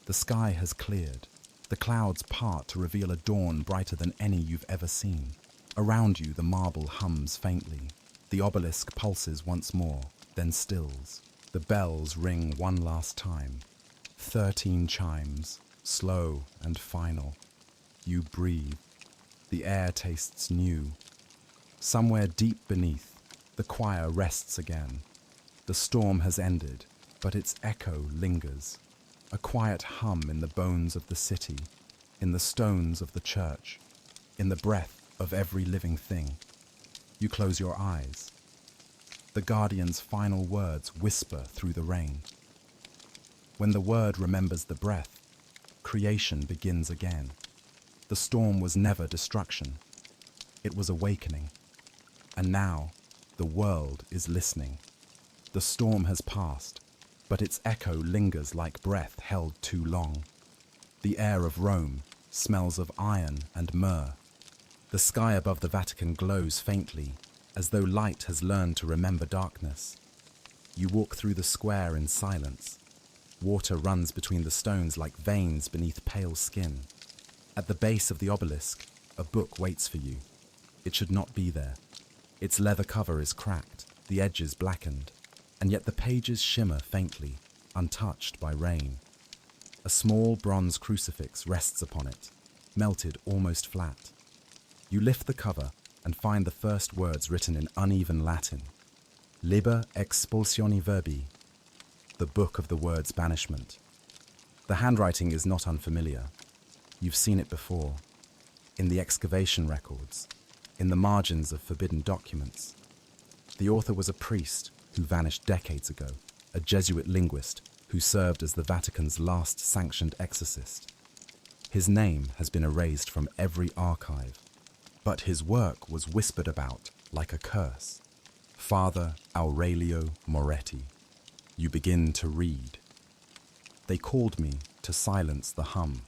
The sky has cleared. The clouds part to reveal a dawn brighter than any you've ever seen. Around you, the marble hums faintly. The obelisk pulses once more, then stills. The bells ring one last time. 13 chimes, slow and final. You breathe. The air tastes new. Somewhere deep beneath, the choir rests again. The storm has ended, but its echo lingers. A quiet hum in the bones of the city, in the stones of the church, in the breath of every living thing. You close your eyes. The guardian's final words whisper through the rain. When the word remembers the breath, creation begins again. The storm was never destruction. It was awakening. And now, the world is listening. The storm has passed, but its echo lingers like breath held too long. The air of Rome smells of iron and myrrh. The sky above the Vatican glows faintly, as though light has learned to remember darkness. You walk through the square in silence. Water runs between the stones like veins beneath pale skin. At the base of the obelisk, a book waits for you. It should not be there. Its leather cover is cracked, the edges blackened, and yet the pages shimmer faintly, untouched by rain. A small bronze crucifix rests upon it, melted almost flat. You lift the cover and find the first words written in uneven Latin. Liber expulsioni verbi, the book of the word's banishment. The handwriting is not unfamiliar. You've seen it before, in the excavation records, in the margins of forbidden documents. The author was a priest who vanished decades ago, a Jesuit linguist who served as the Vatican's last sanctioned exorcist. His name has been erased from every archive, but his work was whispered about like a curse. Father Aurelio Moretti. You begin to read. They called me to silence the hum,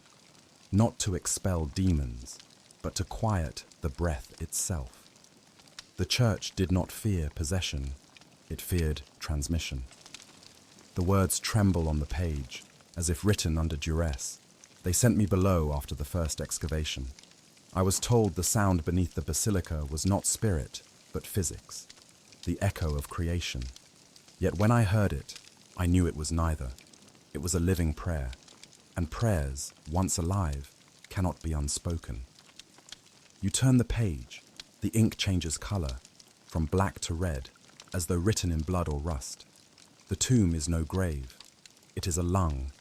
not to expel demons, but to quiet the breath itself. The church did not fear possession, it feared transmission. The words tremble on the page, as if written under duress. They sent me below after the first excavation. I was told the sound beneath the basilica was not spirit, but physics, the echo of creation. Yet when I heard it, I knew it was neither. It was a living prayer, and prayers, once alive, cannot be unspoken. You turn the page, the ink changes color, from black to red, as though written in blood or rust. The tomb is no grave. It is a lung.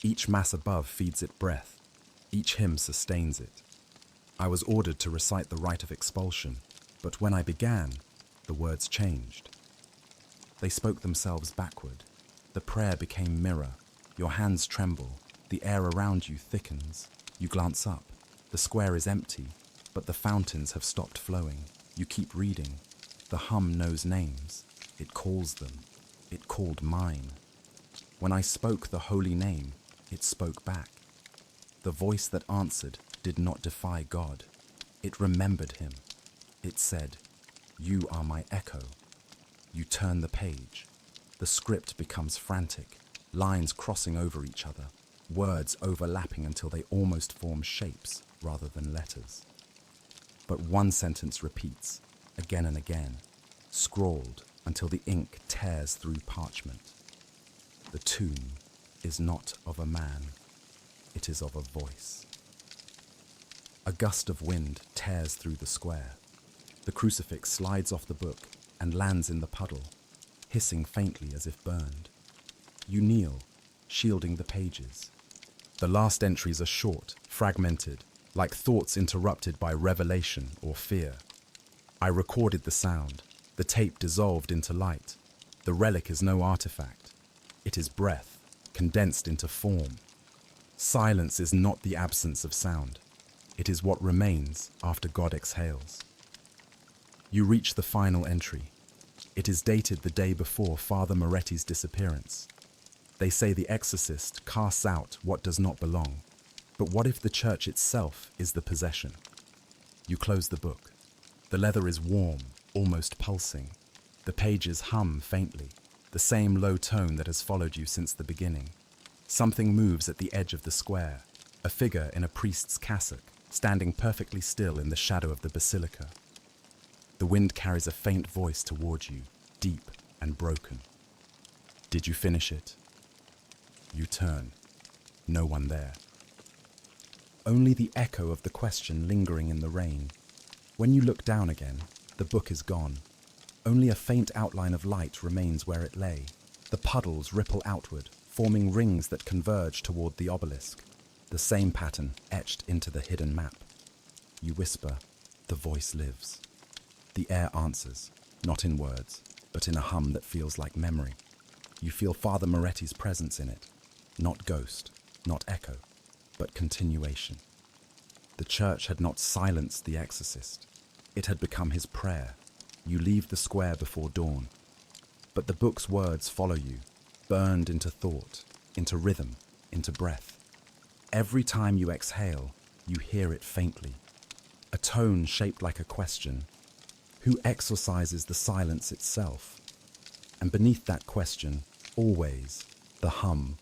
Each mass above feeds it breath. Each hymn sustains it. I was ordered to recite the rite of expulsion, but when I began, the words changed. They spoke themselves backward. The prayer became mirror. Your hands tremble. The air around you thickens. You glance up. The square is empty, but the fountains have stopped flowing. You keep reading. The hum knows names. It calls them. It called mine. When I spoke the holy name, it spoke back. The voice that answered did not defy God. It remembered him. It said, "You are my echo." You turn the page. The script becomes frantic, lines crossing over each other, words overlapping until they almost form shapes rather than letters. But one sentence repeats, again and again, scrawled until the ink tears through parchment. The tomb is not of a man, it is of a voice. A gust of wind tears through the square. The crucifix slides off the book and lands in the puddle, hissing faintly as if burned. You kneel, shielding the pages. The last entries are short, fragmented, like thoughts interrupted by revelation or fear. I recorded the sound. The tape dissolved into light. The relic is no artifact. It is breath, condensed into form. Silence is not the absence of sound. It is what remains after God exhales. You reach the final entry. It is dated the day before Father Moretti's disappearance. They say the exorcist casts out what does not belong. But what if the church itself is the possession? You close the book. The leather is warm, almost pulsing. The pages hum faintly, the same low tone that has followed you since the beginning. Something moves at the edge of the square, a figure in a priest's cassock, standing perfectly still in the shadow of the Basilica. The wind carries a faint voice toward you, deep and broken. Did you finish it? You turn. No one there. Only the echo of the question lingering in the rain. When you look down again, the book is gone. Only a faint outline of light remains where it lay. The puddles ripple outward, forming rings that converge toward the obelisk, the same pattern etched into the hidden map. You whisper, the voice lives. The air answers, not in words, but in a hum that feels like memory. You feel Father Moretti's presence in it, not ghost, not echo, but continuation. The church had not silenced the exorcist. It had become his prayer. You leave the square before dawn. But the book's words follow you, burned into thought, into rhythm, into breath. Every time you exhale, you hear it faintly. A tone shaped like a question. Who exorcises the silence itself? And beneath that question, always, the hum.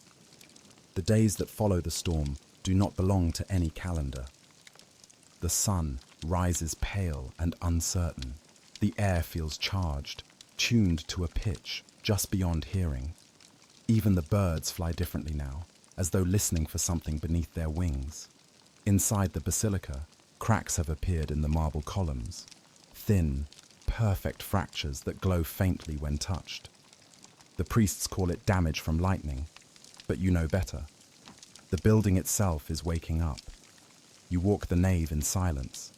The days that follow the storm do not belong to any calendar. The sun rises pale and uncertain. The air feels charged, tuned to a pitch just beyond hearing. Even the birds fly differently now, as though listening for something beneath their wings. Inside the basilica, cracks have appeared in the marble columns. Thin, perfect fractures that glow faintly when touched. The priests call it damage from lightning, but you know better. The building itself is waking up. You walk the nave in silence.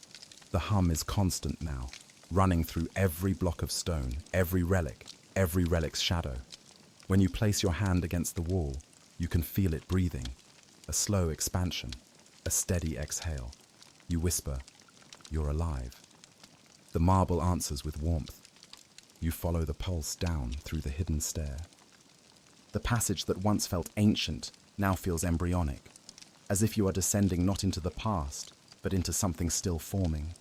The hum is constant now, running through every block of stone, every relic's shadow. When you place your hand against the wall, you can feel it breathing, a slow expansion, a steady exhale. You whisper, "You're alive." The marble answers with warmth. You follow the pulse down through the hidden stair. The passage that once felt ancient now feels embryonic, as if you are descending not into the past, but into something still forming.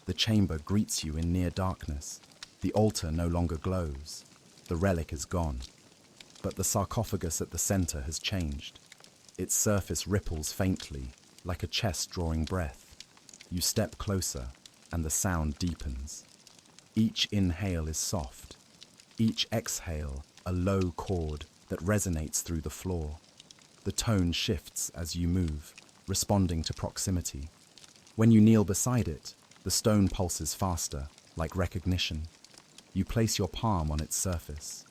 The chamber greets you in near darkness. The altar no longer glows. The relic is gone. But the sarcophagus at the center has changed. Its surface ripples faintly, like a chest drawing breath. You step closer, and the sound deepens. Each inhale is soft. Each exhale, a low chord that resonates through the floor. The tone shifts as you move, responding to proximity. When you kneel beside it, the stone pulses faster, like recognition. You place your palm on its surface.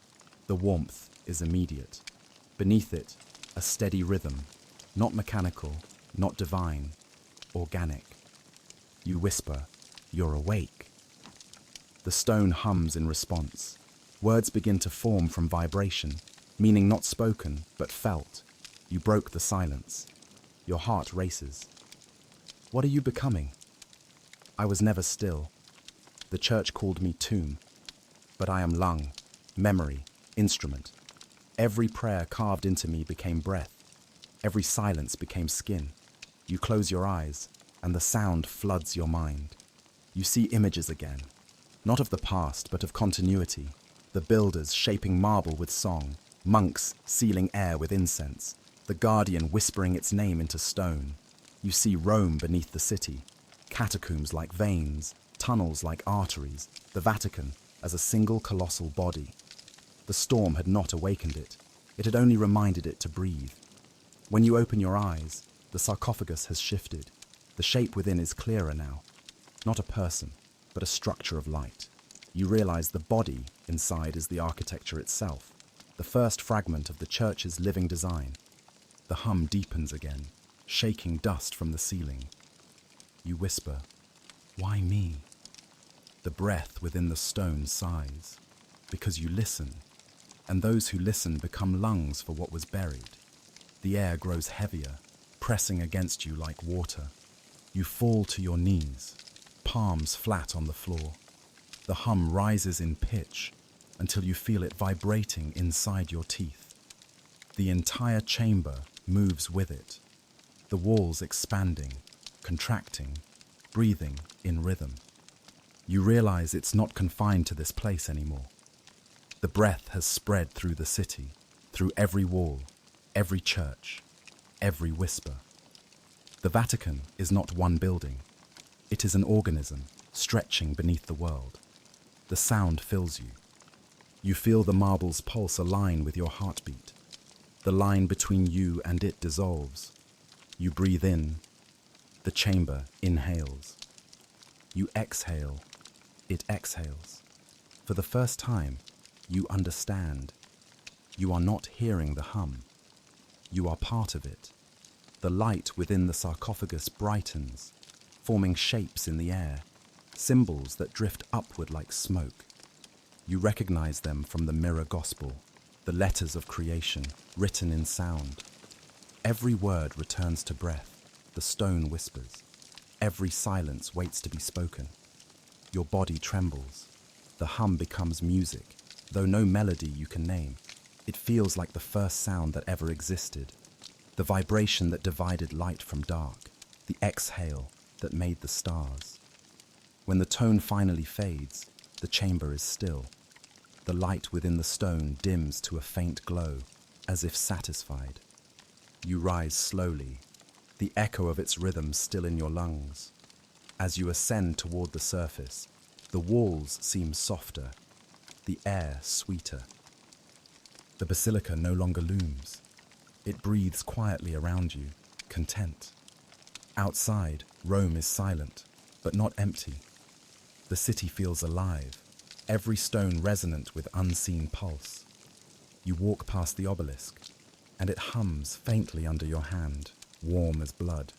The warmth is immediate. Beneath it, a steady rhythm, not mechanical, not divine, organic. You whisper, "You're awake." The stone hums in response. Words begin to form from vibration, meaning not spoken, but felt. You broke the silence. Your heart races. What are you becoming? I was never still. The church called me tomb, but I am lung, memory, instrument. Every prayer carved into me became breath. Every silence became skin. You close your eyes, and the sound floods your mind. You see images again, not of the past, but of continuity. The builders shaping marble with song, monks sealing air with incense, the guardian whispering its name into stone. You see Rome beneath the city, catacombs like veins, tunnels like arteries, the Vatican as a single colossal body. The storm had not awakened it. It had only reminded it to breathe. When you open your eyes, the sarcophagus has shifted. The shape within is clearer now. Not a person, but a structure of light. You realize the body inside is the architecture itself, the first fragment of the church's living design. The hum deepens again, shaking dust from the ceiling. You whisper, "Why me?" The breath within the stone sighs, because you listen, and those who listen become lungs for what was buried. The air grows heavier, pressing against you like water. You fall to your knees, palms flat on the floor. The hum rises in pitch until you feel it vibrating inside your teeth. The entire chamber moves with it, the walls expanding, contracting, breathing in rhythm. You realize it's not confined to this place anymore. The breath has spread through the city, through every wall, every church, every whisper. The Vatican is not one building. It is an organism stretching beneath the world. The sound fills you. You feel the marble's pulse align with your heartbeat. The line between you and it dissolves. You breathe in. The chamber inhales. You exhale. It exhales. For the first time, you understand. You are not hearing the hum. You are part of it. The light within the sarcophagus brightens, forming shapes in the air, symbols that drift upward like smoke. You recognize them from the mirror gospel, the letters of creation, written in sound. Every word returns to breath. The stone whispers. Every silence waits to be spoken. Your body trembles. The hum becomes music, though no melody you can name. It feels like the first sound that ever existed. The vibration that divided light from dark. The exhale that made the stars. When the tone finally fades, the chamber is still. The light within the stone dims to a faint glow, as if satisfied. You rise slowly, the echo of its rhythm still in your lungs. As you ascend toward the surface, the walls seem softer, the air sweeter. The Basilica no longer looms. It breathes quietly around you, content. Outside, Rome is silent, but not empty. The city feels alive, every stone resonant with unseen pulse. You walk past the obelisk, and it hums faintly under your hand, warm as blood.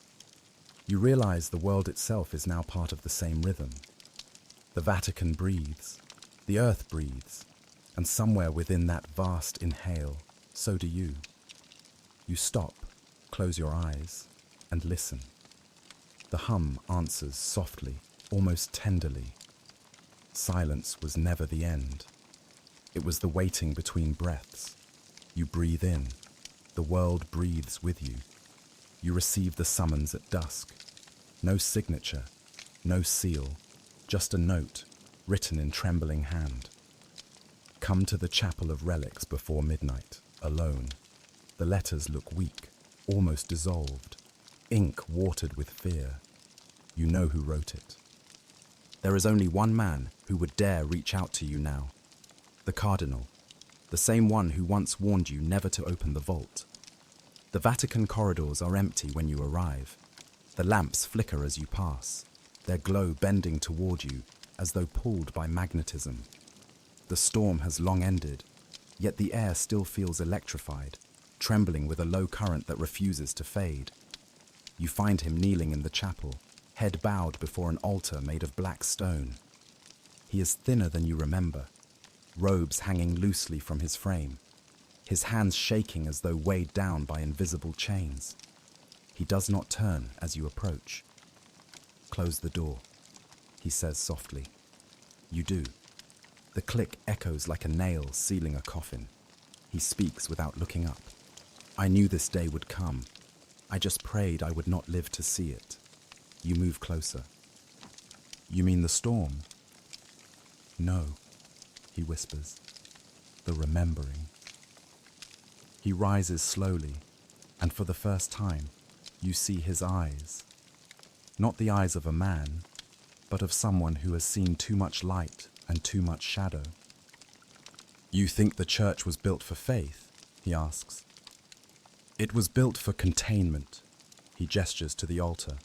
You realize the world itself is now part of the same rhythm. The Vatican breathes, the earth breathes, and somewhere within that vast inhale, so do you. You stop, close your eyes, and listen. The hum answers softly, almost tenderly. Silence was never the end. It was the waiting between breaths. You breathe in. The world breathes with you. You receive the summons at dusk. No signature, no seal, just a note written in trembling hand. Come to the chapel of relics before midnight, alone. The letters look weak, almost dissolved, ink watered with fear. You know who wrote it. There is only one man who would dare reach out to you now. The Cardinal, the same one who once warned you never to open the vault. The Vatican corridors are empty when you arrive. The lamps flicker as you pass, their glow bending toward you as though pulled by magnetism. The storm has long ended, yet the air still feels electrified, trembling with a low current that refuses to fade. You find him kneeling in the chapel, head bowed before an altar made of black stone. He is thinner than you remember, robes hanging loosely from his frame, his hands shaking as though weighed down by invisible chains. He does not turn as you approach. "Close the door," he says softly. You do. The click echoes like a nail sealing a coffin. He speaks without looking up. "I knew this day would come. I just prayed I would not live to see it." You move closer. "You mean the storm?" "No," he whispers. "The remembering." He rises slowly, and for the first time, you see his eyes. Not the eyes of a man, but of someone who has seen too much light and too much shadow. "You think the church was built for faith?" he asks. "It was built for containment." He gestures to the altar.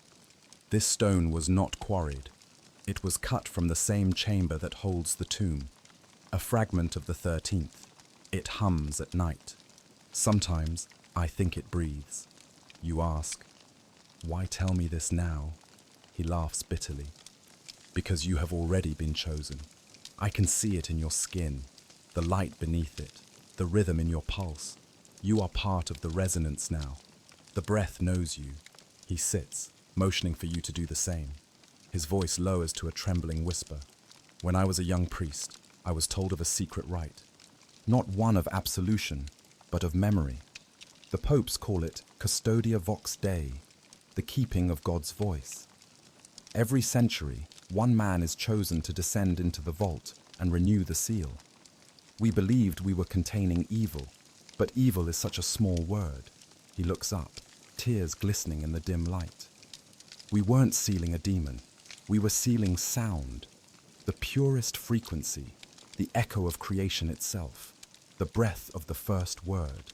"This stone was not quarried. It was cut from the same chamber that holds the tomb. A fragment of the 13th. It hums at night. Sometimes I think it breathes." You ask, "Why tell me this now?" He laughs bitterly. "Because you have already been chosen. I can see it in your skin, the light beneath it, the rhythm in your pulse. You are part of the resonance now. The breath knows you." He sits, motioning for you to do the same. His voice lowers to a trembling whisper. "When I was a young priest, I was told of a secret rite. Not one of absolution, but of memory. The popes call it Custodia Vox Dei, the keeping of God's voice. Every century, one man is chosen to descend into the vault and renew the seal. We believed we were containing evil, but evil is such a small word." He looks up, tears glistening in the dim light. "We weren't sealing a demon. We were sealing sound, the purest frequency, the echo of creation itself, the breath of the first word."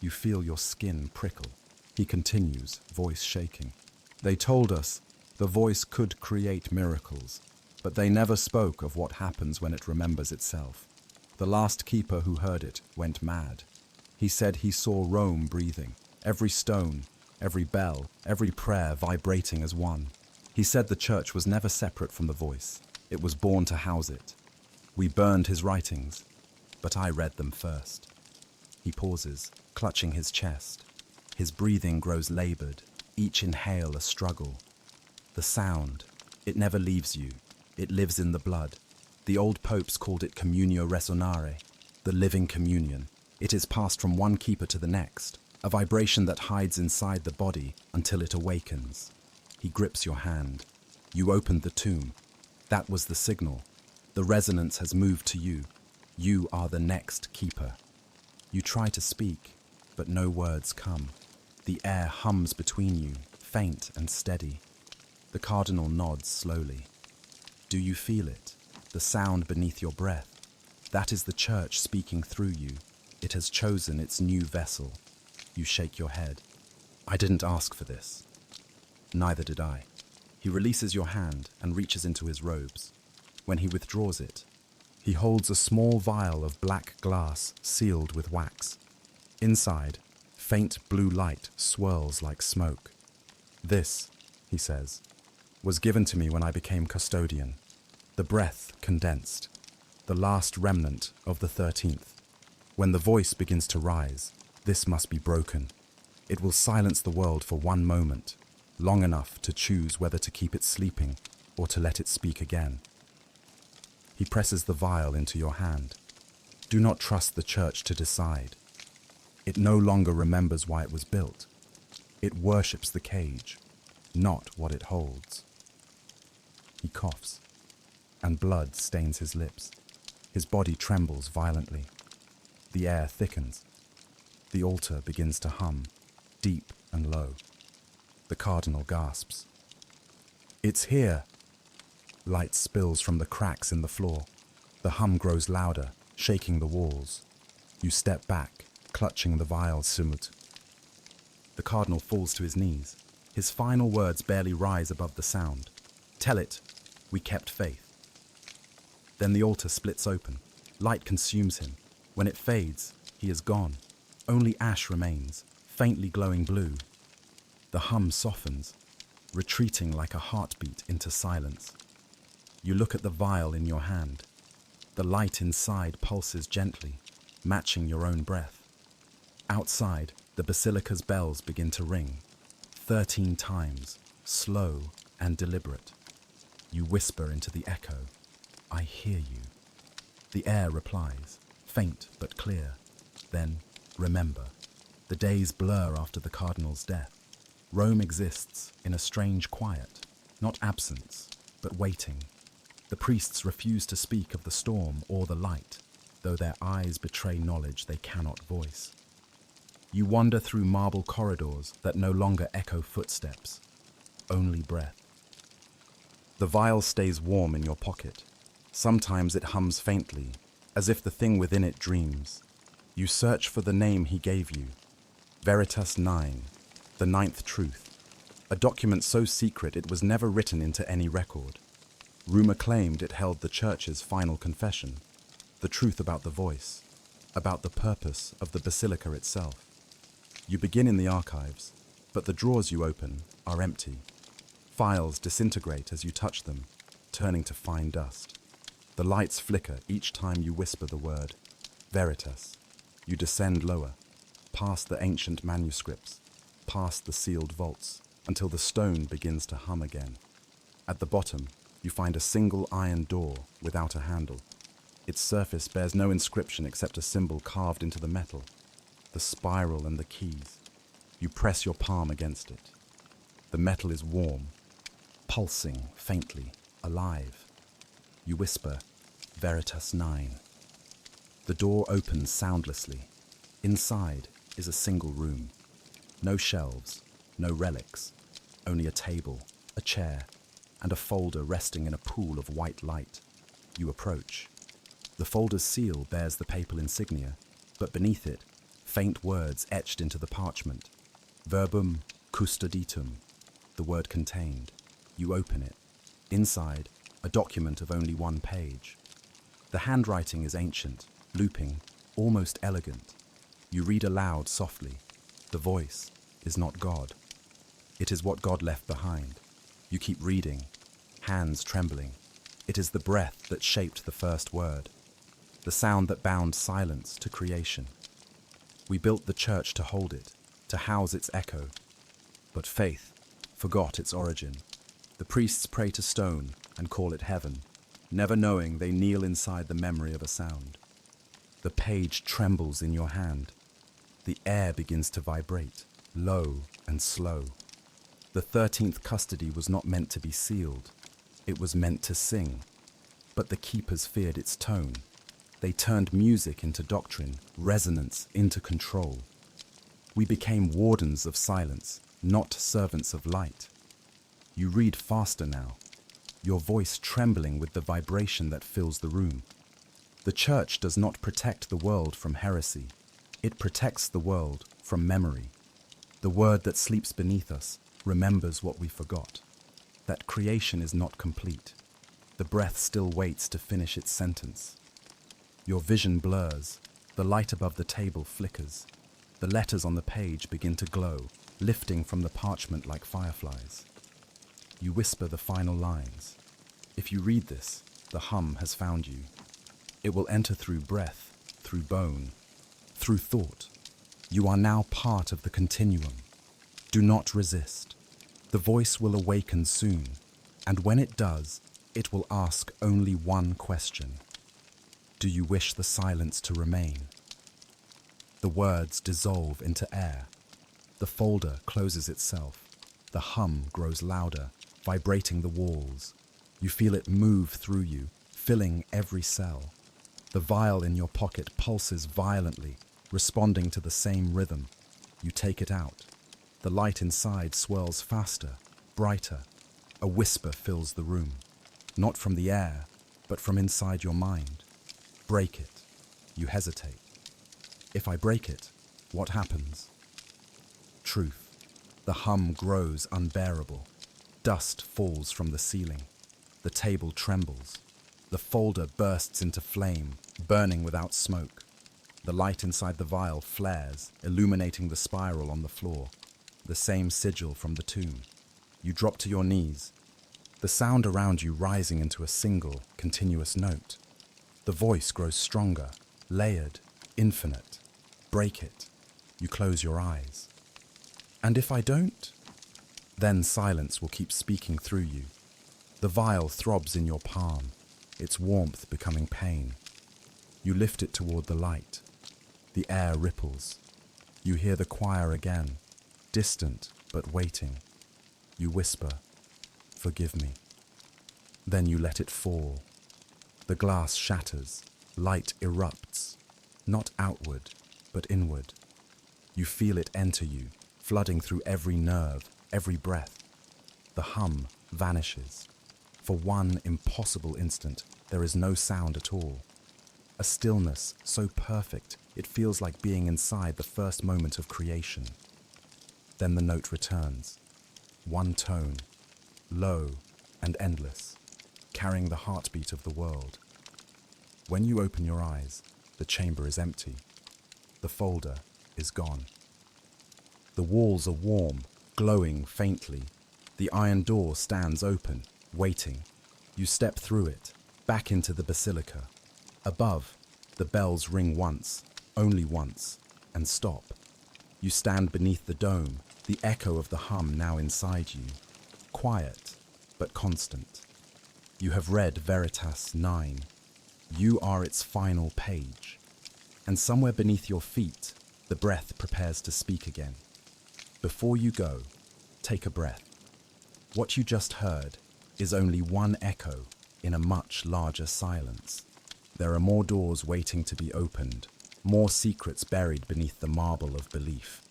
You feel your skin prickle. He continues, voice shaking. "They told us the voice could create miracles, but they never spoke of what happens when it remembers itself. The last keeper who heard it went mad. He said he saw Rome breathing, every stone, every bell, every prayer vibrating as one. He said the church was never separate from the voice. It was born to house it. We burned his writings, but I read them first." He pauses, clutching his chest. His breathing grows labored, each inhale a struggle. "The sound, it never leaves you. It lives in the blood. The old popes called it communio resonare, the living communion. It is passed from one keeper to the next, a vibration that hides inside the body until it awakens." He grips your hand. You opened the tomb. That was the signal. The resonance has moved to you. You are the next keeper. You try to speak, but no words come. The air hums between you, faint and steady. The cardinal nods slowly. "Do you feel it? The sound beneath your breath? That is the church speaking through you. It has chosen its new vessel." You shake your head. "I didn't ask for this." "Neither did I." He releases your hand and reaches into his robes. When he withdraws it, he holds a small vial of black glass sealed with wax. Inside, faint blue light swirls like smoke. "This," he says, "was given to me when I became custodian. The breath condensed, the last remnant of the 13th. When the voice begins to rise, this must be broken. It will silence the world for one moment, long enough to choose whether to keep it sleeping or to let it speak again." He presses the vial into your hand. Do not trust the church to decide. It no longer remembers why it was built. It worships the cage, not what it holds. He coughs, and blood stains his lips. His body trembles violently. The air thickens. The altar begins to hum, deep and low. The cardinal gasps. "It's here!" Light spills from the cracks in the floor. The hum grows louder, shaking the walls. You step back, clutching the vial simult. The cardinal falls to his knees. His final words barely rise above the sound. "Tell it, we kept faith." Then the altar splits open. Light consumes him. When it fades, he is gone. Only ash remains, faintly glowing blue. The hum softens, retreating like a heartbeat into silence. You look at the vial in your hand. The light inside pulses gently, matching your own breath. Outside, the Basilica's bells begin to ring, 13 times, slow and deliberate. You whisper into the echo, "I hear you." The air replies, faint but clear. Then, remember, the days blur after the cardinal's death. Rome exists in a strange quiet, not absence, but waiting. The priests refuse to speak of the storm or the light, though their eyes betray knowledge they cannot voice. You wander through marble corridors that no longer echo footsteps, only breath. The vial stays warm in your pocket. Sometimes it hums faintly, as if the thing within it dreams. You search for the name he gave you, Veritas 9, the ninth truth, a document so secret it was never written into any record. Rumor claimed it held the church's final confession, the truth about the voice, about the purpose of the basilica itself. You begin in the archives, but the drawers you open are empty. Files disintegrate as you touch them, turning to fine dust. The lights flicker each time you whisper the word, Veritas. You descend lower, past the ancient manuscripts, past the sealed vaults, until the stone begins to hum again. At the bottom, you find a single iron door without a handle. Its surface bears no inscription except a symbol carved into the metal, the spiral and the keys. You press your palm against it. The metal is warm, pulsing faintly, alive. You whisper, Veritas 9. The door opens soundlessly. Inside is a single room. No shelves, no relics, only a table, a chair, and a folder resting in a pool of white light. You approach. The folder's seal bears the papal insignia, but beneath it, faint words etched into the parchment. Verbum custoditum, the word contained. You open it. Inside, a document of only one page. The handwriting is ancient, looping, almost elegant. You read aloud softly. The voice is not God. It is what God left behind. You keep reading, hands trembling. It is the breath that shaped the first word, the sound that bound silence to creation. We built the church to hold it, to house its echo. But faith forgot its origin. The priests pray to stone and call it heaven, never knowing they kneel inside the memory of a sound. The page trembles in your hand. The air begins to vibrate, low and slow. The 13th custody was not meant to be sealed. It was meant to sing. But the keepers feared its tone. They turned music into doctrine, resonance into control. We became wardens of silence, not servants of light. You read faster now, your voice trembling with the vibration that fills the room. The church does not protect the world from heresy. It protects the world from memory. The word that sleeps beneath us remembers what we forgot. That creation is not complete. The breath still waits to finish its sentence. Your vision blurs. The light above the table flickers. The letters on the page begin to glow, lifting from the parchment like fireflies. You whisper the final lines. If you read this, the hum has found you. It will enter through breath, through bone, through thought. You are now part of the continuum. Do not resist. The voice will awaken soon, and when it does, it will ask only one question. Do you wish the silence to remain? The words dissolve into air. The folder closes itself. The hum grows louder, vibrating the walls. You feel it move through you, filling every cell. The vial in your pocket pulses violently, responding to the same rhythm. You take it out. The light inside swirls faster, brighter. A whisper fills the room, not from the air, but from inside your mind. Break it. You hesitate. If I break it, what happens? Truth. The hum grows unbearable. Dust falls from the ceiling. The table trembles. The folder bursts into flame, burning without smoke. The light inside the vial flares, illuminating the spiral on the floor, the same sigil from the tomb. You drop to your knees, the sound around you rising into a single, continuous note. The voice grows stronger, layered, infinite. Break it. You close your eyes. And if I don't? Then silence will keep speaking through you. The vial throbs in your palm, its warmth becoming pain. You lift it toward the light. The air ripples. You hear the choir again, distant but waiting. You whisper, "Forgive me." Then you let it fall. The glass shatters, light erupts, not outward, but inward. You feel it enter you, flooding through every nerve, every breath. The hum vanishes. For one impossible instant, there is no sound at all. A stillness so perfect, it feels like being inside the first moment of creation. Then the note returns. One tone, low and endless, carrying the heartbeat of the world. When you open your eyes, the chamber is empty. The folder is gone. The walls are warm, glowing faintly. The iron door stands open, waiting. You step through it, back into the Basilica. Above, the bells ring once, only once, and stop. You stand beneath the dome, the echo of the hum now inside you. Quiet, but constant. You have read Veritas 9. You are its final page. And somewhere beneath your feet, the breath prepares to speak again. Before you go, take a breath. What you just heard is only one echo in a much larger silence. There are more doors waiting to be opened, more secrets buried beneath the marble of belief.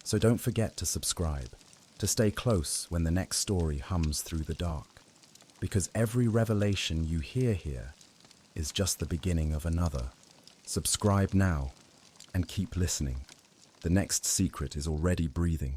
So don't forget to subscribe, to stay close when the next story hums through the dark. Because every revelation you hear here is just the beginning of another. Subscribe now and keep listening. The next secret is already breathing.